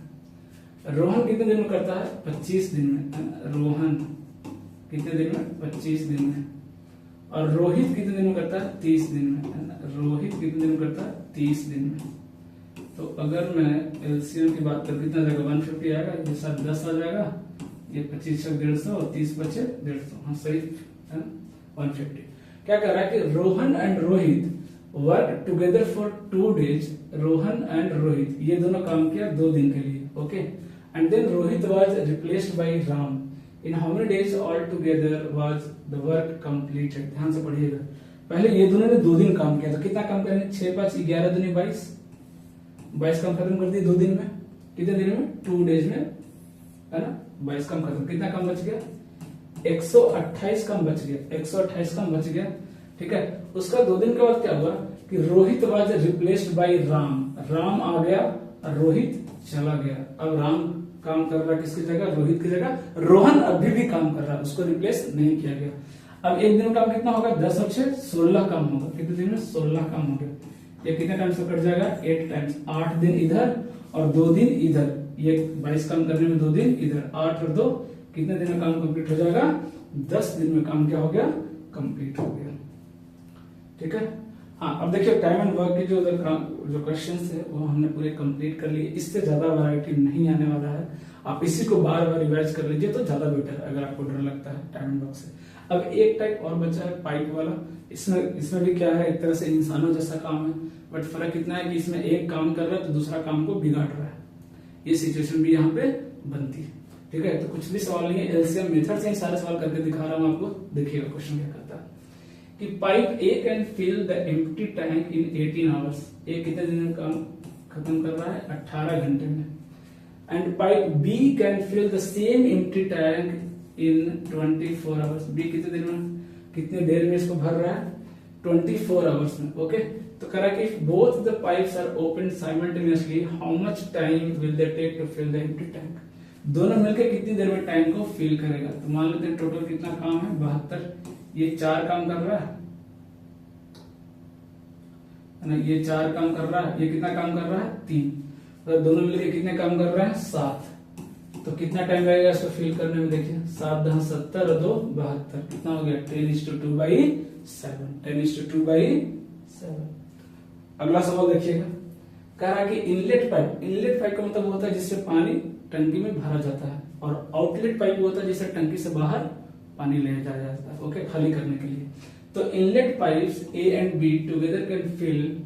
रोहन कितने दिन में करता है, 25 दिन में। रोहन कितने दिन में, 25 दिन में। और रोहित कितने दिन में करता है, 30 दिन में। रोहित कितने दिन में करता है, 30 दिन में। तो अगर मैं एलसीएम की बात करूं कितना जाएगा, 150 आएगा, ये साथ 10 आ जाएगा, ये 25 150 और 30 बचे 150, हाँ सही है, 150। क्या कर रहा है कि Rohan and Rohit work together for 2 days. Rohan and Rohit ये दोनों काम किया 2 दिन के लिए, okay. And then Rohit was replaced by Ram. In how many days all together was the work completed. ध्यान से पढ़िएगा, पहले ये दोनों ने 2 दिन काम किया, तो कितना काम करेंगे, 6 5 11 दूनी 22, 22 काम खत्म कर दिए 2 दिन में। कितने दिन में, 2 डेज में, है ना, 22 काम खत्म। कितना काम बच गया, 128 काम बच गया, 128 काम बच गया, ठीक है। उसका 2 दिन के बाद क्या हुआ कि Rohit was replaced by Ram. Ram आ गया और रोहित चला गया। अब राम काम कर रहा किसकी जगह, रोहित की जगह। रोहन अभी भी काम कर रहा है, उसको रिप्लेस नहीं किया गया। अब एक दिन में काम कितना होगा, 10 और 6 16 काम होगा। कितने दिन में, 16 काम हो गया। ये कितने टाइम से कट जाएगा, 8 टाइम्स। 8 दिन इधर और 2 दिन इधर, ये 22 काम करने में 2 दिन इधर, 8 और 2 कितने दिन में काम कंप्लीट हो जाएगा, 10 दिन में काम क्या हो गया, कंप्लीट हो गया, ठीक है। हाँ अब देखिए टाइम एंड वर्क के जो क्वेश्चंस है वो हमने पूरे कंप्लीट कर लिए। इससे ज्यादा वैरायटी नहीं आने वाला है, आप इसी को बार बार रिवाइज कर लीजिए तो ज्यादा बेटर है अगर आपको डर लगता है टाइम एंड वर्क से। अब एक टाइप और बचा है पाइप वाला। इसमें भी क्या है, एक तरह से इंसानों जैसा काम है, बट फर्क इतना है कि इसमें एक काम कर रहा है तो दूसरा काम को बिगाड़ रहा है। ये सिचुएशन भी यहाँ पे बनती है, ठीक है। तो कुछ भी सवाल नहीं है, एलसीएम मेथड से ही सारे सवाल करके दिखा रहा हूँ आपको। देखिएगा क्वेश्चन क्या करता है कि pipe A can fill the empty tank in 18 hours. A कितने दिन में काम खत्म कर रहा है, 18 घंटे में। And pipe B can fill the same empty tank in 24 hours. B कितने दिन में, कितने देर में इसको भर रहा है, 24 आवर्स में, ओके। तो कह रहा है कि both the pipes are open simultaneously, how much time will they take to fill the empty tank. दोनों मिलकर कितनी देर में टैंक को फिल करेगा। तो मान लेते हैं टोटल कितना काम है, 72। ये 4 काम कर रहा है ना, ये 4 काम कर रहा है, ये कितना काम कर रहा है, 3। अगर दोनों मिलकर कितने काम कर रहे हैं 7, तो कितना टाइम लगेगा इसको फिल करने में? देखिए 7 10 70 और 2 72, कितना हो गया 10:2/7, 10:2/7। अगला सवाल देखिएगा, कह रहा है कि इनलेट पाइप का मतलब होता है जिससे पानी टंकी में भरा जाता है, और आउटलेट पाइप होता है जिससे टंकी से बाहर पानी ले जाया जाता है, ओके, खाली करने के लिए। तो inlet pipes A and B together can fill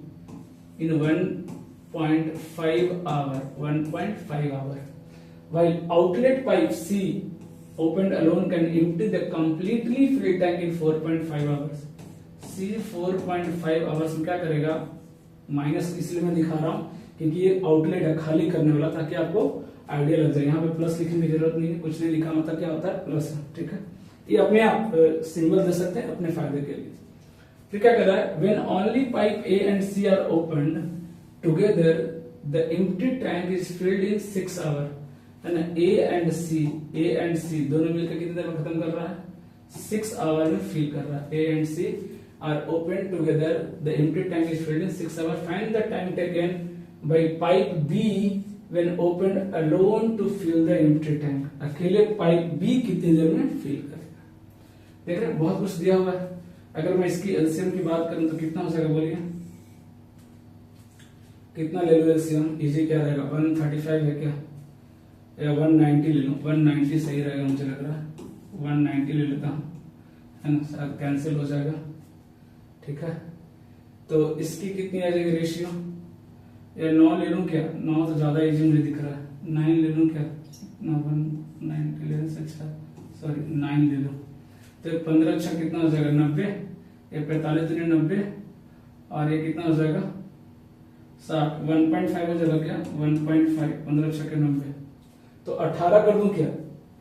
in 1.5 hour, while outlet pipe C opened alone can empty the completely filled tank in 4.5 hours. C 4.5 hours में क्या करेगा? माइनस इसलिए मैं दिखा रहा हूँ क्योंकि ये आउटलेट है खाली करने वाला, ताकि आपको आइडिया लग जाए। यहाँ पे प्लस लिखने की जरूरत नहीं है, कुछ नहीं लिखा मतलब क्या होता है प्लस, ठीक है। ये अपने आप सिंबल दे सकते हैं अपने फायदे के लिए। फिर क्या कर रहा है? When only pipe A and C are opened together, the empty tank is filled in 6 hours. And A and C दोनों मिलकर कितनी देर में खत्म कर रहा है? 6 hours में फिल कर रहा है। A and C are opened together, the empty tank is filled in 6 hours. Find the time taken by pipe B when opened alone to fill the empty tank. अकेले पाइप B कितनी देर में fill करेगा? देख रहे हैं बहुत कुछ दिया हुआ है। अगर मैं इसकी एलसीएम की बात करूं तो कितना हो जाएगा बोलिए? कितना ले लो एलसीएम? इजी क्या रहेगा? 135 है क्या, या 190 ले लूं? 190 सही रहेगा मुझे लग रहा है, 190 ले लेता हूं, है ना, शायद कैंसिल हो जाएगा, ठीक है। तो इसकी कितनी आ जाएगी रेशियो? या 9 ले लूं क्या? 9 तो ज्यादा इजी मुझे दिख रहा है, 9 ले लूं क्या? 190 ले से अच्छा, सॉरी 9 ले लूं, तो 15 अच्छा कितना हो जाएगा? 90, ये 45 दुनी 90, और ये कितना हो जाएगा? 60, 1.5 हो जाएगा क्या? 1.5, 15 अच्छा के 90, तो 18 कर दूं क्या?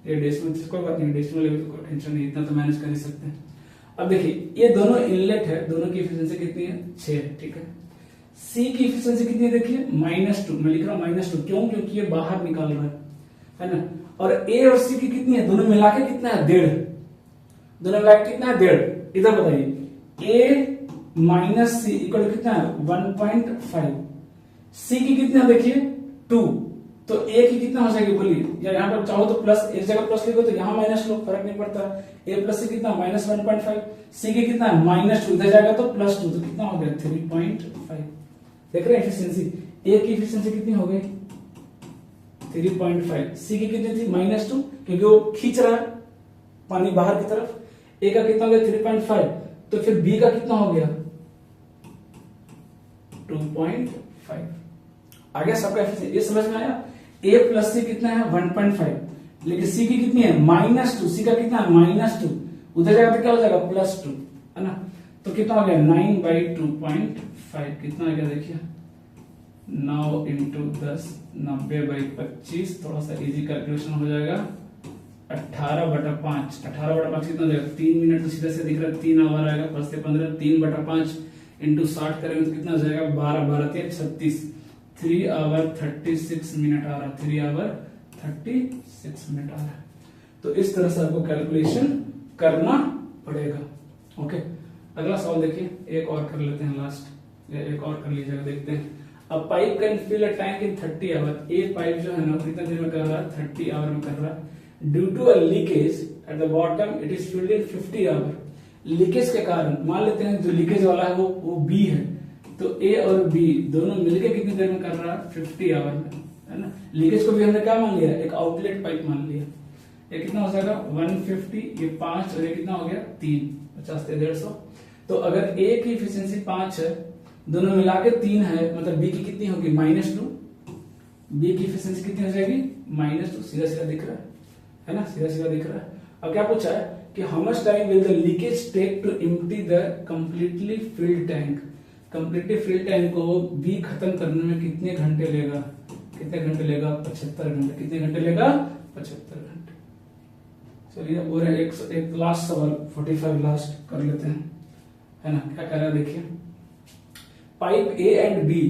ये डेसिमल, कोई बात नहीं, डेसिमल लेवल तो कोई टेंशन नहीं, इतना तो मैनेज कर ही सकते हैं। अब देखिए ये दोनों इनलेट है, दोनों की एफिशिएंसी कितनी है? 6 है, ठीक है। सी की एफिशिएंसी कितनी है? देखिए -2, मैं लिख रहा हूं -2, क्यों? क्योंकि ये बाहर निकाल रहा है ना। और ए और सी की कितनी है? दोनों मिला के कितना है? 1.5, दोनों मिला के कितना है? 1.5। इधर बताइए, ए माइनस सी इक्वल कितना है? 1.5। सी की कितना देखिए 2, तो ए की कितना हो जाएगी बोलिए? या यहाँ पर चाहो तो प्लस, एक जगह प्लस लिखो तो यहाँ माइनस लो, फर्क नहीं पड़ता। ए प्लस सी कितना? -1.5। सी की कितना है? -2, इधर जाएगा तो +2, तो कितना हो गया? 3.5। देख रहे हैं एफिशिएंसी? ए की एफिशिएंसी कितनी हो गई? 3.5। सी की कितनी थी? -2, क्योंकि वो खींच रहा है पानी बाहर की तरफ। ए का कितना हो गया? 3.5। तो फिर बी का कितना हो गया? 2.5। आ गया सबका एफिशिएंसी? ये समझ में आया? ए प्लस सी कितना है? 1.5, लेकिन सी की कितनी है? -2। सी का कितना है? -2, उधर जाएगा तो क्या हो जाएगा? +2, है ना। तो कितना हो गया? 9/2.5, कितना आ गया देखिए? 9 × 10, 90/25, थोड़ा सा इजी कैलकुलेशन हो जाएगा। 18/5, 18/5 कितना हो जाएगा? 3 मिनट, तो सीधा से दिख रहा है 3 आवर आएगा, प्लस से 15, 3/5 × 60 करेंगे तो कितना हो जाएगा? 12 12 36, 3 आवर 36 मिनट आ रहा है, 3 आवर 36 मिनट आ रहा है। तो इस तरह से आपको कैलकुलेशन करना पड़ेगा, ओके। अगला सवाल देखिए, एक और कर लेते हैं लास्ट, या एक और कर लीजिएगा, देखते हैं। A pipe can fill a tank in 30 hour. A pipe जो है ना कितने देर में कर रहा है? 30 आवर में कर रहा है। Due to a leakage at the bottom it is filled in 50 hour. Leakage के कारण, मान लेते हैं जो लीकेज वाला है वो बी है, तो ए और बी दोनों मिलकर कितनी देर में कर रहा है? 50 आवर में, है ना। लीकेज को भी हमने क्या मान लिया? एक आउटलेट पाइप मान लिया। ये कितना हो जाएगा? 150, ये 5, और ये कितना हो गया? 3, 50 से 150। तो अगर ए की एफिशिएंसी 5 है, दोनों मिला के 3 है, मतलब बी की कितनी होगी? -2। बी की एफिशिएंसी कितनी हो जाएगी? -2। सीधा सीधा दिख रहा है ना, सीधा सीधा दिख रहा है। अब क्या पूछा है कि how much time will the leakage take to empty the completely filled tank. Completely filled tank को बी खत्म करने में कितने घंटे लेगा? कितने घंटे लेगा? 75 घंटे। कितने घंटे लेगा? 75 घंटे। चलिए और एक लास्ट सवाल 45 लास्ट कर लेते हैं, है ना। क्या कह रहा है देखिए, pipe A and B,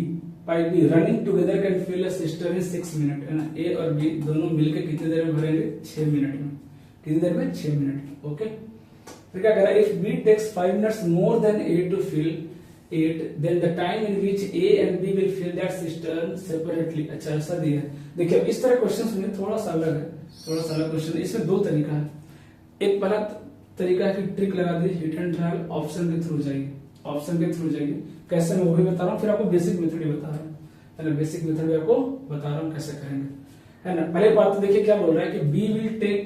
pipe B running together can fill a system in 6 minute, है ना। ए और बी दोनों मिलकर कितनी देर में भरेंगे? 6 मिनट में। कितनी देर में? 6 मिनट में, ओके। फिर क्या कह रहा है, if B takes 5 minutes more than A to fill 8 then the time in which A and B will fill that cistern separately। अच्छा ऐसा दिया है। देखिए इस तरह क्वेश्चन में थोड़ा सा अलग है, थोड़ा सा अलग क्वेश्चन। इसमें दो तरीका है। एक पहला तरीका है कि ट्रिक लगा दी, हिट एंड ट्रायल, ऑप्शन के थ्रू जाइए, ऑप्शन के थ्रू जाइए। कैसे मैं वही बता रहा हूँ, फिर आपको बेसिक मेथड ही बता रहा हूँ, है ना, बेसिक मेथड भी आपको बता रहा हूँ कैसे करेंगे, है ना। पहले बात तो देखिए क्या बोल रहा है कि B will take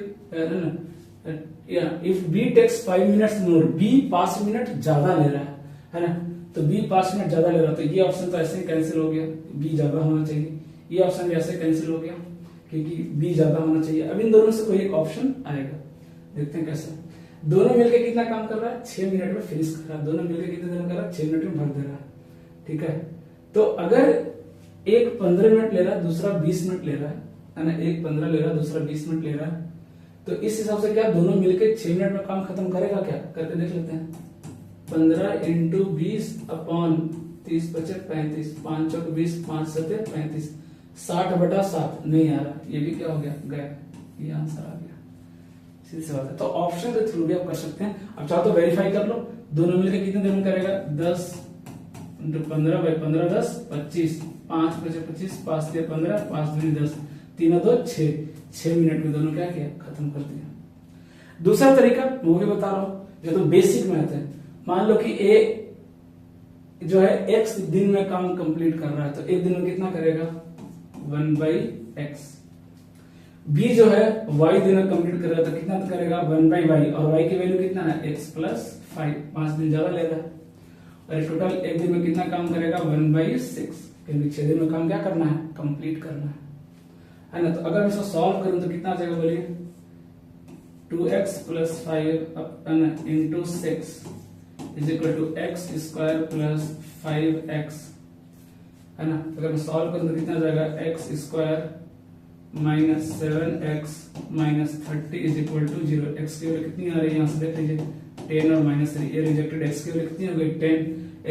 if B takes 5 minutes more, B 5 minute ज्यादा ले रहा है ना, तो बी 5 मिनट ज्यादा ले रहा है, तो ये ऑप्शन तो ऐसे ही कैंसिल हो गया, बी ज्यादा होना चाहिए। ये ऑप्शन भी ऐसे कैंसिल हो गया क्योंकि बी ज्यादा होना चाहिए। अब इन दोनों से कोई एक ऑप्शन आएगा, देखते हैं कैसे। दोनों मिलकर कितना काम कर रहा है, 6 मिनट में फिनिश कर रहा है। दोनों मिलकर कितने देर में कर रहा है, 6 मिनट में भर दे रहा है, ठीक है। तो अगर एक 15 मिनट ले रहा है, दूसरा 20 मिनट ले रहा है ना, एक 15 ले रहा है, दूसरा 20 मिनट ले रहा है, तो इस हिसाब से क्या दोनों मिलकर 6 मिनट में काम खत्म करेगा क्या, करके देख लेते हैं। 15 इंटू 20 अपॉन 30 बचे 35, 5 चौक 20, 5 सते 35, 60/7 नहीं आ रहा, ये भी क्या हो गया, गया, ये आंसर आ गया, सीधी सी बात है। तो ऑप्शन के थ्रू भी आप कर सकते हैं। अब चाहो तो वेरीफाई कर लो, दोनों मिलकर कितने देर में करेगा, 10 इंटू 15 बाई 15 10 25, 5 बचे 25, 5 से 15, 5 दूनी 10, 3 2 6 मिनट में दोनों क्या किया, खत्म कर दिया। दूसरा तरीका वो भी बता रहा हूं, जो तो बेसिक मैथ है। मान लो कि ए जो है x दिन में काम कंप्लीट कर रहा है, तो एक दिन में कितना करेगा, 1/x। b जो है y दिन में कंप्लीट कर रहा है, तो कितना करेगा, 1/y, और y की वैल्यू कितना है, x + 5, 5 दिन ज्यादा ले रहा है, और टोटल एक दिन में कितना काम करेगा, 1/6, क्योंकि 6 दिन में काम क्या करना है, कंप्लीट करना है ना। तो अगर मैं इसको सॉल्व करूं तो कितना आ जाएगा, बोलिए, 2x + 5 into 6 is equal to x² + 5x, है ना। अगर मैं सॉल्व करूं तो कितना आ जाएगा, x² - 7x - 30 is equal to 0। x की वैल्यू कितनी आ रही है, यहां से देख लीजिए, 10 और -3, ये रिजेक्टेड। x की वैल्यू कितनी हो गई, 10,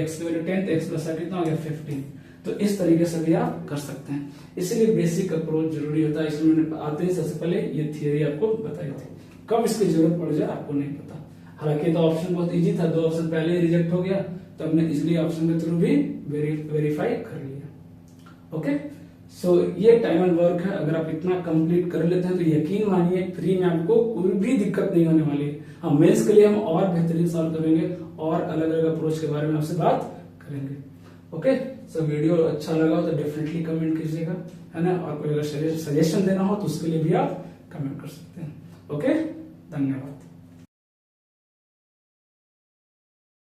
x की वैल्यू 10, तो x + 7 कितना हो गया, 15। तो इस तरीके से भी आप कर सकते हैं। इसीलिए बेसिक अप्रोच जरूरी होता है। इसलिए मैंने आते ही सबसे पहले ये थियरी आपको बताई थी, कब इसकी जरूरत पड़ जाए आपको नहीं पता। हालांकि तो ऑप्शन बहुत इजी था, 2 ऑप्शन पहले ही रिजेक्ट हो गया, तो हमने इजिली ऑप्शन के थ्रू भी वेरीफाई कर लिया। ओके, सो ये टाइम एंड वर्क है। अगर आप इतना कंप्लीट कर लेते हैं तो यकीन मानिए फ्री में आपको कोई भी दिक्कत नहीं होने वाली है। हाँ, मेंस के लिए हम और बेहतरीन सॉल्व करेंगे और अलग अलग अप्रोच के बारे में आपसे बात करेंगे। ओके, सो वीडियो अच्छा लगा हो तो डेफिनेटली कमेंट कीजिएगा, है ना। और कोई अगर सजेशन देना हो तो उसके लिए भी आप कमेंट कर सकते हैं। ओके, धन्यवाद।